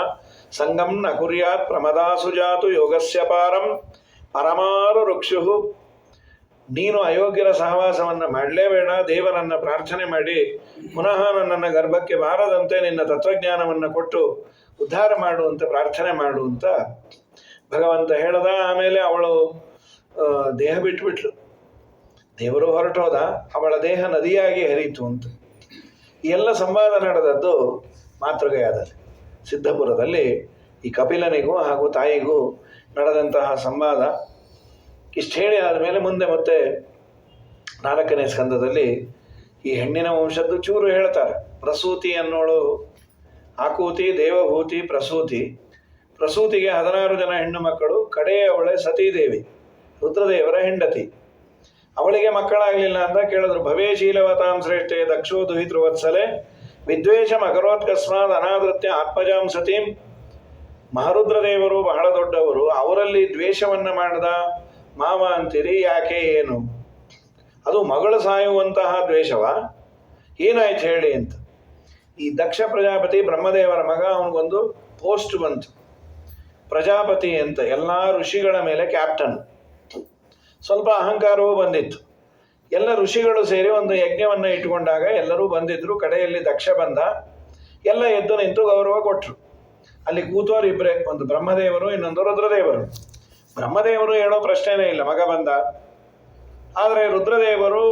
ಸಂಗಂ ನ ಕುರ್ಯಾತ್ ಪ್ರಮದಾಸು ಜಾತು ಯೋಗಸ್ಯ ಪಾರಂ ಪರಮಾರು ರುಕ್ಷು. ನೀನು ಅಯೋಗ್ಯರ ಸಹವಾಸವನ್ನು ಮಾಡಲೇಬೇಡ. ದೇವರನ್ನು ಪ್ರಾರ್ಥನೆ ಮಾಡಿ ಪುನಃ ನನ್ನನ್ನು ಗರ್ಭಕ್ಕೆ ಬಾರದಂತೆ ನಿನ್ನ ತತ್ವಜ್ಞಾನವನ್ನು ಕೊಟ್ಟು ಉದ್ಧಾರ ಮಾಡುವಂತ ಪ್ರಾರ್ಥನೆ ಮಾಡುವಂತ ಭಗವಂತ ಹೇಳ್ದ. ಆಮೇಲೆ ಅವಳು ದೇಹ ಬಿಟ್ಟುಬಿಟ್ಲು. ದೇವರು ಹೊರಟೋದ, ಅವಳ ದೇಹ ನದಿಯಾಗಿ ಹರಿಯಿತು ಅಂತ. ಈ ಎಲ್ಲ ಸಂವಾದ ನಡೆದದ್ದು ಮಾತೃಗಯಾದಲ್ಲಿ, ಸಿದ್ಧಪುರದಲ್ಲಿ. ಈ ಕಪಿಲನಿಗೂ ಹಾಗೂ ತಾಯಿಗೂ ನಡೆದಂತಹ ಸಂವಾದ ಇಷ್ಟು ಹೇಳಿ ಆದಮೇಲೆ ಮುಂದೆ ಮತ್ತೆ 4ನೇ ಸ್ಕಂದದಲ್ಲಿ ಈ ಹೆಣ್ಣಿನ ವಂಶದ್ದು ಚೂರು ಹೇಳ್ತಾರೆ. ಪ್ರಸೂತಿ ಅನ್ನೋಳು ಆಕೂತಿ, ದೇವಭೂತಿ, ಪ್ರಸೂತಿ. ಪ್ರಸೂತಿಗೆ 16 ಜನ ಹೆಣ್ಣು ಮಕ್ಕಳು. ಕಡೆಯವಳೆ ಸತೀದೇವಿ, ರುದ್ರದೇವರ ಹೆಂಡತಿ. ಅವಳಿಗೆ ಮಕ್ಕಳಾಗಲಿಲ್ಲ ಅಂತ ಕೇಳಿದ್ರು. ಭವೇಶೀಲವತಾಂ ಶ್ರೇಷ್ಠೆ ದಕ್ಷೋ ದುಹಿತೃವತ್ಸಲೆ ವಿದ್ವೇಷಂ ಅಕರೋತ್ಕಸ್ಮಾತ್ ಅನಾದೃತ್ಯ ಆತ್ಮಜಾಂ ಸತೀಂ. ಮಹಾರುದ್ರದೇವರು ಬಹಳ ದೊಡ್ಡವರು, ಅವರಲ್ಲಿ ದ್ವೇಷವನ್ನು ಮಾಡಿದ ಮಾವ ಅಂತೀರಿ, ಯಾಕೆ ಏನು? ಅದು ಮಗಳು ಸಾಯುವಂತಹ ದ್ವೇಷವ? ಏನಾಯ್ತು ಹೇಳಿ ಅಂತ. ಈ ದಕ್ಷ ಪ್ರಜಾಪತಿ ಬ್ರಹ್ಮದೇವರ ಮಗ, ಅವನಿಗೊಂದು ಪೋಸ್ಟ್ ಬಂತು, ಪ್ರಜಾಪತಿ ಅಂತ, ಎಲ್ಲ ಋಷಿಗಳ ಮೇಲೆ ಕ್ಯಾಪ್ಟನ್. ಸ್ವಲ್ಪ ಅಹಂಕಾರವೂ ಬಂದಿತ್ತು. ಎಲ್ಲ ಋಷಿಗಳು ಸೇರಿ ಒಂದು ಯಜ್ಞವನ್ನು ಇಟ್ಟುಕೊಂಡಾಗ ಎಲ್ಲರೂ ಬಂದಿದ್ರು. ಕಡೆಯಲ್ಲಿ ದಕ್ಷ ಬಂದ. ಎಲ್ಲ ಎದ್ದು ನಿಂತು ಗೌರವ ಕೊಟ್ಟರು. ಅಲ್ಲಿ ಕೂತೋರು ಇಬ್ಬರೇ, ಒಂದು ಬ್ರಹ್ಮದೇವರು, ಇನ್ನೊಂದು ರುದ್ರದೇವರು. ಬ್ರಹ್ಮದೇವರು ಹೇಳೋ ಪ್ರಶ್ನೆನೇ ಇಲ್ಲ, ಮಗ ಬಂದ. ಆದರೆ ರುದ್ರದೇವರು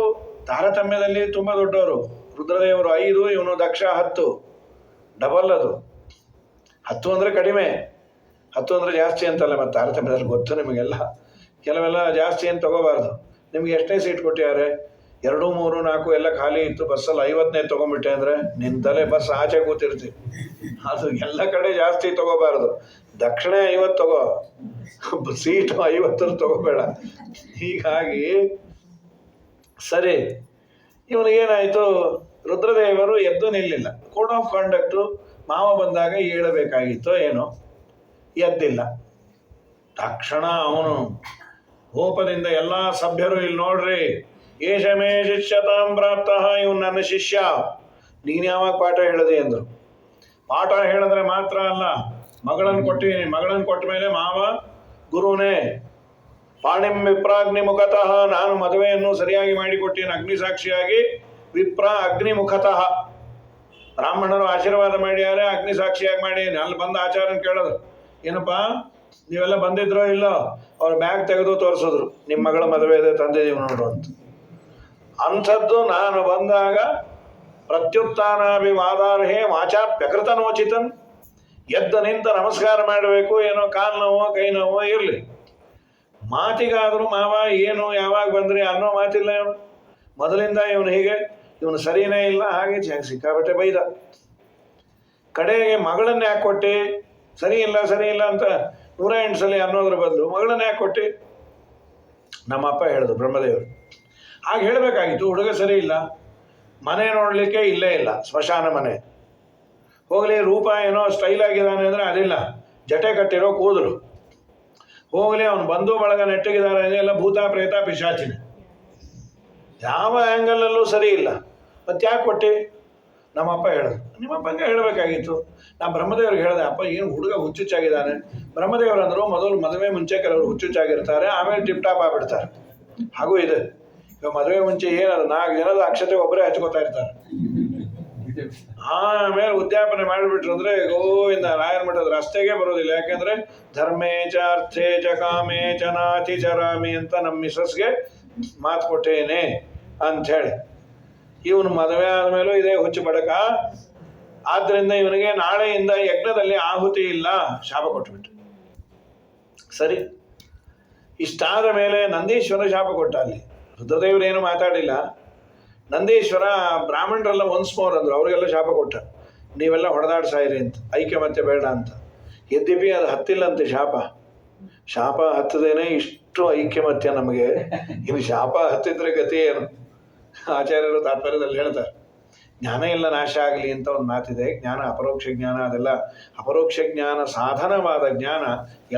ತಾರತಮ್ಯದಲ್ಲಿ ತುಂಬ ದೊಡ್ಡವರು. ರುದ್ರದೇವರು 5, ಇವನು ದಕ್ಷ 10, ಡಬಲ್. ಅದು 10 ಅಂದರೆ ಕಡಿಮೆ, 10 ಅಂದರೆ ಜಾಸ್ತಿ ಅಂತಲ್ಲ. ಮತ್ತು ತಾರತಮ್ಯದಲ್ಲಿ ಗೊತ್ತು ನಿಮಗೆಲ್ಲ. ಕೆಲವೆಲ್ಲ ಜಾಸ್ತಿ ಏನು ತಗೋಬಾರ್ದು. ನಿಮ್ಗೆ ಎಷ್ಟನೇ ಸೀಟ್ ಕೊಟ್ಟಿದ್ದಾರೆ? 2, 3, 4 ಎಲ್ಲ ಖಾಲಿ ಇತ್ತು. ಬಸ್ಸಲ್ಲಿ 50ನೇ ತೊಗೊಂಬಿಟ್ಟೆ ಅಂದರೆ ನಿಂತಲೇ ಬಸ್ ಆಚೆ ಕೂತಿರ್ತೀವಿ. ಅದು ಎಲ್ಲ ಕಡೆ ಜಾಸ್ತಿ ತಗೋಬಾರ್ದು. ದಕ್ಷಿಣೆ 50 ತಗೋ, ಸೀಟು 50 ತಗೋಬೇಡ. ಹೀಗಾಗಿ ಸರಿ, ಇವನಿಗೇನಾಯಿತು, ರುದ್ರದೇವರು ಎದ್ದು ನಿಲ್ಲಿಲ್ಲ. ಕೋಡ್ ಆಫ್ ಕಾಂಡಕ್ಟು ಮಾವ ಬಂದಾಗ ಹೇಳಬೇಕಾಗಿತ್ತೋ ಏನೋ, ಎದ್ದಿಲ್ಲ. ತಕ್ಷಣ ಅವನು ಕೋಪದಿಂದ ಎಲ್ಲ ಸಭ್ಯರು ಇಲ್ಲಿ ನೋಡ್ರಿ, ಏಷಮೇ ಶಿಷ್ಯತಾಂ ಪ್ರಾಪ್ತಃ, ಇವನು ನನ್ನ ಶಿಷ್ಯ, ನೀನು ಯಾವಾಗ ಪಾಠ ಹೇಳಿದೆ ಅಂದರು. ಪಾಠ ಹೇಳಿದ್ರೆ ಮಾತ್ರ ಅಲ್ಲ, ಮಗಳನ್ನು ಕೊಟ್ಟಿದ್ದೀನಿ, ಮಗಳನ್ನು ಕೊಟ್ಟ ಮೇಲೆ ಮಾವ ಗುರುನೇ. ಪಾಣಿಂ ವಿಪ್ರಾಗ್ನಿ ಮುಖತಃ, ನಾನು ಮದುವೆಯನ್ನು ಸರಿಯಾಗಿ ಮಾಡಿಕೊಟ್ಟೇನೆ ಅಗ್ನಿ ಸಾಕ್ಷಿಯಾಗಿ. ವಿಪ್ರ ಅಗ್ನಿ ಮುಖತಃ, ಬ್ರಾಹ್ಮಣರು ಆಶೀರ್ವಾದ ಮಾಡ್ಯಾರೆ, ಅಗ್ನಿ ಸಾಕ್ಷಿಯಾಗಿ ಮಾಡಿ. ಅಲ್ಲಿ ಬಂದ ಆಚಾರ್ಯನ ಕೇಳಿದ್ರು, ಏನಪ್ಪ ನೀವೆಲ್ಲ ಬಂದಿದ್ರೋ ಇಲ್ಲೋ? ಅವ್ರ ಬ್ಯಾಗ್ ತೆಗೆದು ತೋರಿಸಿದ್ರು, ನಿಮ್ಮ ಮಗಳ ಮದುವೆ ಇದೆ ತಂದಿದ್ದೀವಿ ನೋಡು ಅಂತ. ಅಂಥದ್ದು ನಾನು ಬಂದಾಗ ಪ್ರತ್ಯುತ್ಥಾನಾಭಿವಾದಾರ್ಹೇ ವಾಚಾಪ್ಯಕೃತನೋಚಿತನ್, ಎದ್ದು ನಿಂತ ನಮಸ್ಕಾರ ಮಾಡಬೇಕು. ಏನೋ ಕಾಲು ನೋವೋ ಕೈ ನೋವೋ ಇರಲಿ, ಮಾತಿಗಾದರೂ ಮಾವ ಏನು ಯಾವಾಗ ಬಂದ್ರಿ ಅನ್ನೋ ಮಾತಿಲ್ಲ. ಇವನು ಮೊದಲಿಂದ ಇವನು ಹೀಗೆ, ಇವನು ಸರಿಯೇ ಇಲ್ಲ, ಹಾಗೆ ಸಿಕ್ಕಾಬಟ್ಟೆ ಬೈದ. ಕಡೆಗೆ ಮಗಳನ್ನ ಯಾಕೆ ಕೊಟ್ಟು, ಸರಿ ಇಲ್ಲ ಅಂತ 108 ಸಲ ಅನ್ನೋದ್ರ ಬದಲು ಮಗಳನ್ನ ಯಾಕೆ ಕೊಟ್ಟು? ನಮ್ಮಪ್ಪ ಹೇಳಿದ್ರು ಬ್ರಹ್ಮದೇವರು. ಆಗ ಹೇಳಬೇಕಾಗಿತ್ತು, ಹುಡುಗ ಸರಿ ಇಲ್ಲ, ಮನೆ ನೋಡಲಿಕ್ಕೆ ಇಲ್ಲೇ ಇಲ್ಲ, ಸ್ಮಶಾನ ಮನೆ. ಹೋಗಲಿ, ರೂಪ ಏನೋ ಸ್ಟೈಲ್ ಆಗಿದ್ದಾನೆ ಅಂದರೆ ಅದಿಲ್ಲ, ಜಟೆ ಕಟ್ಟಿರೋ ಕೂದಲು. ಹೋಗಲಿ, ಅವನು ಬಂಧು ಬಳಗ ನೆಟ್ಟಗಿದ್ದಾರೆ ಅಂದರೆ ಎಲ್ಲ ಭೂತ ಪ್ರೇತ ಪಿಶಾಚಿನ. ಯಾವ ಆ್ಯಂಗಲಲ್ಲೂ ಸರಿ ಇಲ್ಲ. ಮತ್ತೆ ಯಾಕೆ ಕೊಟ್ಟು? ನಮ್ಮಪ್ಪ ಹೇಳಿದ್ರು. ನಿಮ್ಮಪ್ಪಂಗೆ ಹೇಳಬೇಕಾಗಿತ್ತು. ನಾ ಬ್ರಹ್ಮದೇವ್ರಿಗೆ ಹೇಳಿದೆ, ಅಪ್ಪ ಏನು ಹುಡುಗ ಹುಚ್ಚುಚ್ಚಾಗಿದ್ದಾನೆ. ಬ್ರಹ್ಮದೇವರು ಅಂದರು, ಮೊದಲು ಮದುವೆ ಮುಂಚೆ ಕೆಲವರು ಹುಚ್ಚುಚ್ಚಾಗಿರ್ತಾರೆ, ಆಮೇಲೆ ಟಿಪ್ ಟಾಪ್ ಆಗ್ಬಿಡ್ತಾರೆ. ಹಾಗೂ ಇದೆ. ಇವಾಗ ಮದುವೆ ಮುಂಚೆ ಏನದು 4 ಜನದ ಅಕ್ಷತೆ ಒಬ್ಬರೇ ಹಚ್ಕೋತಾ ಇರ್ತಾರೆ. ಆಮೇಲೆ ಉದ್ಯಾಪನೆ ಮಾಡಿಬಿಟ್ರು ಅಂದ್ರೆ ಗೋವಿಂದ ರಾಯರ ಮಠದ ರಸ್ತೆಗೆ ಬರೋದಿಲ್ಲ. ಯಾಕೆಂದ್ರೆ ಧರ್ಮೇ ಚ ಅರ್ಥೇ ಚ ಕಾಮೇ ಚ ನಾತಿ ಚರಾಮಿ ಅಂತ ನಮ್ಮ ಮಿಸಸ್ಗೆ ಮಾತು ಕೊಟ್ಟೇನೆ ಅಂಥೇಳಿ. ಇವನು ಮದುವೆ ಆದಮೇಲೂ ಇದೇ ಹುಚ್ಚು ಬಡಕ. ಆದ್ರಿಂದ ಇವನಿಗೆ ನಾಳೆಯಿಂದ ಯಜ್ಞದಲ್ಲಿ ಆಹುತಿ ಇಲ್ಲ, ಶಾಪ ಕೊಟ್ಟುಬಿಟ್ಟು. ಸರಿ, ಇಷ್ಟಾದ ಮೇಲೆ ನಂದೀಶ್ವರ ಶಾಪ ಕೊಟ್ಟ. ಅಲ್ಲಿ ರುದ್ರದೇವರೇನು ಮಾತಾಡಿಲ್ಲ. ನಂದೀಶ್ವರ ಬ್ರಾಹ್ಮಣರೆಲ್ಲ ಒನ್ಸ್ ಮೋರ್ ಅಂದರು, ಅವರಿಗೆಲ್ಲ ಶಾಪ ಕೊಟ್ಟ, ನೀವೆಲ್ಲ ಹೊಡೆದಾಡ್ಸಾಯಿರಿ ಅಂತ, ಐಕ್ಯಮತ್ಯ ಬೇಡ ಅಂತ. ಯದ್ಯಪಿ ಅದು ಹತ್ತಿಲ್ಲಂತೆ ಶಾಪ ಹತ್ತದೇನೆ ಇಷ್ಟು ಐಕ್ಯಮತ್ಯ ನಮಗೆ. ಇನ್ನು ಶಾಪ ಹತ್ತಿದ್ರೆ ಗತಿ ಏನು? ಆಚಾರ್ಯರು ತಾತ್ಪರ್ಯದಲ್ಲಿ ಹೇಳ್ತಾರೆ, ಜ್ಞಾನ ಎಲ್ಲ ನಾಶ ಆಗಲಿ ಅಂತ ಒಂದು ಮಾತಿದೆ. ಜ್ಞಾನ ಅಪರೋಕ್ಷ ಜ್ಞಾನ, ಅದೆಲ್ಲ ಅಪರೋಕ್ಷ ಜ್ಞಾನ ಸಾಧನವಾದ ಜ್ಞಾನ.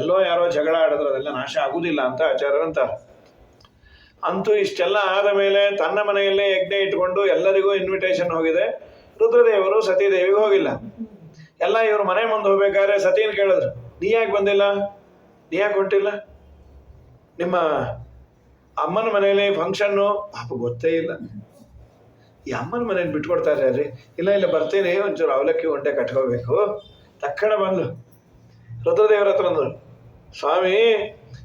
ಎಲ್ಲೋ ಯಾರೋ ಜಗಳ ಆಡಿದ್ರೆ ಅದೆಲ್ಲ ನಾಶ ಆಗುವುದಿಲ್ಲ ಅಂತ ಆಚಾರ್ಯರಂತಾರೆ. ಅಂತೂ ಇಷ್ಟೆಲ್ಲ ಆದ ಮೇಲೆ ತನ್ನ ಮನೆಯಲ್ಲೇ ಯಜ್ಞ ಇಟ್ಕೊಂಡು ಎಲ್ಲರಿಗೂ ಇನ್ವಿಟೇಷನ್ ಹೋಗಿದೆ. ರುದ್ರದೇವರು ಸತೀದೇವಿಗೆ ಹೋಗಿಲ್ಲ. ಎಲ್ಲ ಇವ್ರ ಮನೆ ಮುಂದೆ ಹೋಗ್ಬೇಕಾದ್ರೆ ಸತೀನ್ ಕೇಳಿದ್ರು, ನೀ ಯಾಕೆ ಬಂದಿಲ್ಲ, ನೀ ಯಾಕೆ ಹೊಂಟಿಲ್ಲ? ನಿಮ್ಮ ಅಮ್ಮನ ಮನೆಯಲ್ಲಿ ಫಂಕ್ಷನ್ನು. ಪಾಪ ಗೊತ್ತೇ ಇಲ್ಲ, ಈ ಅಮ್ಮನ ಮನೇಲಿ ಬಿಟ್ಕೊಡ್ತಾರೆ ರೀ. ಇಲ್ಲ ಬರ್ತೀನಿ, ಒಂಚೂರು ಅವಲಕ್ಕಿ ಉಂಡೆ ಕಟ್ಕೋಬೇಕು. ತಕ್ಷಣ ಬಂದು ರುದ್ರದೇವರ ಹತ್ರ ಅಂದರು, ಸ್ವಾಮಿ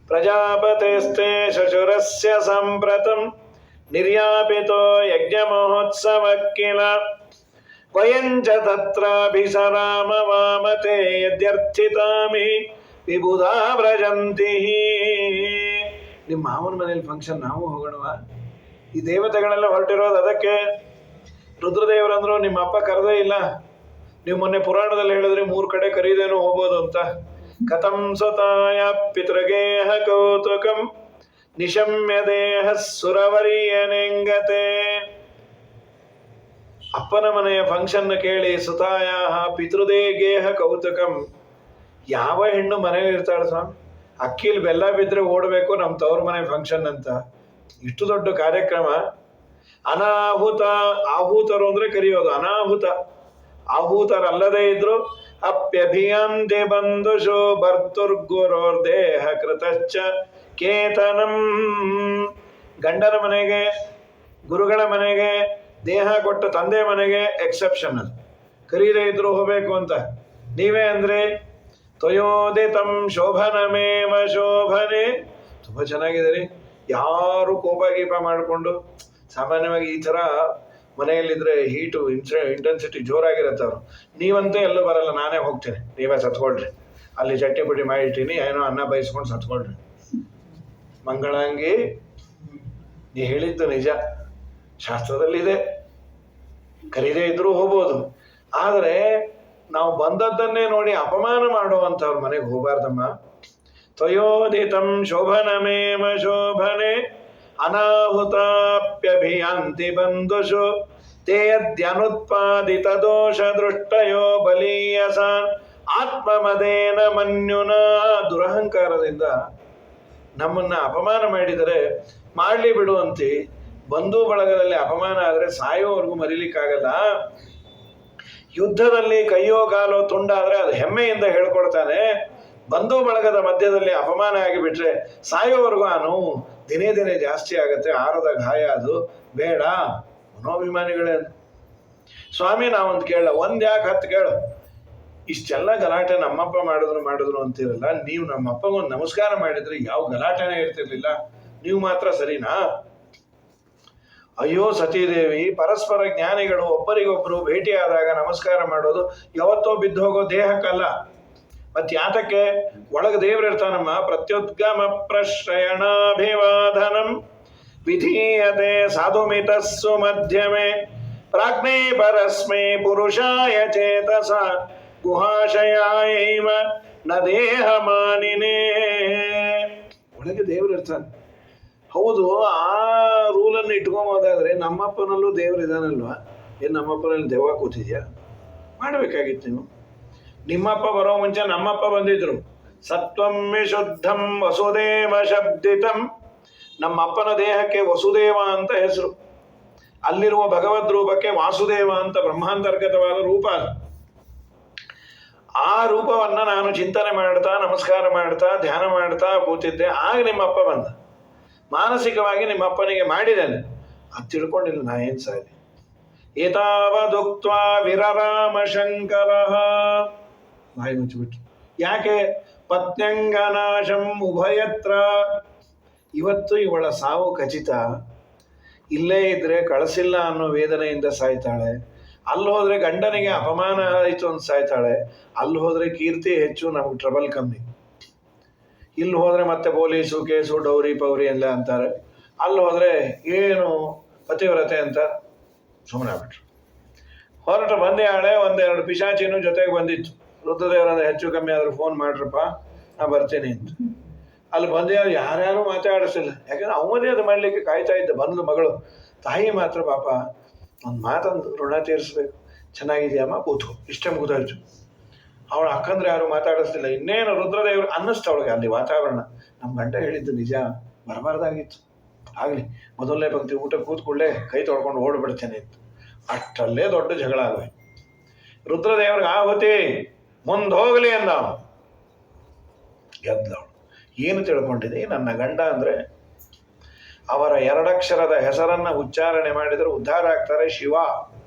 ಪ್ರಜಾಪತೇಸ್ತೆ ಶಶುರಸ್ಯ ಸಂಪ್ರತಂ ನಿರ್ಯಾಪಿತೋ ಯಜ್ಞ ಮಹೋತ್ಸವ ಕಿಲ ವಯಂಚ ತತ್ರಾಭಿಸರಾಮ ವಾಮತೆ ಯದ್ಯರ್ಥಿತಾಮಿ ವಿಬುಧಾ ವ್ರಜಂತಿ. ನಿಮ್ಮ ಮಾವನ ಮನೇಲಿ ಫಂಕ್ಷನ್, ನಾವು ಹೋಗೋಣವಾ? ಈ ದೇವತೆಗಳೆಲ್ಲ ಹೊರಟಿರೋದು ಅದಕ್ಕೆ. ರುದ್ರದೇವರಂದ್ರು, ನಿಮ್ಮ ಅಪ್ಪ ಕರೆದೇ ಇಲ್ಲ. ನೀವು ಮೊನ್ನೆ ಪುರಾಣದಲ್ಲಿ ಹೇಳಿದ್ರೆ 3 ಕಡೆ ಕರೀದೇನೋ ಹೋಗ್ಬೋದು ಅಂತ. ಕಥಂ ಸ್ವತಾಯ ಪಿತೃಗೇಹ ಕೌತುಕಂ ನಿಶಮ್ಯ ದೇಹ ಸುರವರಿಯನೆಂಗತೆ. ಅಪ್ಪನ ಮನೆಯ ಫಂಕ್ಷನ್ ಕೇಳಿ ಸುತಾಯ ಪಿತೃದೇಗೇಹ ಕೌತುಕಂ. ಯಾವ ಹೆಣ್ಣು ಮನೇಲಿ ಇರ್ತಾಳೆ ಸ್ವಾಮಿ? ಅಕ್ಕಿಲ್ ಬೆಲ್ಲ ಬಿದ್ದರೆ ಓಡಬೇಕು ನಮ್ಮ ತವ್ರ ಮನೆ ಫಂಕ್ಷನ್ ಅಂತ. ಇಷ್ಟು ದೊಡ್ಡ ಕಾರ್ಯಕ್ರಮ. ಅನಾಹುತ, ಆಹೂತರು ಅಂದ್ರೆ ಕರೆಯೋದು, ಅನಾಹುತ. ಆಹೂತರಲ್ಲದೇ ಇದ್ರು ಅಪ್ಯಭಿಯಂತೆ ಬಂಧುಷು ಭರ್ತುರ್ಗುರೋರ್ದೇಹ ಕೃತಶ್ಚ ಕೇತನಂ. ಗಂಡನ ಮನೆಗೆ, ಗುರುಗಳ ಮನೆಗೆ, ದೇಹ ಕೊಟ್ಟ ತಂದೆ ಮನೆಗೆ ಎಕ್ಸೆಪ್ಷನ್. ಅದು ಕರೀದೇ ಇದ್ರು ಹೋಗ್ಬೇಕು ಅಂತ. ನೀವೇ ಅಂದ್ರೆ ತ್ವಯೋದಿತಂ ಶೋಭನಮೇವ ಶೋಭನೆ. ತುಂಬ ಚೆನ್ನಾಗಿದೆ ರೀ. ಯಾರು ಕೋಪ ಗೀಪ ಮಾಡಿಕೊಂಡು, ಸಾಮಾನ್ಯವಾಗಿ ಈ ಥರ ಮನೆಯಲ್ಲಿದ್ದರೆ ಹೀಟು ಇಂಟೆನ್ಸಿಟಿ ಜೋರಾಗಿರುತ್ತೆ. ಅವರು ನೀವಂತೂ ಎಲ್ಲೂ ಬರಲ್ಲ, ನಾನೇ ಹೋಗ್ತೀನಿ, ನೀವೇ ಸತ್ಕೊಳ್ರಿ, ಅಲ್ಲಿ ಚಟ್ನಿ ಪುಡಿ ಮಾಡಿರ್ತೀನಿ, ಏನೋ ಅನ್ನ ಬಯಸ್ಕೊಂಡು ಸತ್ಕೊಳ್ರಿ. ಮಂಗಳಾಂಗಿ, ನೀ ಹೇಳಿದ್ದು ನಿಜ, ಶಾಸ್ತ್ರದಲ್ಲಿದೆ, ಕರೀದೇ ಇದ್ರೂ ಹೋಗ್ಬೋದು. ಆದರೆ ನಾವು ಬಂದದ್ದನ್ನೇ ನೋಡಿ ಅಪಮಾನ ಮಾಡುವಂಥವ್ರ ಮನೆಗೆ ಹೋಗಬಾರ್ದಮ್ಮ. ತ್ವಯೋದಿತಂ ಶೋಭನಮೇವ ಶೋಭನೆ ಅನಾಹುತಾಪ್ಯಭಿಯಾಂತಿ ಬಂಧುಷು ತೇ ಯದ್ಯನುತ್ಪಾದಿತ ದೋಷ ದೃಷ್ಟಯೋ ಬಲೀಯಸಾನ್ ಆತ್ಮಮದೇನ ಮನ್ಯುನ. ದುರಹಂಕಾರದಿಂದ ನಮ್ಮನ್ನ ಅಪಮಾನ ಮಾಡಿದರೆ ಮಾಡಲಿ ಬಿಡುವಂತೆ. ಬಂಧು ಬಳಗದಲ್ಲಿ ಅಪಮಾನ ಆದರೆ ಸಾಯೋವರೆಗೂ ಮರಿಲಿಕ್ಕಾಗಲ್ಲ. ಯುದ್ಧದಲ್ಲಿ ಕೈಯೋ ಕಾಲೋ ತುಂಡಾದ್ರೆ ಅದು ಹೆಮ್ಮೆಯಿಂದ ಹೇಳ್ಕೊಳ್ತಾನೆ. ಬಂಧು ಬಳಗದ ಮಧ್ಯದಲ್ಲಿ ಅಪಮಾನ ಆಗಿಬಿಟ್ರೆ ಸಾಯೋವರೆಗೂ ಆ ನೋವು ದಿನೇ ದಿನೇ ಜಾಸ್ತಿ ಆಗುತ್ತೆ. ಆರದ ಗಾಯ ಅದು ಬೇಡ. ಮನೋಭಿಮಾನಿಗಳೇ, ಸ್ವಾಮಿ ನಾವೊಂದು ಕೇಳ, 1 ಯಾಕೆ 10 ಕೇಳು. ಇಷ್ಟೆಲ್ಲ ಗಲಾಟೆ ನಮ್ಮಪ್ಪ ಮಾಡಿದ್ರು ಅಂತಿರಲ್ಲ, ನೀವು ನಮ್ಮಪ್ಪಗೊಂದು ನಮಸ್ಕಾರ ಮಾಡಿದ್ರೆ ಯಾವ ಗಲಾಟೆನೇ ಇರ್ತಿರ್ಲಿಲ್ಲ, ನೀವು ಮಾತ್ರ ಸರಿನಾ? ಅಯ್ಯೋ ಸತೀದೇವಿ, ಪರಸ್ಪರ ಜ್ಞಾನಿಗಳು ಒಬ್ಬರಿಗೊಬ್ಬರು ಭೇಟಿಯಾದಾಗ ನಮಸ್ಕಾರ ಮಾಡೋದು ಯಾವತ್ತೋ ಬಿದ್ದು ಹೋಗೋ ದೇಹಕ್ಕಲ್ಲ. ಮತ್ ಯಾತಕ್ಕೆ? ಒಳಗೆ ದೇವರಿರ್ತಾನಮ್ಮ. ಪ್ರತ್ಯುದ್ಗಮ ಪ್ರಶ್ರಯಣಾಭಿವಾದನಂ ವಿಧೀಯತೆ ಸಾಧುಮಿತಸ್ಸು ಮಧ್ಯಮೆ ಪ್ರಾಜ್ಞೆ ಪರಸ್ಮೈ ಪುರುಷಾಯ ಚೇತಸ ಗುಹಾಶಯಾಯೈವ ನ ದೇಹ ಮಾನಿನೇ. ಒಳಗೆ ದೇವರಿರ್ತಾನೆ. ಹೌದು, ಆ ರೂಲನ್ನು ಇಟ್ಕೊಂಬೋದಾದ್ರೆ ನಮ್ಮಪ್ಪನಲ್ಲೂ ದೇವರಿದಾನಲ್ವಾ? ಏನು ನಮ್ಮಪ್ಪನಲ್ಲಿ ದೆವ್ವ ಕೂತಿದ್ಯಾ? ಮಾಡಬೇಕಾಗಿತ್ತು ನೀವು. ನಿಮ್ಮಪ್ಪ ಬರೋ ಮುಂಚೆ ನಮ್ಮಪ್ಪ ಬಂದಿದ್ರು. ಸತ್ವಂ ವಿಶುದ್ಧಂ ವಸುದೇವ ಶಬ್ದಿತಂ. ನಮ್ಮಪ್ಪನ ದೇಹಕ್ಕೆ ವಸುದೇವ ಅಂತ ಹೆಸರು. ಅಲ್ಲಿರುವ ಭಗವದ್ ರೂಪಕ್ಕೆ ವಾಸುದೇವ ಅಂತ ಬ್ರಹ್ಮಾಂತರ್ಗತವಾದ ರೂಪ ಅದು. ಆ ರೂಪವನ್ನ ನಾನು ಚಿಂತನೆ ಮಾಡ್ತಾ ನಮಸ್ಕಾರ ಮಾಡ್ತಾ ಧ್ಯಾನ ಮಾಡ್ತಾ ಕೂತಿದ್ದೆ. ಆಗ ನಿಮ್ಮಪ್ಪ ಬಂದ. ಮಾನಸಿಕವಾಗಿ ನಿಮ್ಮಪ್ಪನಿಗೆ ಮಾಡಿದ್ದೇನೆ, ಅದು ತಿಳ್ಕೊಂಡಿಲ್ಲ ನಾ ಏನ್ ಸಾಯ್ಲಿ. ಏತಾವದುಕ್ತ್ವಾ ವಿರರಾಮ ಶಂಕರ, ಬಾಯಿ ಮುಚ್ಚಿಬಿಟ್ರು. ಯಾಕೆ? ಪತ್ನ್ಯಂಗನಾಶಂ ಉಭಯತ್ರ. ಇವತ್ತು ಇವಳ ಸಾವು ಖಚಿತ. ಇಲ್ಲೇ ಇದ್ರೆ ಕಳಿಸಿಲ್ಲ ಅನ್ನೋ ವೇದನೆಯಿಂದ ಸಾಯ್ತಾಳೆ. ಅಲ್ಲಿ ಹೋದ್ರೆ ಗಂಡನಿಗೆ ಅಪಮಾನ ಆಯಿತು ಅಂತ ಸಾಯ್ತಾಳೆ. ಅಲ್ಲಿ ಹೋದ್ರೆ ಕೀರ್ತಿ ಹೆಚ್ಚು, ನಮಗೆ ಟ್ರಬಲ್ ಕಮ್ಮಿ. ಇಲ್ಲಿ ಹೋದ್ರೆ ಮತ್ತೆ ಪೊಲೀಸು ಕೇಸು ಡೌರಿ ಪೌರಿ ಎಲ್ಲ ಅಂತಾರೆ. ಅಲ್ಲಿ ಹೋದ್ರೆ ಏನು ಪತಿವ್ರತೆ ಅಂತ ಸುಮ್ಮನೆ ಆಗ್ಬಿಟ್ರು. ಹೊರಟು ಬಂದೇ ಆಳೆ. ಒಂದೆರಡು ಪಿಶಾಚಿನೂ ಜೊತೆಗೆ ಬಂದಿತ್ತು. ರುದ್ರದೇವರಂದ್ರೆ ಹೆಚ್ಚು ಕಮ್ಮಿ ಆದ್ರೂ ಫೋನ್ ಮಾಡ್ರಪ್ಪ ನಾ ಬರ್ತೀನಿ ಅಂತ. ಅಲ್ಲಿ ಬಂದೇ ಯಾರ್ಯಾರು ಮಾತಾಡಿಸಿಲ್ಲ. ಯಾಕಂದ್ರೆ ಅವನೇ ಅದು ಮಾಡಲಿಕ್ಕೆ ಕಾಯ್ತಾ ಇದ್ದ. ಬಂದು ಮಗಳು, ತಾಯಿ ಮಾತ್ರ ಪಾಪ ಒಂದು ಮಾತಂದು ಋಣ ತೀರಿಸ್ಬೇಕು. ಚೆನ್ನಾಗಿದೆಯಮ್ಮ ಕೂತ್ಕೊ, ಇಷ್ಟೇ ಮುಗಿದಾಯ್ತು. ಅವಳ ಅಕ್ಕಂದ್ರೆ ಯಾರು ಮಾತಾಡಿಸ್ತಿಲ್ಲ. ಇನ್ನೇನು ರುದ್ರದೇವರು ಅನ್ನಿಸ್ತವಳಿಗೆ ಅಲ್ಲಿ ವಾತಾವರಣ. ನಮ್ಮ ಗಂಡ ಹೇಳಿದ್ದು ನಿಜ, ಬರಬಾರ್ದಾಗಿತ್ತು. ಆಗಲಿ ಮೊದಲನೇ ಪಂಕ್ತಿ ಊಟ ಕೂತ್ಕೊಳ್ಳೆ ಕೈ ತೊಳ್ಕೊಂಡು ಓಡ್ಬಿಡ್ತೇನೆ ಅಂತ. ಅಷ್ಟಲ್ಲೇ ದೊಡ್ಡ ಜಗಳ ಆಗೋಯ್. ರುದ್ರದೇವ್ರಿಗೆ ಆಹುತಿ ಮುಂದೆ ಹೋಗಲಿ ಅಂದ. ಗೆದ್ದವಳು. ಏನು ತಿಳ್ಕೊಂಡಿದೆ? ನನ್ನ ಗಂಡ ಅಂದರೆ ಅವರ ಎರಡಕ್ಷರದ ಹೆಸರನ್ನ ಉಚ್ಚಾರಣೆ ಮಾಡಿದರೆ ಉದ್ಧಾರ ಆಗ್ತಾರೆ. ಶಿವ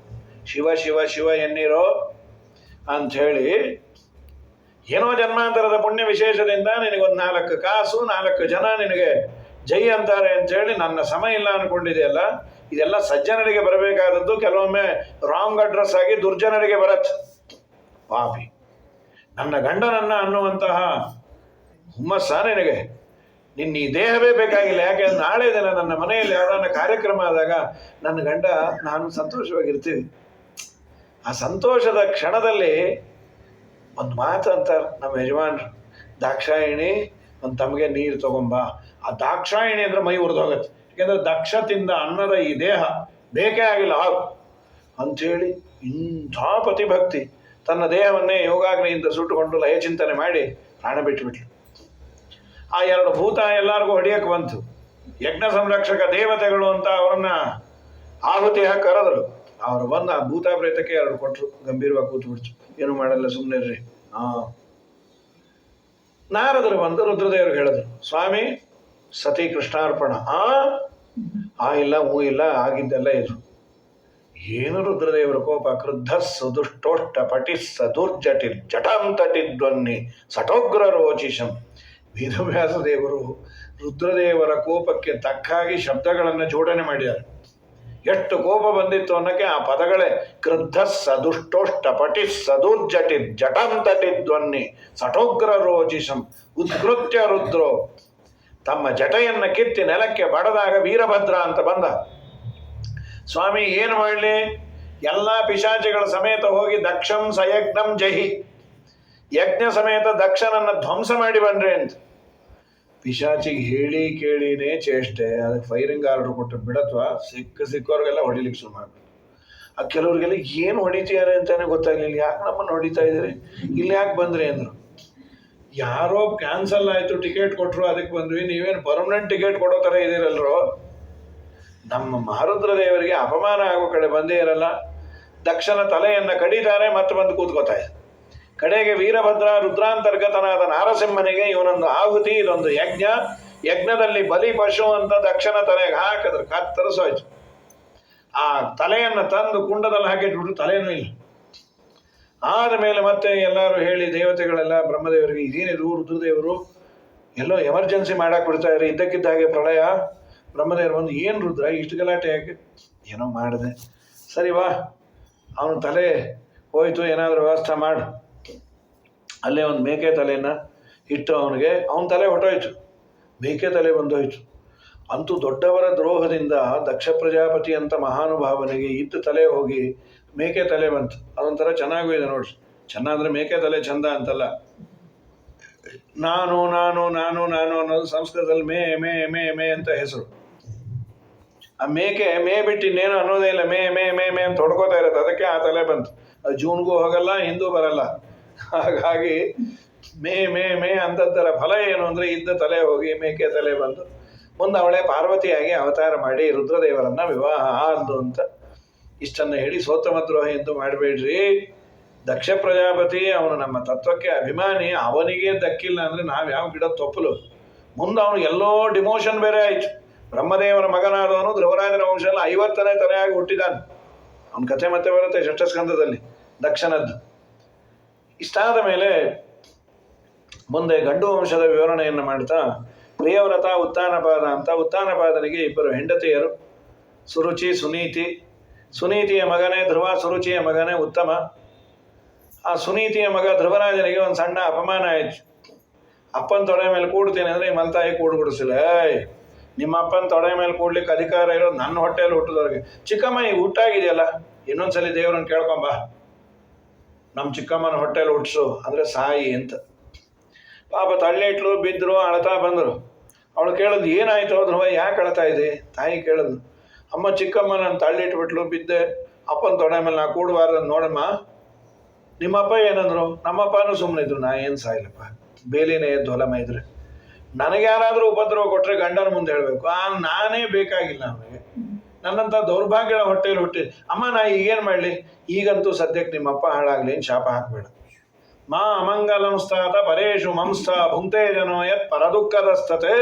ಶಿವ ಶಿವ ಶಿವ ಎನ್ನಿರೋ ಅಂಥೇಳಿ ಏನೋ ಜನ್ಮಾಂತರದ ಪುಣ್ಯ ವಿಶೇಷದಿಂದ ನಿನಗೊಂದು 4 ಕಾಸು 4 ಜನ ನಿನಗೆ ಜೈ ಅಂತಾರೆ ಅಂಥೇಳಿ ನನ್ನ ಸಮಯ ಇಲ್ಲ ಅನ್ಕೊಂಡಿದೆಯಲ್ಲ. ಇದೆಲ್ಲ ಸಜ್ಜನರಿಗೆ ಬರಬೇಕಾದದ್ದು. ಕೆಲವೊಮ್ಮೆ ರಾಂಗ್ ಅಡ್ರೆಸ್ ಆಗಿ ದುರ್ಜನರಿಗೆ ಬರತ್ತೆ. ಪಾಪಿ, ನನ್ನ ಗಂಡನನ್ನ ಅನ್ನುವಂತಹ ಹುಮ್ಮಸ್ಸ ನಿನಗೆ. ನಿನ್ನ ಈ ದೇಹವೇ ಬೇಕಾಗಿಲ್ಲ. ಯಾಕೆಂದ್ರೆ ನಾಳೆ ದಿನ ನನ್ನ ಮನೆಯಲ್ಲಿ ಯಾವ್ದಾನ ಕಾರ್ಯಕ್ರಮ ಆದಾಗ ನನ್ನ ಗಂಡ ನಾನು ಸಂತೋಷವಾಗಿರ್ತೀವಿ. ಆ ಸಂತೋಷದ ಕ್ಷಣದಲ್ಲಿ ಒಂದು ಮಾತು ಅಂತಾರೆ ನಮ್ಮ ಯಜಮಾನ್ರು, ದಾಕ್ಷಾಯಿಣಿ ಒಂದು ತಮಗೆ ನೀರು ತಗೊಂಬ. ಆ ದಾಕ್ಷಾಯಿಣಿ ಅಂದ್ರೆ ಮೈ ಉರಿದೋಗತ್ತೆ. ಯಾಕೆಂದ್ರೆ ದಕ್ಷ ತಿಂದ ಅನ್ನದ ಈ ದೇಹ ಬೇಕೇ ಆಗಿಲ್ಲ ಆಗ ಅಂಥೇಳಿ ಇಂಥ ಪತಿಭಕ್ತಿ ತನ್ನ ದೇಹವನ್ನೇ ಯೋಗಾಗ್ನಿಯಿಂದ ಸುಟ್ಟುಕೊಂಡು ಲಯ ಚಿಂತನೆ ಮಾಡಿ ಪ್ರಾಣ ಬಿಟ್ಟುಬಿಟ್ಲು. ಆ 2 ಭೂತ ಎಲ್ಲರಿಗೂ ಹೊಡೆಯಕ್ಕೆ ಬಂತು. ಯಜ್ಞ ಸಂರಕ್ಷಕ ದೇವತೆಗಳು ಅಂತ ಅವರನ್ನ ಆಹುತಿ ಹಾಕಿ ಕರೆದರು. ಅವರು ಬಂದು ಆ ಭೂತ ಪ್ರೇತಕ್ಕೆ 2 ಕೊಟ್ಟರು. ಗಂಭೀರವಾಗಿ ಕೂತು ಬಿಡ್ತು. ಏನು ಮಾಡಲ್ಲ, ಸುಮ್ಮನೆ ಇರ್ರಿ. ನಾರದರು ಬಂದು ರುದ್ರದೇವ್ರಿಗೆ ಹೇಳಿದ್ರು, ಸ್ವಾಮಿ ಸತಿ ಕೃಷ್ಣಾರ್ಪಣ. ಇಲ್ಲ ಹೂ ಇಲ್ಲ, ಆಗಿದ್ದೆಲ್ಲ ಇದು. ಏನು ರುದ್ರದೇವರ ಕೋಪ! ಕ್ರುದ್ಧ ಸುದುಷ್ಟೋಷ್ಟ ಪಟಿಸ್ ಸದುರ್ಜಟಿರ್ ಜಟಾಂತಟಿಧ್ವನ್ನಿ ಸಟೋಗ್ರ ರೋಚಿಷಂ. ವೇದವ್ಯಾಸ ದೇವರು ರುದ್ರದೇವರ ಕೋಪಕ್ಕೆ ತಕ್ಕಾಗಿ ಶಬ್ದಗಳನ್ನು ಜೋಡಣೆ ಮಾಡಿದ್ದಾರೆ. ಎಷ್ಟು ಕೋಪ ಬಂದಿತ್ತು ಅನ್ನೋಕ್ಕೆ ಆ ಪದಗಳೇ ಕ್ರುದ್ಧ ಸದುಷ್ಟೋಷ್ಟ ಪಟಿಸ್ ಸದುರ್ಜಟಿರ್ ಜಟಾಂತಟಿಧ್ವನ್ನಿ ಸಟೋಗ್ರ ರೋಚಿಷಂ. ಉತ್ಕೃತ್ಯ ರುದ್ರೋ. ತಮ್ಮ ಜಟೆಯನ್ನ ಕಿತ್ತಿ ನೆಲಕ್ಕೆ ಬಡದಾಗ ವೀರಭದ್ರ ಅಂತ ಬಂದ. ಸ್ವಾಮಿ ಏನು ಮಾಡಲಿ? ಎಲ್ಲ ಪಿಶಾಚಿಗಳ ಸಮೇತ ಹೋಗಿ ದಕ್ಷಂ ಸಯಜ್ಞಂ ಜಹಿ, ಯಜ್ಞ ಸಮೇತ ದಕ್ಷನನ್ನ ಧ್ವಂಸ ಮಾಡಿ ಬನ್ರಿ ಅಂತ. ಪಿಶಾಚಿಗೆ ಹೇಳಿ ಕೇಳಿನೇ ಚೇಷ್ಟೆ. ಅದಕ್ಕೆ ಫೈರಿಂಗ್ ಆರ್ಡರ್ ಕೊಟ್ಟು ಬಿಡತ್ವ. ಸಿಕ್ಕವ್ರಿಗೆಲ್ಲ ಹೊಡಿಲಿಕ್ಕೆ ಶುರು ಮಾಡ್ಬಿಟ್ಟು. ಆ ಕೆಲವ್ರಿಗೆಲ್ಲ ಏನು ಹೊಡಿತೀಯಾರೆ ಅಂತಾನೆ ಗೊತ್ತಾಗ್ಲಿಲ್ಲ. ಯಾಕೆ ನಮ್ಮನ್ನು ಹೊಡಿತಾ ಇದ್ದೀರಿ, ಇಲ್ಲಿ ಯಾಕೆ ಬಂದ್ರಿ ಅಂದರು. ಯಾರೋ ಕ್ಯಾನ್ಸಲ್ ಆಯಿತು, ಟಿಕೆಟ್ ಕೊಟ್ಟರು, ಅದಕ್ಕೆ ಬಂದ್ವಿ. ನೀವೇನು ಪರ್ಮನೆಂಟ್ ಟಿಕೆಟ್ ಕೊಡೋ ಥರ ಇದ್ದೀರಲ್ರೋ. ನಮ್ಮ ಮಹಾರುದ್ರ ದೇವರಿಗೆ ಅಪಮಾನ ಆಗೋ ಕಡೆ ಬಂದೇ ಇರಲ್ಲ. ದಕ್ಷನ ತಲೆಯನ್ನು ಕಡಿತಾರೆ, ಮತ್ತೆ ಬಂದು ಕೂತ್ಕೋತಾ ಇದೆ. ಕಡೆಗೆ ವೀರಭದ್ರ ರುದ್ರಾಂತರ್ಗತನಾದ ನಾರಸಿಂಹನಿಗೆ ಇವನೊಂದು ಆಹುತಿ, ಇದೊಂದು ಯಜ್ಞ. ಯಜ್ಞದಲ್ಲಿ ಬಲಿ ಪಶು ಅಂತ ದಕ್ಷನ ತಲೆಗೆ ಹಾಕಿದ್ರು, ಕತ್ತರಿಸೋಯ್ತು. ಆ ತಲೆಯನ್ನು ತಂದು ಕುಂಡದಲ್ಲಿ ಹಾಕಿಟ್ಬಿಟ್ಟು ತಲೆನೂ ಇಲ್ಲ. ಆದ ಮೇಲೆ ಮತ್ತೆ ಎಲ್ಲರೂ ಹೇಳಿ ದೇವತೆಗಳೆಲ್ಲ ಬ್ರಹ್ಮದೇವರಿಗೆ, ಇದೇನಿದು ರುದ್ರದೇವರು ಎಲ್ಲೋ ಎಮರ್ಜೆನ್ಸಿ ಮಾಡಕ್ಕೆ ಬಿಡ್ತಾ ಇದ್ದಾರೆ, ಇದ್ದಕ್ಕಿದ್ದ ಹಾಗೆ ಪ್ರಳಯ. ಬ್ರಹ್ಮದೇವರು ಬಂದು, ಏನು ರುದ್ರ ಇಷ್ಟು ಗಲಾಟೆ ಯಾಕೆ? ಏನೋ ಮಾಡಿದೆ, ಸರಿ ವಾ, ಅವನ ತಲೆ ಹೋಯ್ತು, ಏನಾದರೂ ವ್ಯವಸ್ಥೆ ಮಾಡು. ಅಲ್ಲೇ ಒಂದು ಮೇಕೆ ತಲೆಯನ್ನು ಇಟ್ಟು ಅವನಿಗೆ, ಅವನ ತಲೆ ಹೊಟ್ಟೋಯ್ತು, ಮೇಕೆ ತಲೆ ಬಂದೋಯ್ತು. ಅಂತೂ ದೊಡ್ಡವರ ದ್ರೋಹದಿಂದ ದಕ್ಷ ಪ್ರಜಾಪತಿ ಅಂತ ಮಹಾನುಭಾವನಿಗೆ ಇದ್ದ ತಲೆ ಹೋಗಿ ಮೇಕೆ ತಲೆ ಬಂತು. ಅದೊಂಥರ ಚೆನ್ನಾಗೂ ಇದೆ ನೋಡ್ರಿ. ಚೆನ್ನಾದ್ರೆ ಮೇಕೆ ತಲೆ ಚಂದ ಅಂತಲ್ಲ. ನಾನು ನಾನು ನಾನು ನಾನು ಅನ್ನೋದು ಸಂಸ್ಕೃತದಲ್ಲಿ ಮೇ ಮೇ ಮೇ ಮೇ ಅಂತ ಹೆಸರು. ಆ ಮೇಕೆ ಮೇ ಬಿಟ್ಟು ಇನ್ನೇನು ಅನ್ನೋದೇ ಇಲ್ಲ, ಮೇ ಮೇ ಮೇ ಮೇ ಅಂತ ಹೊಡ್ಕೋತಾ ಇರುತ್ತೆ. ಅದಕ್ಕೆ ಆ ತಲೆ ಬಂತು. ಅದು ಜೂನ್ಗೂ ಹೋಗಲ್ಲ, ಹಿಂದೂ ಬರಲ್ಲ. ಹಾಗಾಗಿ ಮೇ ಮೇ ಮೇ ಅಂತದ್ದರ ಫಲ ಏನು ಅಂದರೆ ಇದ್ದ ತಲೆ ಹೋಗಿ ಮೇಕೆ ತಲೆ ಬಂದು ಮುಂದೆ ಅವಳೇ ಪಾರ್ವತಿಯಾಗಿ ಅವತಾರ ಮಾಡಿ ರುದ್ರದೇವರನ್ನ ವಿವಾಹ ಆದ್ದು ಅಂತ ಇಷ್ಟನ್ನು ಹೇಳಿ ಸೋತಮದ್ರೋಹ ಎಂದು ಮಾಡಬೇಡ್ರಿ. ದಕ್ಷ ಪ್ರಜಾಪತಿ ಅವನು ನಮ್ಮ ತತ್ವಕ್ಕೆ ಅಭಿಮಾನಿ, ಅವನಿಗೆ ದಕ್ಕಿಲ್ಲ ಅಂದರೆ ನಾವು ಯಾವ ಗಿಡ ತೊಪ್ಪಲು. ಮುಂದೆ ಅವನು ಎಲ್ಲೋ ಡಿಮೋಷನ್ ಬೇರೆ ಆಯಿತು. ಬ್ರಹ್ಮದೇವರ ಮಗನಾದವನು ಧ್ರುವರಾಜನ ವಂಶದಲ್ಲಿ 50ನೇ ತಲೆಯಾಗಿ ಹುಟ್ಟಿದಾನೆ. ಅವನ ಕಥೆ ಮತ್ತೆ ಬರುತ್ತೆ ಷಷ್ಠಸ್ಕಂದದಲ್ಲಿ ದಕ್ಷನದ್ದು. ಇಷ್ಟಾದ ಮೇಲೆ ಮುಂದೆ ಗಂಡು ವಂಶದ ವಿವರಣೆಯನ್ನು ಮಾಡ್ತಾ ಪ್ರಿಯವ್ರತ ಉತ್ತಾನಪಾದ ಅಂತ. ಉತ್ತಾನಪಾದನಿಗೆ ಇಬ್ಬರು ಹೆಂಡತಿಯರು, ಸುರುಚಿ ಸುನೀತಿ. ಸುನೀತಿಯ ಮಗನೇ ಧ್ರುವ, ಸುರುಚಿಯ ಮಗನೇ ಉತ್ತಮ. ಆ ಸುನೀತಿಯ ಮಗ ಧ್ರುವರಾಜನಿಗೆ ಒಂದು ಸಣ್ಣ ಅಪಮಾನ ಆಯಿತು. ಅಪ್ಪನ ತೊಡೆ ಮೇಲೆ ಕೂಡ್ತೀನಿ ಅಂದರೆ ಈ ಮಲ್ತಾಯಿ ಕೂಡ್ಬಿಡಿಸಿಲ್ಲ. ನಿಮ್ಮ ಅಪ್ಪನ ತೊಡೆ ಮೇಲೆ ಕೂಡ್ಲಿಕ್ಕೆ ಅಧಿಕಾರ ಇರೋದು ನನ್ನ ಹೊಟ್ಟೆಯಲ್ಲಿ ಹುಟ್ಟಿದವ್ರಿಗೆ. ಚಿಕ್ಕಮ್ಮ ಈಗ ಹುಟ್ಟಾಗಿದೆಯಲ್ಲ, ಇನ್ನೊಂದ್ಸಲಿ ದೇವ್ರನ್ನ ಕೇಳ್ಕೊಂಬ, ನಮ್ಮ ಚಿಕ್ಕಮ್ಮನ ಹೊಟ್ಟೆಯಲ್ಲಿ ಹುಟ್ಟಿಸು ಅಂದರೆ ಸಾಯಿ ಅಂತ. ಪಾಪ ತಳ್ಳಿಟ್ಲು, ಬಿದ್ದರು, ಅಳತಾ ಬಂದರು. ಅವಳು ಕೇಳಿದ್ಲು, ಏನಾಯ್ತು ಧ್ರುವ, ಯಾಕೆ ಅಳತಾ ಇದೆ? ತಾಯಿ ಕೇಳಿದ್ಲು, ಅಮ್ಮ ಚಿಕ್ಕಮ್ಮ ನಾನು ತಳ್ಳಿಟ್ಬಿಟ್ಲು, ಬಿದ್ದೆ, ಅಪ್ಪನ ತೊಡೆ ಮೇಲೆ ನಾ ಕೂಡಬಾರ್ದು ನೋಡಮ್ಮ. ನಿಮ್ಮಪ್ಪ ಏನಂದ್ರು? ನಮ್ಮಪ್ಪನೂ ಸುಮ್ಮನೆ ಇದ್ರು. ನಾ ಏನು ಸಾಯಿಲ್ಲಪ್ಪ, ಬೇಲಿನೇ ಎದ್ದು ಹೊಲಮ ಇದ್ರೆ. ನನಗೆ ಯಾರಾದರೂ ಉಪದ್ರವ ಕೊಟ್ಟರೆ ಗಂಡನ ಮುಂದೆ ಹೇಳಬೇಕು, ನಾನೇ ಬೇಕಾಗಿಲ್ಲ ಅವನಿಗೆ. ನನ್ನಂಥ ದೌರ್ಭಾಗ್ಯದ ಹೊಟ್ಟೆಯಲ್ಲಿ ಹುಟ್ಟಿದೆ. ಅಮ್ಮ ನಾ ಈಗೇನು ಮಾಡಲಿ? ಈಗಂತೂ ಸದ್ಯಕ್ಕೆ ನಿಮ್ಮಪ್ಪ ಹಾಳಾಗಲಿ ಅಂತ ಶಾಪ ಹಾಕಬೇಡ. ಮಾ ಅಮಂಗಲಂಸ್ತಾತ ಪರೇಶು ಮಂಸ್ಥ ಭುಂಕ್ತೇ ಜನೋ ಯತ್ ಪರದುಃಖದಸ್ತತೆ.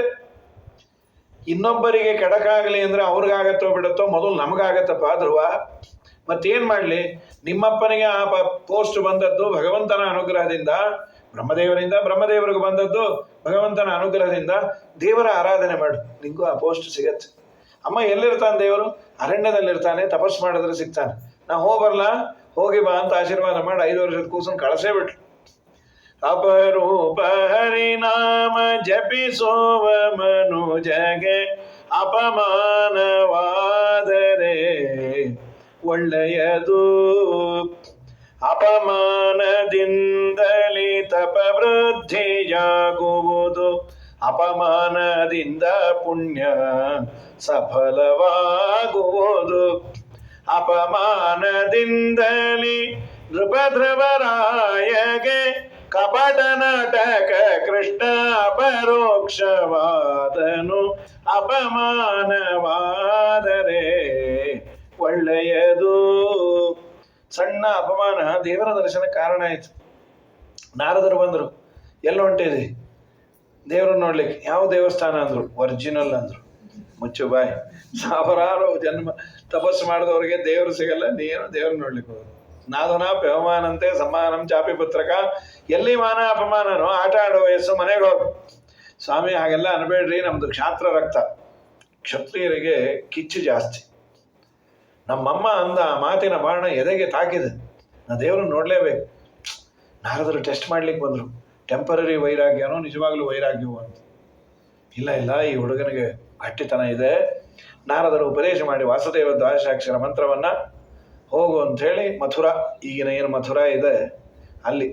ಇನ್ನೊಬ್ಬರಿಗೆ ಕೆಡಕಾಗಲಿ ಅಂದರೆ ಅವ್ರಿಗಾಗತ್ತೋ ಬಿಡುತ್ತೋ, ಮೊದಲು ನಮಗಾಗತ್ತಪ್ಪ ಧ್ರುವ. ಮತ್ತೇನು ಮಾಡಲಿ? ನಿಮ್ಮಪ್ಪನಿಗೆ ಆ ಪೋಸ್ಟ್ ಬಂದದ್ದು ಭಗವಂತನ ಅನುಗ್ರಹದಿಂದ, ಬ್ರಹ್ಮದೇವರಿಂದ. ಬ್ರಹ್ಮದೇವರಿಗೆ ಬಂದದ್ದು ಭಗವಂತನ ಅನುಗ್ರಹದಿಂದ. ದೇವರ ಆರಾಧನೆ ಮಾಡು, ನಿಂಗೂ ಆ ಪೋಸ್ಟ್ ಸಿಗತ್ತೆ. ಅಮ್ಮ ಎಲ್ಲಿರ್ತಾನೆ ದೇವರು? ಅರಣ್ಯದಲ್ಲಿರ್ತಾನೆ, ತಪಸ್ಸು ಮಾಡಿದ್ರೆ ಸಿಗ್ತಾನೆ. ನಾ ಹೋಗ್ಬರ್ಲಾ? ಹೋಗಿ ಬಾ ಅಂತ ಆಶೀರ್ವಾದ ಮಾಡಿ 5 ವರ್ಷದ ಕೂಸನ್ನು ಕಳಿಸೇ ಬಿಟ್ಲು. ಅಪರೂಪ ಹರಿನಾಮ ಜಪಿಸೋವ ಮನುಜಗೆ ಅಪಮಾನವಾದರೆ ಒಳ್ಳೆಯದು. ಅಪಮಾನದಿಂದಲೇ ತಪವೃದ್ಧಿಯಾಗುವುದು, ಅಪಮಾನದಿಂದ ಪುಣ್ಯ ಸಫಲವಾಗುವುದು. ಅಪಮಾನದಿಂದಲೇ ನೃಪಧ್ರುವರಾಯಗೆ ಕಪಟ ನಾಟಕ ಕೃಷ್ಣ ಅಪರೋಕ್ಷವಾದನು. ಅಪಮಾನವಾದರೆ ಒಳ್ಳೆಯದು. ಸಣ್ಣ ಅಪಮಾನ ದೇವರ ದರ್ಶನ ಕಾರಣ ಆಯಿತು. ನಾರದರು ಬಂದರು, ಎಲ್ಲ ಹೊಂಟಿದೆ ದೇವ್ರನ್ನ ನೋಡ್ಲಿಕ್ಕೆ. ಯಾವ ದೇವಸ್ಥಾನ ಅಂದರು? ಒರಿಜಿನಲ್ ಅಂದರು. ಮುಚ್ಚು ಬಾಯ್, ಸಾವಿರಾರು ಜನ್ಮ ತಪಸ್ಸು ಮಾಡಿದವ್ರಿಗೆ ದೇವರು ಸಿಗಲ್ಲ, ನೀನು ದೇವ್ರನ್ನ ನೋಡ್ಲಿಕ್ಕೆ ಹೋಗೋದು. ನಾದನ ಪವಮಾನಂತೆ ಸಮ್ಮಾನಂ ಚಾಪಿ ಪುತ್ರಕ. ಎಲ್ಲಿ ಮಾನ ಅಪಮಾನನೋ, ಆಟ ಆಡೋ ವಯಸ್ಸು, ಮನೆಗೆ ಹೋಗು. ಸ್ವಾಮಿ ಹಾಗೆಲ್ಲ ಅನ್ಬೇಡ್ರಿ, ನಮ್ದು ಕ್ಷಾತ್ರ ರಕ್ತ, ಕ್ಷತ್ರಿಯರಿಗೆ ಕಿಚ್ಚು ಜಾಸ್ತಿ. ನಮ್ಮಮ್ಮ ಅಂದ ಮಾತಿನ ಬಾಣ ಎದೆಗೆ ತಾಕಿದೆ, ನಾ ದೇವ್ರನ್ನ ನೋಡಲೇಬೇಕು. ನಾರದರು ಟೆಸ್ಟ್ ಮಾಡ್ಲಿಕ್ಕೆ ಬಂದರು, ಟೆಂಪರರಿ ವೈರಾಗ್ಯನೋ ನಿಜವಾಗ್ಲೂ ವೈರಾಗ್ಯವೋ ಅಂತ. ಇಲ್ಲ ಇಲ್ಲ, ಈ ಹುಡುಗನಿಗೆ ಗಟ್ಟಿತನ ಇದೆ. ನಾರದರು ಉಪದೇಶ ಮಾಡಿ ವಾಸುದೇವ ದ್ವಾದಶಾಕ್ಷರ ಮಂತ್ರವನ್ನು ಹೋಗು ಅಂಥೇಳಿ ಮಥುರಾ, ಈಗಿನ ಏನು ಮಥುರಾ ಇದೆ ಅಲ್ಲಿ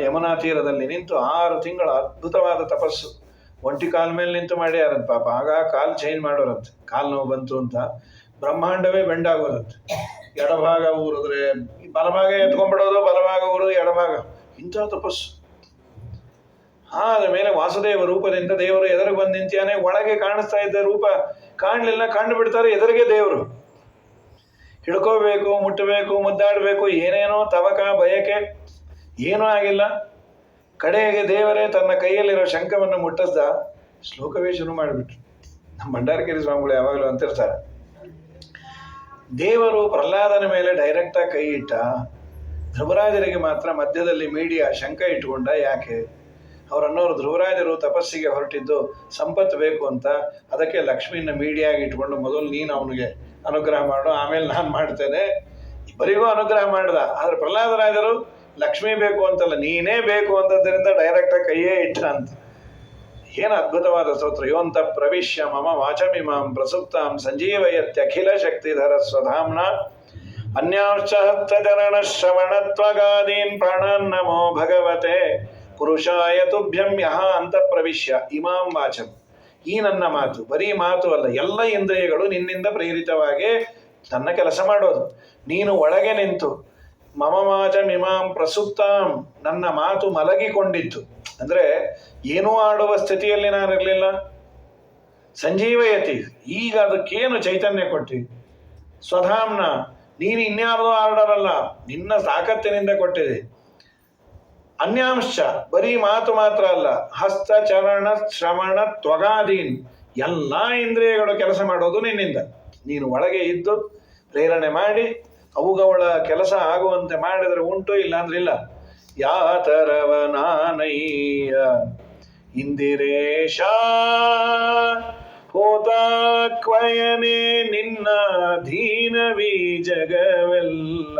ಯಮುನಾ ತೀರದಲ್ಲಿ ನಿಂತು 6 ತಿಂಗಳ ಅದ್ಭುತವಾದ ತಪಸ್ಸು. ಒಂಟಿ ಕಾಲ ಮೇಲೆ ನಿಂತು ಮಾಡ್ಯಾರಂತೆ ಪಾಪ. ಆಗ ಕಾಲು ಚೇಂಜ್ ಮಾಡೋರಂತೆ, ಕಾಲು ನೋವು ಬಂತು ಅಂತ. ಬ್ರಹ್ಮಾಂಡವೇ ಬೆಂಡಾಗೋದಂತೆ. ಎಡಭಾಗ ಊರಿದ್ರೆ ಬಲಭಾಗ ಎತ್ಕೊಂಡ್ಬಿಡೋದು, ಬಲಭಾಗ ಊರು ಎಡಭಾಗ, ಇಂಥ ತಪಸ್ಸು. ಆದ ಮೇಲೆ ವಾಸುದೇವ ರೂಪದಿಂದ ದೇವರು ಎದುರಿಗೆ ಬಂದು ನಿಂತಾನೆ. ಒಳಗೆ ಕಾಣಿಸ್ತಾ ಇದ್ದ ರೂಪ ಕಾಣಲಿಲ್ಲ, ಕಂಡು ಬಿಡ್ತಾರೆ ಎದುರಿಗೆ ದೇವರು. ಹಿಡ್ಕೋಬೇಕು, ಮುಟ್ಟಬೇಕು, ಮುದ್ದಾಡಬೇಕು, ಏನೇನೋ ತವಕ ಬಯಕೆ, ಏನೂ ಆಗಿಲ್ಲ. ಕಡೆಗೆ ದೇವರೇ ತನ್ನ ಕೈಯಲ್ಲಿರೋ ಶಂಖವನ್ನು ಮುಟ್ಟಿಸ್ದ. ಶ್ಲೋಕವೇ ಶುರು ಮಾಡಿಬಿಟ್ರು. ನಮ್ಮ ಭಂಡಾರಗಿರಿ ಸ್ವಾಮಿಗಳು ಯಾವಾಗಲೂ ಅಂತಿರ್ತಾರೆ, ದೇವರು ಪ್ರಹ್ಲಾದನ ಮೇಲೆ ಡೈರೆಕ್ಟಾಗಿ ಕೈ ಇಟ್ಟ, ಧ್ರುವರಾಜರಿಗೆ ಮಾತ್ರ ಮಧ್ಯದಲ್ಲಿ ಮೀಡಿಯಾ ಶಂಖ ಇಟ್ಕೊಂಡ. ಯಾಕೆ? ಅವರನ್ನೋರು ಧ್ರುವರಾಜರು ತಪಸ್ಸಿಗೆ ಹೊರಟಿದ್ದು ಸಂಪತ್ತು ಬೇಕು ಅಂತ. ಅದಕ್ಕೆ ಲಕ್ಷ್ಮಿನ ಮೀಡಿಯಾಗಿ ಇಟ್ಕೊಂಡು ಮೊದಲು ನೀನು ಅವನಿಗೆ ಅನುಗ್ರಹ ಮಾಡು, ಆಮೇಲೆ ನಾನು ಮಾಡ್ತೇನೆ. ಇಬ್ಬರಿಗೂ ಅನುಗ್ರಹ ಮಾಡ್ದ. ಆದರೆ ಪ್ರಹ್ಲಾದರಾಜರು ಲಕ್ಷ್ಮೀ ಬೇಕು ಅಂತಲ್ಲ, ನೀನೇ ಬೇಕು ಅಂತದ್ದರಿಂದ ಡೈರೆಕ್ಟಾಗಿ ಕೈಯೇ ಇಟ್ಟ ಅಂತ. ಏನು ಅದ್ಭುತವಾದ ಸ್ತೋತ್ರ. ಯೋಂತ ಪ್ರವಿಶ್ಯ ಮಮ ವಾಚಮಿಮಾಂ ಪ್ರಸುಪ್ತಾಂ ಸಂಜೀವಯತ್ಯಖಿಲ ಶಕ್ತಿಧರ ಸ್ವಧಾಮ್ನ ಅನ್ಯಾಂಶ್ಚ ಹಸ್ತಚರಣ ಶ್ರವಣತ್ವಗಾದೀನ್ ಪ್ರಾಣಾನ್ ನಮೋ ಭಗವತೆ ಪುರುಷಾಯ ತುಭ್ಯಂ ಯಹ ಅಂತ ಪ್ರವಿಶ್ಯ ಇಮಾಂ ವಾಚಂ. ಈ ನನ್ನ ಮಾತು ಬರೀ ಮಾತು ಅಲ್ಲ, ಎಲ್ಲ ಇಂದ್ರಿಯಗಳು ನಿನ್ನಿಂದ ಪ್ರೇರಿತವಾಗಿ ತನ್ನ ಕೆಲಸ ಮಾಡೋದು. ನೀನು ಒಳಗೆ ನಿಂತು ಮಮ ವಾಚಂ ಇಮಾಂ ಪ್ರಸುಪ್ತಾಂ, ನನ್ನ ಮಾತು ಮಲಗಿಕೊಂಡಿತ್ತು. ಅಂದರೆ ಏನೂ ಆಡುವ ಸ್ಥಿತಿಯಲ್ಲಿ ನಾನಿರಲಿಲ್ಲ, ಸಂಜೀವಯತಿ. ಈಗ ಅದಕ್ಕೇನು ಚೈತನ್ಯ ಕೊಟ್ಟಿ? ಸ್ವಧಾಮ್ನ. ನೀನು ಇನ್ಯಾವುದೋ ಆರ್ಡರ್ ಅಲ್ಲ, ನಿನ್ನ ತಾಕತ್ತಿನಿಂದ ಕೊಟ್ಟಿದೆ. ಅನ್ಯಾಂಶ, ಬರೀ ಮಾತು ಮಾತ್ರ ಅಲ್ಲ, ಹಸ್ತ ಚರಣ ಶ್ರವಣ ತ್ವಗಾದೀನ್ ಎಲ್ಲ ಇಂದ್ರಿಯಗಳು ಕೆಲಸ ಮಾಡೋದು ನಿನ್ನಿಂದ. ನೀನು ಒಳಗೆ ಇದ್ದು ಪ್ರೇರಣೆ ಮಾಡಿ ಅವುಗಳ ಕೆಲಸ ಆಗುವಂತೆ ಮಾಡಿದರೆ ಉಂಟು, ಇಲ್ಲ ಅಂದ್ರೆ ಇಲ್ಲ. ಯಾತರವ ನಾನಯ್ಯ ಇಂದಿರೇಶ ಹೋತಾಕ್ವಯನೇ ನಿನ್ನ ಧೀನವಿ ಜಗವೆಲ್ಲ.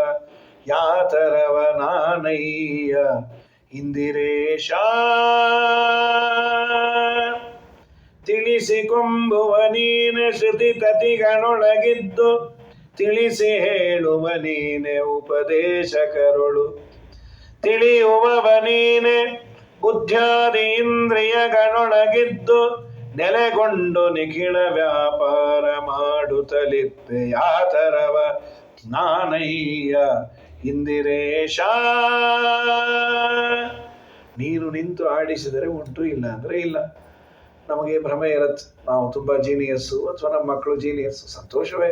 ಯಾತರವ ನಾನಯ್ಯ ಇಂದಿರೇಶ ತಿಳಿಸಿಕೊಂಬುವ ನೀನೆ ಶ್ರುತಿ ತತಿಗಳೊಳಗಿದ್ದು ತಿಳಿಸಿ ಹೇಳುವ ನೀನೆ ಉಪದೇಶಕರುಳು. ತಿಳಿಯುವವ ನೀನೆ ಬುದ್ಧ್ಯಾದಿ ಇಂದ್ರಿಯಗಳೊಳಗಿದ್ದು ನೆಲೆಗೊಂಡು ನಿಖಿಳ ವ್ಯಾಪಾರ ಮಾಡುತ್ತಲಿಪ್ಪೆ. ಯಾತರವ ನಾನಯ್ಯ ಇಂದಿರೇಶ. ನೀನು ನಿಂತು ಆಡಿಸಿದರೆ ಉಂಟು, ಇಲ್ಲ ಅಂದರೆ ಇಲ್ಲ. ನಮಗೆ ಭ್ರಮೆ ಇರುತ್ತೆ, ನಾವು ತುಂಬ ಜೀನಿಯಸ್ಸು ಅಥವಾ ನಮ್ಮ ಮಕ್ಕಳು ಜೀನಿಯಸ್ಸು. ಸಂತೋಷವೇ,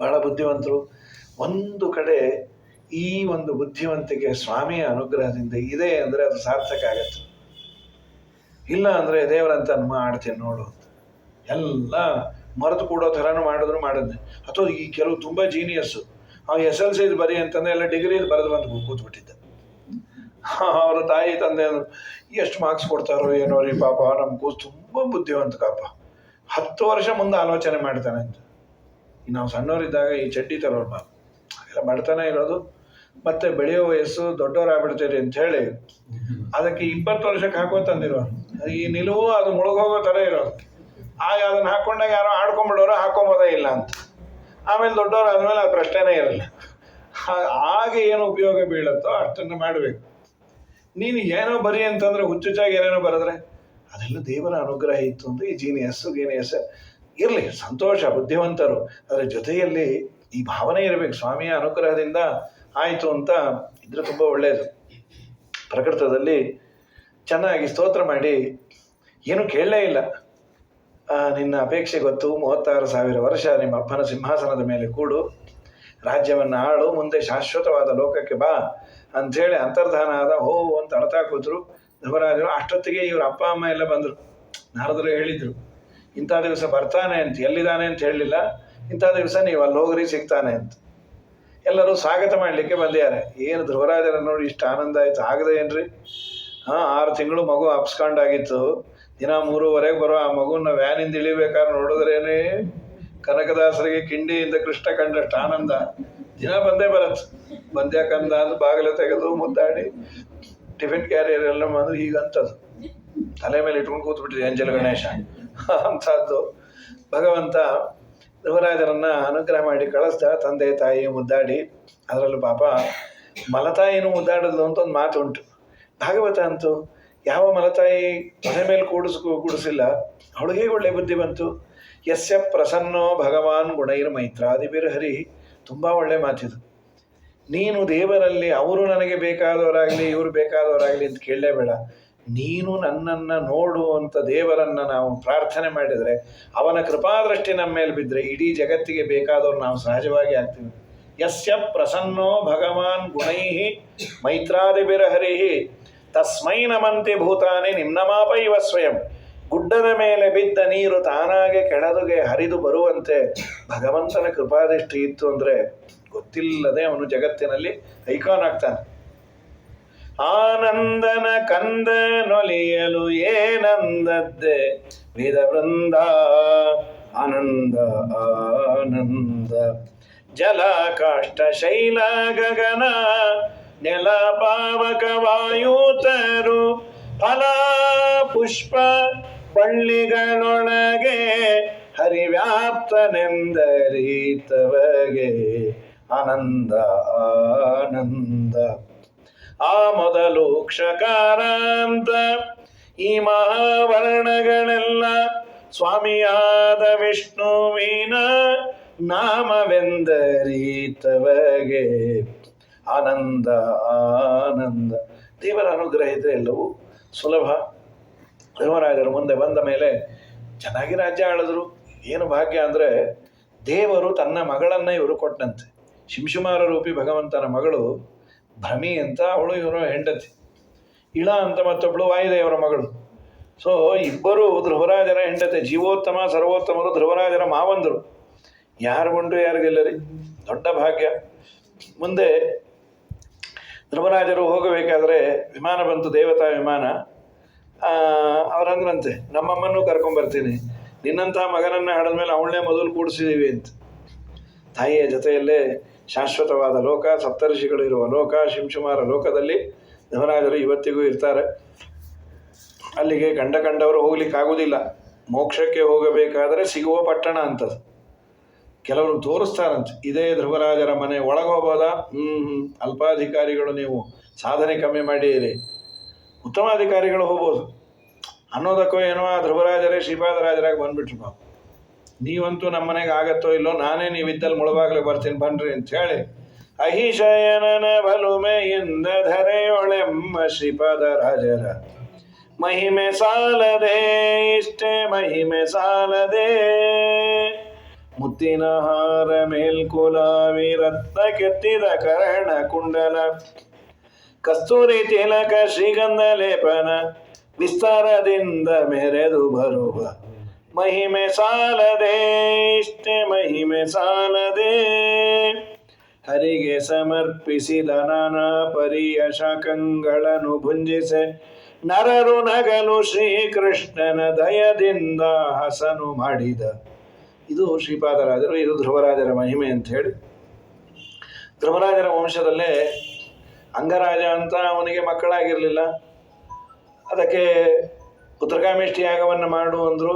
ಬಹಳ ಬುದ್ಧಿವಂತರು. ಒಂದು ಕಡೆ ಈ ಒಂದು ಬುದ್ಧಿವಂತಿಕೆ ಸ್ವಾಮಿಯ ಅನುಗ್ರಹದಿಂದ ಇದೆ ಅಂದರೆ ಅದು ಸಾರ್ಥಕ ಆಗತ್ತೆ. ಇಲ್ಲ ಅಂದರೆ ದೇವರಂತ ಮಾಡ್ತೇನೆ ನೋಡು, ಎಲ್ಲ ಮರೆತು ಕೂಡೋ ಥರನೂ ಮಾಡಿದ್ನೆ. ಅಥವಾ ಈ ಕೆಲವು ತುಂಬ ಜೀನಿಯಸ್ಸು, SLC ಬರಿ ಅಂತಂದ್ರೆ ಎಲ್ಲ ಡಿಗ್ರಿ ಬರೆದು ಬಂದು ಕೂತ್ಬಿಟ್ಟಿದ್ದ. ಅವರ ತಾಯಿ ತಂದೆ ಎಷ್ಟು ಮಾರ್ಕ್ಸ್ ಕೊಡ್ತಾರೋ ಏನೋ ರೀ ಪಾಪ, ನಮ್ಮ ಕೂಸು ತುಂಬ ಬುದ್ಧಿವಂತ ಕಾಪ, 10 ವರ್ಷ ಮುಂದೆ ಆಲೋಚನೆ ಮಾಡ್ತಾನೆ ಅಂತ. ನಾವು ಸಣ್ಣವರಿದ್ದಾಗ ಈ ಚಡ್ಡಿ ತರೋರು ಬಾ ಹಾಗೆಲ್ಲ ಮಾಡ್ತಾನೆ ಇರೋದು. ಮತ್ತೆ ಬೆಳೆಯೋ ವಯಸ್ಸು, ದೊಡ್ಡವರಾಗ್ಬಿಡ್ತೀರಿ ಅಂತ ಹೇಳಿ ಅದಕ್ಕೆ 20 ವರ್ಷಕ್ಕೆ ಹಾಕೋ ತಂದಿರೋ ಈ ನಿಲುವು ಅದು ಮುಳುಗೋಗೋ ಥರ ಇರೋದು. ಆಗ ಅದನ್ನು ಹಾಕೊಂಡಾಗ ಯಾರೋ ಆಡ್ಕೊಂಡ್ಬಿಡೋರು, ಹಾಕೊಂಬೋದೇ ಇಲ್ಲ ಅಂತ. ಆಮೇಲೆ ದೊಡ್ಡವರು ಆದಮೇಲೆ ಅದು ಪ್ರಶ್ನೆನೇ ಇರಲ್ಲ. ಆಗ ಏನು ಉಪಯೋಗ ಬೀಳುತ್ತೋ ಅಷ್ಟನ್ನು ಮಾಡಬೇಕು. ನೀನು ಏನೋ ಬರಿ ಅಂತಂದ್ರೆ ಹುಚ್ಚುಚ್ಚಾಗಿ ಏನೇನೋ ಬರೆದ್ರೆ ಅದೆಲ್ಲ ದೇವರ ಅನುಗ್ರಹ ಇತ್ತು ಅಂತ ಈ ಗೀನಿಯಸ್ ಇರಲಿ, ಸಂತೋಷ, ಬುದ್ಧಿವಂತರು. ಅದರ ಜೊತೆಯಲ್ಲಿ ಈ ಭಾವನೆ ಇರಬೇಕು, ಸ್ವಾಮಿಯ ಅನುಗ್ರಹದಿಂದ ಆಯಿತು ಅಂತ ಇದ್ರೆ ತುಂಬ ಒಳ್ಳೆಯದು. ಪ್ರಕೃತದಲ್ಲಿ ಚೆನ್ನಾಗಿ ಸ್ತೋತ್ರ ಮಾಡಿ ಏನು ಕೇಳಲೇ ಇಲ್ಲ. ನಿನ್ನ ಅಪೇಕ್ಷೆ ಗೊತ್ತು, 36,000 ವರ್ಷ ನಿಮ್ಮ ಅಪ್ಪನ ಸಿಂಹಾಸನದ ಮೇಲೆ ಕೂಡು, ರಾಜ್ಯವನ್ನು ಆಳು, ಮುಂದೆ ಶಾಶ್ವತವಾದ ಲೋಕಕ್ಕೆ ಬಾ ಅಂಥೇಳಿ ಅಂತರ್ಧಾನ ಆದ. ಹೋ ಅಂತ ಅಳ್ತಾ ಕೂತರು ಧರ್ಮರಾಜರು. ಅಷ್ಟೊತ್ತಿಗೆ ಇವ್ರ ಅಪ್ಪ ಅಮ್ಮ ಎಲ್ಲ ಬಂದರು. ನಾರದರು ಹೇಳಿದರು, ಇಂಥ ದಿವಸ ಬರ್ತಾನೆ ಅಂತ, ಎಲ್ಲಿದ್ದಾನೆ ಅಂತ ಹೇಳಲಿಲ್ಲ, ಇಂಥ ದಿವಸ ನೀವು ಅಲ್ಲಿ ಹೋಗ್ರಿ ಸಿಗ್ತಾನೆ ಅಂತ. ಎಲ್ಲರೂ ಸ್ವಾಗತ ಮಾಡಲಿಕ್ಕೆ ಬಂದಿದ್ದಾರೆ. ಏನು ಧ್ರುವರಾಜರ ನೋಡಿ ಇಷ್ಟು ಆನಂದ ಆಯಿತು, ಆಗದೆ ಏನ್ರಿ? 6 ತಿಂಗಳು ಮಗು ಅಪ್ಸ್ಕೊಂಡಾಗಿತ್ತು. ದಿನ 3:15 ಬರೋ ಆ ಮಗುನ ವ್ಯಾನಿಂದ ಇಳಿಬೇಕಾದ್ರೆ ನೋಡಿದ್ರೇನೆ ಕನಕದಾಸರಿಗೆ ಕಿಂಡಿಯಿಂದ ಕೃಷ್ಣ ಕಂಡಷ್ಟು ಆನಂದ. ದಿನ ಬಂದೇ ಬರತ್ತೆ. ಬಂದ್ಯಾ ಕಂದ ಅಂತ ಬಾಗಿಲು ತೆಗೆದು ಮುದ್ದಾಡಿ ಟಿಫಿನ್ ಕ್ಯಾರಿಯರ್ ಎಲ್ಲ ಬಂದು ಹೀಗಂತದ್ದು ತಲೆ ಮೇಲೆ ಇಟ್ಕೊಂಡು ಕೂತ್ಬಿಟ್ಟಿದೆ ಅಂಜಲ ಗಣೇಶ ಅಂಥದ್ದು. ಭಗವಂತ ಧ್ರುವರಾಜರನ್ನ ಅನುಗ್ರಹ ಮಾಡಿ ಕಳಿಸ್ದ. ತಂದೆ ತಾಯಿ ಮುದ್ದಾಡಿ, ಅದರಲ್ಲೂ ಪಾಪ ಮಲತಾಯಿನೂ ಮುದ್ದಾಡೋದು ಅಂತ ಒಂದು ಮಾತು ಉಂಟು. ಭಾಗವತ ಅಂತೂ ಯಾವ ಮಲತಾಯಿ ಮನೆ ಮೇಲೆ ಕೂಡಿಸಿಲ್ಲ, ಅವಳಿಗೆ ಒಳ್ಳೆ ಬುದ್ಧಿ ಬಂತು. ಯಸ್ಯ ಪ್ರಸನ್ನೋ ಭಗವಾನ್ ಗುಣೈರ್ ಮೈತ್ರಾದಿಭಿರ್ ಹರಿ. ತುಂಬ ಒಳ್ಳೆ ಮಾತಿದು. ನೀನು ದೇವರಲ್ಲಿ ಅವರು ನನಗೆ ಬೇಕಾದವರಾಗಲಿ ಇವರು ಬೇಕಾದವರಾಗಲಿ ಅಂತ ಕೇಳಲೇಬೇಡ. ನೀನು ನನ್ನನ್ನು ನೋಡುವಂಥ ದೇವರನ್ನು ನಾವು ಪ್ರಾರ್ಥನೆ ಮಾಡಿದರೆ, ಅವನ ಕೃಪಾದೃಷ್ಟಿ ನಮ್ಮ ಮೇಲೆ ಬಿದ್ದರೆ ಇಡೀ ಜಗತ್ತಿಗೆ ಬೇಕಾದವ್ರು ನಾವು ಸಹಜವಾಗಿ ಆಗ್ತೀವಿ. ಯಸ್ಯ ಪ್ರಸನ್ನೋ ಭಗವಾನ್ ಗುಣೈಃ ಮೈತ್ರಾದಿಭಿರ್ ಹರಿಃ ತಸ್ಮೈ ನಮಂತಿ ಭೂತಾನಿ ನಿಮ್ನಮಾಪ ಇವ ಸ್ವಯಂ. ಗುಡ್ಡದ ಮೇಲೆ ಬಿದ್ದ ನೀರು ತಾನಾಗೆ ಕೆಳದುಗೆ ಹರಿದು ಬರುವಂತೆ ಭಗವಂತನ ಕೃಪಾದೃಷ್ಟಿ ಇತ್ತು ಅಂದರೆ ಗೊತ್ತಿಲ್ಲದೆ ಅವನು ಜಗತ್ತಿನಲ್ಲಿ ಐಕಾನ್ ಆಗ್ತಾನೆ. ಆನಂದನ ಕಂದ ನೊಲಿಯಲು ಏನಂದದ್ದೆ ವೇದ ವೃಂದ. ಆನಂದ ಆನಂದ ಜಲ ಕಾಷ್ಟ ಶೈಲ ಗಗನ ನೆಲ ಪಾವಕ ವಾಯುತರು ಫಲ ಪುಷ್ಪ ಬಳ್ಳಿಗಳೊಳಗೆ ಹರಿವ್ಯಾಪ್ತನೆಂದರೀತವಗೆ ಆನಂದ ಆನಂದ. ಆ ಮೊದಲು ಕ್ಷಕಾರಾಂತ ಈ ಮಹಾವರ್ಣಗಳೆಲ್ಲ ಸ್ವಾಮಿಯಾದ ವಿಷ್ಣುವಿನ ನಾಮವೆಂದರೀತವಗೆ ಆನಂದ ಆನಂದ. ದೇವರ ಅನುಗ್ರಹ ಇದ್ರೆ ಎಲ್ಲವೂ ಸುಲಭ. ಧರ್ಮರಾಜರು ಮುಂದೆ ಬಂದ ಮೇಲೆ ಚೆನ್ನಾಗಿ ರಾಜ್ಯ ಆಳಿದ್ರು. ಏನು ಭಾಗ್ಯ ಅಂದರೆ ದೇವರು ತನ್ನ ಮಗಳನ್ನು ಇವರು ಕೊಟ್ಟಂತೆ. ಶಿಂಶುಮಾರ ರೂಪಿ ಭಗವಂತನ ಮಗಳು ಭ್ರಮಿ ಅಂತ, ಅವಳು ಇವರ ಹೆಂಡತಿ. ಇಳ ಅಂತ ಮತ್ತೊಬ್ಬಳು ವಾಯುದೇವರ ಮಗಳು. ಸೊ ಇಬ್ಬರು ಧ್ರುವರಾಜರ ಹೆಂಡತಿ, ಜೀವೋತ್ತಮ ಸರ್ವೋತ್ತಮರು ಧ್ರುವರಾಜರ ಮಾವಂದರು. ಯಾರು ಗೊಂಡು ಯಾರಿಗೆಲ್ಲರಿ ದೊಡ್ಡ ಭಾಗ್ಯ. ಮುಂದೆ ಧ್ರುವರಾಜರು ಹೋಗಬೇಕಾದ್ರೆ ವಿಮಾನ ಬಂತು, ದೇವತಾ ವಿಮಾನ. ಅವರಂದ್ರಂತೆ, ನಮ್ಮಮ್ಮನ್ನು ಕರ್ಕೊಂಬರ್ತೀನಿ, ನಿನ್ನಂಥ ಮಗನನ್ನು ಹಾಡಿದ್ಮೇಲೆ ಅವಳನ್ನೇ ಮೊದಲು ಕೂಡಿಸಿದ್ದೀವಿ ಅಂತ. ತಾಯಿಯ ಜೊತೆಯಲ್ಲೇ ಶಾಶ್ವತವಾದ ಲೋಕ, ಸಪ್ತರ್ಷಿಗಳು ಇರುವ ಲೋಕ, ಶಿಂಶುಮಾರ ಲೋಕದಲ್ಲಿ ಧ್ರುವರಾಜರು ಇವತ್ತಿಗೂ ಇರ್ತಾರೆ. ಅಲ್ಲಿಗೆ ಕಂಡವರು ಹೋಗ್ಲಿಕ್ಕಾಗೋದಿಲ್ಲ. ಮೋಕ್ಷಕ್ಕೆ ಹೋಗಬೇಕಾದರೆ ಸಿಗುವ ಪಟ್ಟಣ ಅಂತದು. ಕೆಲವರು ತೋರಿಸ್ತಾರಂತೆ, ಇದೇ ಧ್ರುವರಾಜರ ಮನೆ, ಒಳಗೋಗ್ಬೋದಾ? ಅಲ್ಪಾಧಿಕಾರಿಗಳು, ನೀವು ಸಾಧನೆ ಕಮ್ಮಿ ಮಾಡಿರಿ, ಉತ್ತಮಾಧಿಕಾರಿಗಳು ಹೋಗ್ಬೋದು ಅನ್ನೋದಕ್ಕೋ ಏನೋ ಆ ಧ್ರುವರಾಜರೇ ಶ್ರೀಪಾದರಾಜರಾಗಿ ಬಂದ್ಬಿಟ್ರು. ನಾವು ನೀವಂತೂ ನಮ್ಮ ಮನೆಗೆ ಆಗತ್ತೋ ಇಲ್ಲೋ, ನಾನೇ ನೀವಿದ್ದಲ್ಲಿ ಮುಳುವಾಗ್ಲಿಕ್ಕೆ ಬರ್ತೀನಿ ಬನ್ರಿ ಅಂತ ಹೇಳಿ ಅಹಿಶಯನನ ಬಲುಮೆಯಿಂದ ಧರೆಯೊಳೆಮ್ಮ ಶ್ರೀಪಾದರಾಜರ ಮಹಿಮೆ ಸಾಲದೆ, ಇಷ್ಟೇ ಮಹಿಮೆ ಸಾಲದೆ. ಮುತ್ತಿನ ಹಾರ ಮೇಲ್ಕುಲಾವಿ ರತ್ನ ಕೆತ್ತಿದ ಕರ್ಣ ಕುಂಡಲ, ಕಸ್ತೂರಿ ತಿಲಕ ಶ್ರೀಗಂಧ ಲೇಪನ ವಿಸ್ತಾರದಿಂದ ಮೆರೆದು ಬರುವ ಮಹಿಮೆ ಸಾಲದೆ, ಇಷ್ಟೇ ಮಹಿಮೆ ಸಾಲದೆ. ಹರಿಗೆ ಸಮರ್ಪಿಸಿದ ನಾನಾ ಪರಿಯ ಶಾಖಗಳನ್ನು ಭುಂಜಿಸೆ ನರರು ನಗಲು ಶ್ರೀಕೃಷ್ಣನ ದಯದಿಂದ ಹಸನು ಮಾಡಿದ. ಇದು ಶ್ರೀಪಾದರಾಜರು, ಇದು ಧ್ರುವರಾಜರ ಮಹಿಮೆ ಅಂತ ಹೇಳಿ. ಧ್ರುವರಾಜರ ವಂಶದಲ್ಲೇ ಅಂಗರಾಜ ಅಂತ ಅವನಿಗೆ ಮಕ್ಕಳಾಗಿರಲಿಲ್ಲ. ಅದಕ್ಕೆ ಪುತ್ರಕಾಮೇಷ್ಟಿ ಯಾಗವನ್ನು ಮಾಡು ಅಂದರು.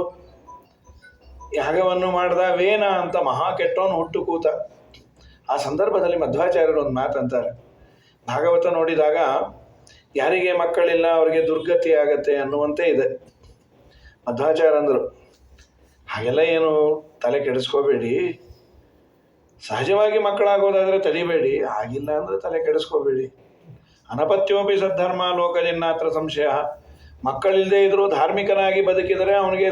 ಯಾಗವನ್ನು ಮಾಡಿದ ವೇನ ಅಂತ ಮಹಾ ಕೆಟ್ಟವನು ಹುಟ್ಟು ಕೂತ. ಆ ಸಂದರ್ಭದಲ್ಲಿ ಮಧ್ವಾಚಾರ್ಯರು ಒಂದು ಮಾತಂತಾರೆ, ಭಾಗವತ ನೋಡಿದಾಗ ಯಾರಿಗೆ ಮಕ್ಕಳಿಲ್ಲ ಅವರಿಗೆ ದುರ್ಗತಿ ಆಗತ್ತೆ ಅನ್ನುವಂತೆ ಇದೆ. ಮಧ್ವಾಚಾರ್ಯ ಅಂದರು, ಹಾಗೆಲ್ಲ ಏನು ತಲೆ ಕೆಡಿಸ್ಕೋಬೇಡಿ, ಸಹಜವಾಗಿ ಮಕ್ಕಳಾಗೋದಾದರೆ ತಡಿಬೇಡಿ, ಆಗಿಲ್ಲ ಅಂದರೆ ತಲೆ ಕೆಡಿಸ್ಕೋಬೇಡಿ. ಅನಪತ್ಯೋಪಿ ಸದ್ಧರ್ಮ ಲೋಕಜನ್ನಾತ್ರ ಸಂಶಯ. ಮಕ್ಕಳಿಲ್ಲದೆ ಇದ್ದರೂ ಧಾರ್ಮಿಕನಾಗಿ ಬದುಕಿದರೆ ಅವನಿಗೆ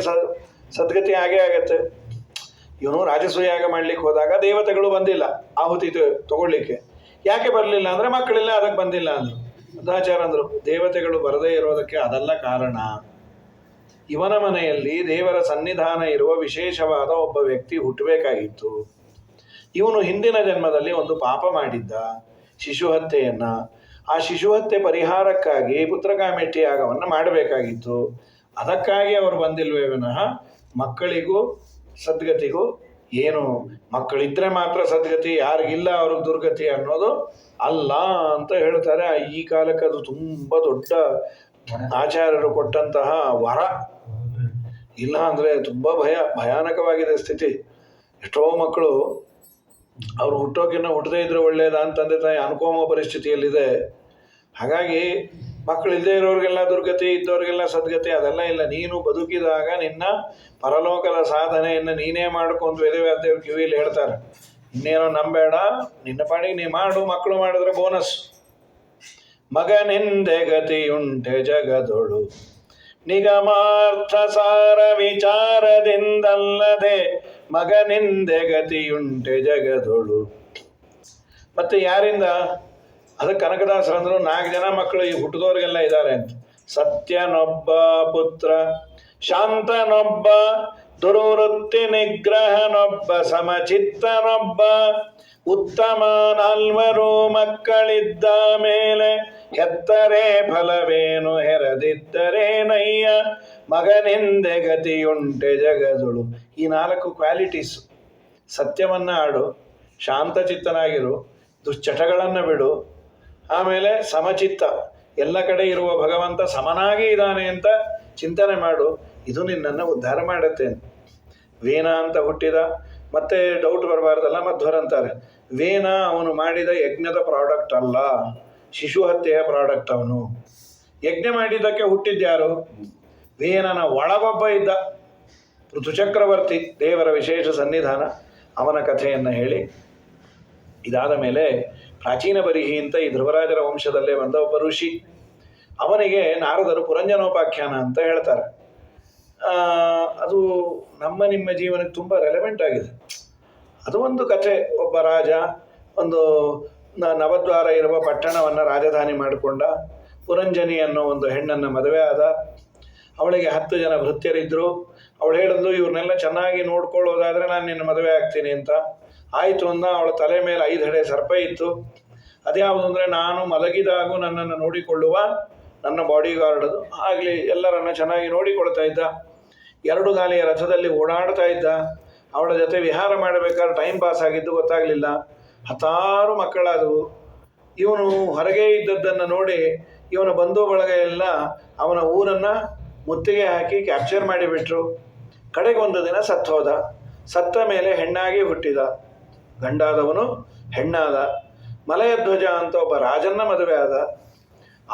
ಸದ್ಗತಿ ಆಗೇ ಆಗತ್ತೆ. ಇವನು ರಾಜಸೂಯಾಗ ಮಾಡ್ಲಿಕ್ಕೆ ಹೋದಾಗ ದೇವತೆಗಳು ಬಂದಿಲ್ಲ ಆಹುತಿ ತಗೊಳ್ಳಿಕ್ಕೆ. ಯಾಕೆ ಬರಲಿಲ್ಲ ಅಂದರೆ ಮಕ್ಕಳಿಲ್ಲ, ಅದಕ್ಕೆ ಬಂದಿಲ್ಲ ಅಂದರು. ಮಧ್ವಾಚಾರ್ಯ ಅಂದರು, ದೇವತೆಗಳು ಬರದೇ ಇರೋದಕ್ಕೆ ಅದೆಲ್ಲ ಕಾರಣ. ಇವನ ಮನೆಯಲ್ಲಿ ದೇವರ ಸನ್ನಿಧಾನ ಇರುವ ವಿಶೇಷವಾದ ಒಬ್ಬ ವ್ಯಕ್ತಿ ಹುಟ್ಟಬೇಕಾಗಿತ್ತು. ಇವನು ಹಿಂದಿನ ಜನ್ಮದಲ್ಲಿ ಒಂದು ಪಾಪ ಮಾಡಿದ್ದ, ಶಿಶುಹತ್ಯೆಯನ್ನು. ಆ ಶಿಶುಹತ್ಯೆ ಪರಿಹಾರಕ್ಕಾಗಿ ಪುತ್ರಕಾಮೇಷ್ಟಿ ಯಾಗವನ್ನು ಮಾಡಬೇಕಾಗಿತ್ತು. ಅದಕ್ಕಾಗಿ ಅವರು ಬಂದಿಲ್ವೇ ವಿನಃ ಮಕ್ಕಳಿಗೂ ಸದ್ಗತಿಗೂ ಏನು, ಮಕ್ಕಳಿದ್ರೆ ಮಾತ್ರ ಸದ್ಗತಿ, ಯಾರಿಗಿಲ್ಲ ಅವ್ರಿಗೆ ದುರ್ಗತಿ ಅನ್ನೋದು ಅಲ್ಲ ಅಂತ ಹೇಳ್ತಾರೆ. ಈ ಕಾಲಕ್ಕೆ ಅದು ತುಂಬ ದೊಡ್ಡ ಆಚಾರ್ಯರು ಕೊಟ್ಟಂತಹ ವರ. ಇಲ್ಲ ಅಂದರೆ ತುಂಬ ಭಯಾನಕವಾಗಿದೆ ಸ್ಥಿತಿ. ಎಷ್ಟೋ ಮಕ್ಕಳು ಅವರು ಹುಟ್ಟೋಕಿನ್ನ ಹುಟ್ಟದೇ ಇದ್ರೆ ಒಳ್ಳೆಯದ ಅಂತ ತಂದೆ ತಾಯಿ ಅನ್ಕೋಮೋ ಪರಿಸ್ಥಿತಿಯಲ್ಲಿದೆ. ಹಾಗಾಗಿ ಮಕ್ಕಳಿಲ್ಲದೆ ಇರೋರಿಗೆಲ್ಲ ದುರ್ಗತಿ, ಇದ್ದವ್ರಿಗೆಲ್ಲ ಸದ್ಗತಿ, ಅದೆಲ್ಲ ಇಲ್ಲ. ನೀನು ಬದುಕಿದಾಗ ನಿನ್ನ ಪರಲೋಕದ ಸಾಧನೆಯನ್ನು ನೀನೇ ಮಾಡ್ಕೊಂಡು ವೇದವ್ಯಾಸದೇವ್ರ ಕಿವಿಯಲ್ಲಿ ಹೇಳ್ತಾರೆ, ಇನ್ನೇನೋ ನಂಬೇಡ, ನಿನ್ನ ಪಾಡಿಗೆ ನೀ ಮಾಡು, ಮಕ್ಕಳು ಮಾಡಿದ್ರೆ ಬೋನಸ್. ಮಗನೆಂದೆ ಗತಿಯುಂಟೆ ಜಗದೊಳು ನಿಗಮಾರ್ಥ ಸಾರ ವಿಚಾರದಿಂದಲ್ಲದೆ, ಮಗನೆಂದೆ ಗತಿಯುಂಟೆ ಜಗದೊಳು. ಮತ್ತೆ ಯಾರಿಂದ? ಅದಕ್ಕೆ ಕನಕದಾಸರಂದ್ರು 4 ಜನ ಮಕ್ಕಳು ಈ ಹುಟ್ಟಿದವ್ರಿಗೆಲ್ಲ ಇದ್ದಾರೆ ಅಂತ. ಸತ್ಯನೊಬ್ಬ ಪುತ್ರ, ಶಾಂತನೊಬ್ಬ, ದುರ್ವೃತ್ತಿ ನಿಗ್ರಹನೊಬ್ಬ, ಸಮಚಿತ್ತನೊಬ್ಬ, ಉತ್ತಮ 4 ಮಕ್ಕಳಿದ್ದ ಮೇಲೆ ಹೆತ್ತರೆ ಫಲವೇನು ಹೆರದಿದ್ದರೇನಯ್ಯ, ಮಗನೆಂದೆ ಗತಿಯುಂಟೆ ಜಗದೊಳು. ಈ 4 ಕ್ವಾಲಿಟೀಸ್: ಸತ್ಯವನ್ನು ಆಡು, ಶಾಂತಚಿತ್ತನಾಗಿರು, ದುಶ್ಚಟಗಳನ್ನು ಬಿಡು, ಆಮೇಲೆ ಸಮಚಿತ್ತ, ಎಲ್ಲ ಕಡೆ ಇರುವ ಭಗವಂತ ಸಮನಾಗಿ ಇದ್ದಾನೆ ಅಂತ ಚಿಂತನೆ ಮಾಡು. ಇದು ನಿನ್ನನ್ನು ಉದ್ಧಾರ ಮಾಡುತ್ತೆ. ವೇನ ಅಂತ ಹುಟ್ಟಿದ. ಮತ್ತೆ ಡೌಟ್ ಬರಬಾರ್ದಲ್ಲ, ಮಧ್ವರಂತಾರೆ ವೇನ ಅವನು ಮಾಡಿದ ಯಜ್ಞದ ಪ್ರಾಡಕ್ಟ್ ಅಲ್ಲ, ಶಿಶು ಹತ್ಯೆಯ ಪ್ರಾಡಕ್ಟ್. ಅವನು ಯಜ್ಞ ಮಾಡಿದ್ದಕ್ಕೆ ಹುಟ್ಟಿದ್ಯಾರು? ವೇನನ ಒಳಗೊಬ್ಬ ಇದ್ದ ಋತುಚಕ್ರವರ್ತಿ, ದೇವರ ವಿಶೇಷ ಸನ್ನಿಧಾನ. ಅವನ ಕಥೆಯನ್ನು ಹೇಳಿ ಇದಾದ ಮೇಲೆ ಪ್ರಾಚೀನ ಬರಿಹಿ ಅಂತ ಈ ಧ್ರುವರಾಜರ ವಂಶದಲ್ಲೇ ಬಂದ ಒಬ್ಬ ಋಷಿ, ಅವನಿಗೆ ನಾರದರು ಪುರಂಜನೋಪಾಖ್ಯಾನ ಅಂತ ಹೇಳ್ತಾರೆ. ಅದು ನಿಮ್ಮ ಜೀವನಕ್ಕೆ ತುಂಬ ರೆಲೆವೆಂಟ್ ಆಗಿದೆ. ಅದು ಒಂದು ಕಥೆ. ಒಬ್ಬ ರಾಜ ಒಂದು ನವದ್ವಾರ ಇರುವ ಪಟ್ಟಣವನ್ನು ರಾಜಧಾನಿ ಮಾಡಿಕೊಂಡ. ಪುರಂಜನಿ ಅನ್ನೋ ಒಂದು ಹೆಣ್ಣನ್ನು ಮದುವೆ ಆದ. ಅವಳಿಗೆ 10 ಜನ ಭೃತ್ಯರಿದ್ದರು. ಅವಳು ಹೇಳಿದ್ಲು, ಇವ್ರನ್ನೆಲ್ಲ ಚೆನ್ನಾಗಿ ನೋಡ್ಕೊಳ್ಳೋದಾದರೆ ನಾನು ನಿನ್ನ ಮದುವೆ ಆಗ್ತೀನಿ ಅಂತ. ಆಯಿತು ಅಂದ. ಅವಳ ತಲೆ ಮೇಲೆ 5 ಹೆಡೆ ಸರ್ಪ ಇತ್ತು. ಅದ್ಯಾವುದು ಅಂದರೆ, ನಾನು ಮಲಗಿದಾಗೂ ನನ್ನನ್ನು ನೋಡಿಕೊಳ್ಳುವ ನನ್ನ ಬಾಡಿಗಾರ್ಡದು. ಆಗಲಿ ಎಲ್ಲರನ್ನ ಚೆನ್ನಾಗಿ ನೋಡಿಕೊಳ್ತಾ ಇದ್ದ. 2 ಗಾಲಿಯ ರಥದಲ್ಲಿ ಓಡಾಡ್ತಾ ಇದ್ದ. ಅವಳ ಜೊತೆ ವಿಹಾರ ಮಾಡಬೇಕಾದ್ರೆ ಟೈಮ್ ಪಾಸ್ ಆಗಿದ್ದು ಗೊತ್ತಾಗಲಿಲ್ಲ. 10 ಮಕ್ಕಳಾದವು. ಇವನು ಹೊರಗೆ ಇದ್ದದ್ದನ್ನು ನೋಡಿ ಇವನ ಬಂಧು ಬಳಗ ಎಲ್ಲ ಅವನ ಊರನ್ನು ಮುತ್ತಿಗೆ ಹಾಕಿ ಕ್ಯಾಪ್ಚರ್ ಮಾಡಿಬಿಟ್ರು. ಕಡೆಗೆ ಒಂದು ದಿನ ಸತ್ತು ಹೋದ. ಸತ್ತ ಮೇಲೆ ಹೆಣ್ಣಾಗಿ ಹುಟ್ಟಿದ. ಗಂಡಾದವನು ಹೆಣ್ಣಾದ. ಮಲಯಧ್ವಜ ಅಂತ ಒಬ್ಬ ರಾಜನ್ನ ಮದುವೆ ಆದ.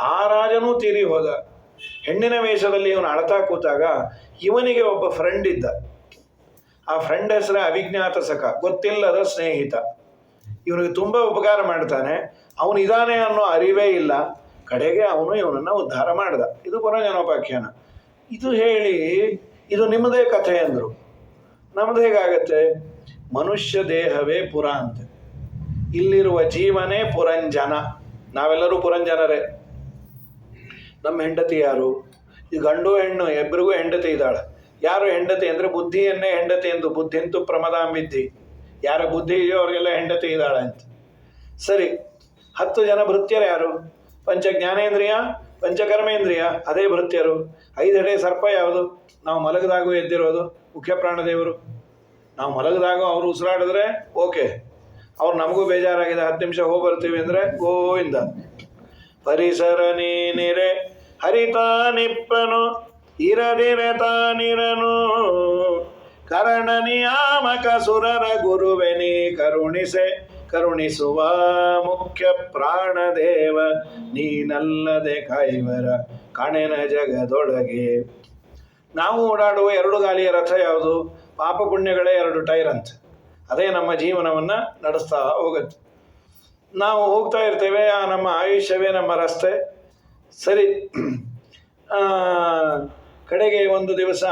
ಆ ರಾಜನೂ ತೀರಿ ಹೋದ. ಹೆಣ್ಣಿನ ವೇಷದಲ್ಲಿ ಇವನು ಅಳತಾ ಕೂತಾಗ ಇವನಿಗೆ ಒಬ್ಬ ಫ್ರೆಂಡ್ ಇದ್ದ. ಆ ಫ್ರೆಂಡ್ ಹೆಸರೇ ಅವಿಜ್ಞಾತ ಸಖ, ಗೊತ್ತಿಲ್ಲದ ಸ್ನೇಹಿತ. ಇವನಿಗೆ ತುಂಬ ಉಪಕಾರ ಮಾಡ್ತಾನೆ. ಅವನು ಇದ್ದಾನೆ ಅನ್ನೋ ಅರಿವೇ ಇಲ್ಲ. ಕಡೆಗೆ ಅವನು ಇವನನ್ನು ಉದ್ಧಾರ ಮಾಡ್ದ. ಇದು ಪುರಂಜನೋಪಾಖ್ಯಾನ. ಇದು ಹೇಳಿ ಇದು ನಿಮ್ಮದೇ ಕಥೆ ಅಂದರು. ನಮ್ಮದು ಹೇಗಾಗತ್ತೆ? ಮನುಷ್ಯ ದೇಹವೇ ಪುರ ಅಂತ. ಇಲ್ಲಿರುವ ಜೀವನೇ ಪುರಂಜನ. ನಾವೆಲ್ಲರೂ ಪುರಂಜನರೇ. ನಮ್ಮ ಹೆಂಡತಿ ಯಾರು? ಈ ಗಂಡು ಹೆಣ್ಣು ಇಬ್ಬರಿಗೂ ಹೆಂಡತಿ ಇದ್ದಾಳೆ. ಯಾರು ಹೆಂಡತಿ ಅಂದರೆ ಬುದ್ಧಿಯನ್ನೇ ಹೆಂಡತಿ ಎಂದು. ಬುದ್ಧಿಂತು ಪ್ರಮದಾಂಬಿದ್ಧಿ. ಯಾರ ಬುದ್ಧಿ ಇದೆಯೋ ಅವರಿಗೆಲ್ಲ ಹೆಂಡತಿ ಇದ್ದಾಳೆ ಅಂತ. ಸರಿ, 10 ಜನ ಭೃತ್ಯರು ಯಾರು? ಪಂಚ ಜ್ಞಾನೇಂದ್ರಿಯ, ಪಂಚಕರ್ಮೇಂದ್ರಿಯ, ಅದೇ ಭೃತ್ಯರು. 5 ಹೆಡೆ ಸರ್ಪ ಯಾವುದು? ನಾವು ಮಲಗದಾಗೂ ಎದ್ದಿರೋದು ಮುಖ್ಯ ಪ್ರಾಣದೇವರು. ನಾವು ಮಲಗದಾಗೂ ಅವರು ಉಸಿರಾಡಿದ್ರೆ ಓಕೆ. ಅವ್ರು ನಮಗೂ ಬೇಜಾರಾಗಿದೆ, 10 ನಿಮಿಷ ಹೋಗಿ ಬರ್ತೀವಿ ಅಂದರೆ ಗೋವಿಂದ. ಪರಿಸರ ನೀನಿರೆ ಹರಿತಾನಿಪ್ಪನು ಇರದಿರೆ ತಾನಿರನು ಕರಣ ನಿಯಾಮಕ ಸುರರ ಗುರುವೆನಿ ಕರುಣಿಸೆ ಕರುಣಿಸುವ ಮುಖ್ಯ ಪ್ರಾಣದೇವ ನೀನಲ್ಲದೆ ಕೈವರ ಕಣೆನ ಜಗದೊಳಗೆ. ನಾವು ಓಡಾಡುವ 2 ಗಾಲಿಯ ರಥ ಯಾವುದು? ಪಾಪ ಪುಣ್ಯಗಳೇ 2 ಟೈರ್ ಅಂತ. ಅದೇ ನಮ್ಮ ಜೀವನವನ್ನು ನಡೆಸ್ತಾ ಹೋಗುತ್ತೆ. ನಾವು ಹೋಗ್ತಾ ಇರ್ತೇವೆ. ನಮ್ಮ ಆಯುಷ್ಯವೇ ನಮ್ಮ ರಸ್ತೆ. ಸರಿ, ಕಡೆಗೆ ಒಂದು ದಿವಸ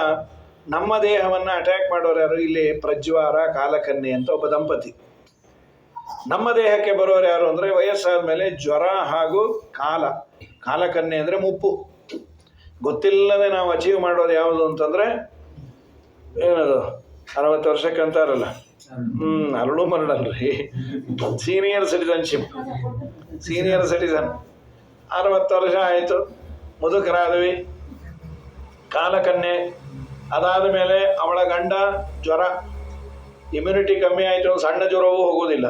ನಮ್ಮ ದೇಹವನ್ನು ಅಟ್ಯಾಕ್ ಮಾಡೋರು ಯಾರು? ಇಲ್ಲಿ ಪ್ರಜ್ವಾರ ಕಾಲಕನ್ಯೆ ಅಂತ ಒಬ್ಬ ದಂಪತಿ. ನಮ್ಮ ದೇಹಕ್ಕೆ ಬರೋರು ಯಾರು ಅಂದರೆ ವಯಸ್ಸಾದ ಮೇಲೆ ಜ್ವರ ಹಾಗೂ ಕಾಲಕನ್ಯೆ ಅಂದರೆ ಮುಪ್ಪು. ಗೊತ್ತಿಲ್ಲದೆ ನಾವು ಅಚೀವ್ ಮಾಡೋದು ಯಾವುದು ಅಂತಂದರೆ ಏನದು 60 ವರ್ಷಕ್ಕೆ ಅಂತಾರಲ್ಲ, ಅರಳು ಮರಳಲ್ರಿ, ಸೀನಿಯರ್ ಸಿಟಿಸನ್. 60 ವರ್ಷ ಆಯಿತು, ಮುದುಕರಾದ್ವಿ. ಕಾಲಕನ್ಯೆ. ಅದಾದ ಮೇಲೆ ಅವಳ ಗಂಡ ಜ್ವರ, ಇಮ್ಯುನಿಟಿ ಕಮ್ಮಿ ಆಯಿತು, ಸಣ್ಣ ಜ್ವರವೂ ಹೋಗೋದಿಲ್ಲ.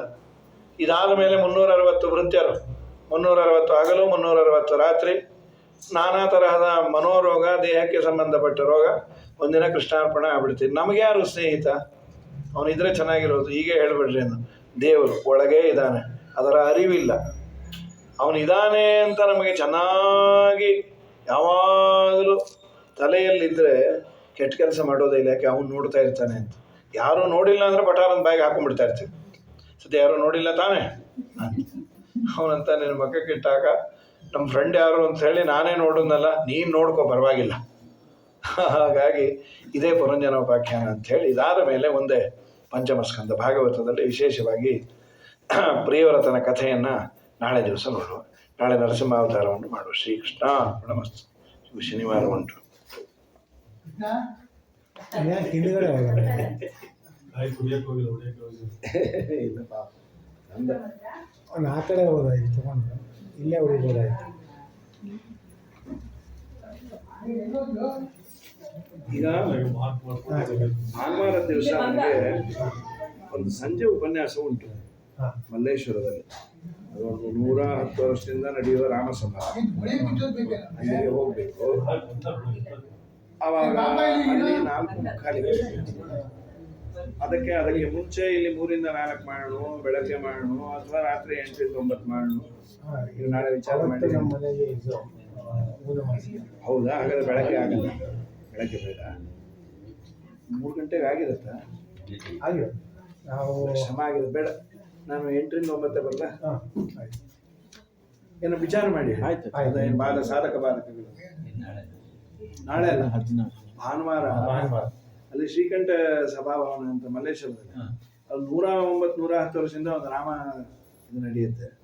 ಇದಾದ ಮೇಲೆ 360 ಭೃತ್ಯರು, 360 ಹಗಲು, 360 ರಾತ್ರಿ. ನಾನಾ ತರಹದ ಮನೋರೋಗ, ದೇಹಕ್ಕೆ ಸಂಬಂಧಪಟ್ಟ ರೋಗ. ಒಂದಿನ ಕೃಷ್ಣಾರ್ಪಣೆ ಆಗ್ಬಿಡ್ತೀವಿ. ನಮಗೆ ಯಾರು ಸ್ನೇಹಿತ? ಅವನಿದ್ರೆ ಚೆನ್ನಾಗಿರೋದು. ಹೀಗೆ ಹೇಳ್ಬಿಡ್ರಿ ಅಂದು. ದೇವರು ಒಳಗೇ ಇದ್ದಾನೆ, ಅದರ ಅರಿವಿಲ್ಲ. ಅವನಿದ್ದಾನೆ ಅಂತ ನಮಗೆ ಚೆನ್ನಾಗಿ ಯಾವಾಗಲೂ ತಲೆಯಲ್ಲಿದ್ದರೆ ಕೆಟ್ಟ ಕೆಲಸ ಮಾಡೋದೇ ಇಲ್ಲ. ಯಾಕೆ? ಅವನು ನೋಡ್ತಾ ಇರ್ತಾನೆ ಅಂತ. ಯಾರೂ ನೋಡಿಲ್ಲ ಅಂದರೆ ಪಟಾರನ ಬಾಯಿಗೆ ಹಾಕೊಂಡ್ಬಿಡ್ತಾ ಇರ್ತೀವಿ. ಸದ್ಯ ಯಾರೂ ನೋಡಿಲ್ಲ ತಾನೇ. ಅವನಂತ ನಿನ್ನ ಮಕ್ಕಕ್ಕೆ ಇಟ್ಟಾಗ ನಮ್ಮ ಫ್ರೆಂಡ್ ಯಾರು ಅಂತ ಹೇಳಿ ನಾನೇ ನೋಡೋದಲ್ಲ, ನೀನು ನೋಡ್ಕೋ ಪರವಾಗಿಲ್ಲ. ಹಾಗಾಗಿ ಇದೇ ಪುರಂಜನೋಪಾಖ್ಯಾನ ಅಂಥೇಳಿ. ಇದಾದ ಮೇಲೆ ಮುಂದೆ ಪಂಚಮಸ್ಕಂದ ಭಾಗವತದಲ್ಲಿ ವಿಶೇಷವಾಗಿ ಪ್ರಿಯವ್ರತನ ಕಥೆಯನ್ನು ನಾಳೆ ದಿವಸ ನೋಡುವ. ನಾಳೆ ನರಸಿಂಹಾವತಾರವನ್ನು ಮಾಡುವ. ಶ್ರೀಕೃಷ್ಣ ನಮಸ್ತೆ. ಶನಿವಾರ ಉಂಟು. ಇಲ್ಲ ಪಾಪ, ಅವ್ನು ಆ ಕಡೆ ಹೋದಾಯ್ತು ತಗೊಂಡು ಇಲ್ಲೇ ಹುಡುಗೋದಾಯ್ತು. ಈಗ ಭಾನುವಾರ ದಿವಸ ನನಗೆ ಒಂದು ಸಂಜೆ ಉಪನ್ಯಾಸ ಉಂಟು ಮಲ್ಲೇಶ್ವರದಲ್ಲಿ. ಅದೊಂದು 110 ವರ್ಷದಿಂದ ನಡೆಯುವ ರಾಮಸಭಾ. ಅಲ್ಲಿಗೆ ಹೋಗಬೇಕು. ಆವಾಗ ಅಲ್ಲಿ 4 ಖಾಲಿ. ಅದಕ್ಕೆ ಮುಂಚೆ ಇಲ್ಲಿ 3 ರಿಂದ 4 ಮಾಡೋಣ, ಬೆಳಗ್ಗೆ ಮಾಡೋಣ, ಅಥವಾ ರಾತ್ರಿ 8 ರಿಂದ 9 ಮಾಡೋಣ. ಈಗ ನಾಳೆ ವಿಚಾರ ಮಾಡಿ. ಹೌದಾ? ಹಾಗಾದ್ರೆ ಬೆಳಗ್ಗೆ ಆಗಲ್ಲ. ಬೆಳಗ್ಗೆ ಬೇಡ. 3 ಗಂಟೆಗೆ ಆಗಿರುತ್ತಾ? ಆಗಿದೆ. ನಾವು ಶ್ರಮ ಆಗಿದೆ, ಬೇಡ. ನಾನು 8 ರಿಂದ 9 ಬರಲ್ಲ. ಏನೋ ವಿಚಾರ ಮಾಡಿ. ಆಯ್ತು. ಸಾಧಕ ಬಾಧಕಗಳು ನಾಳೆ ಅಲ್ಲ, ಭಾನುವಾರ. ಅಲ್ಲಿ ಶ್ರೀಕಂಠ ಸಭಾಭವನ ಅಂತ ಮಲ್ಲೇಶ್ವರದಲ್ಲಿ, ಹಾ. ಅಲ್ಲಿ 109, 110 ವರ್ಷದಿಂದ ಒಂದು ರಾಮ ಇದು ನಡೆಯುತ್ತೆ.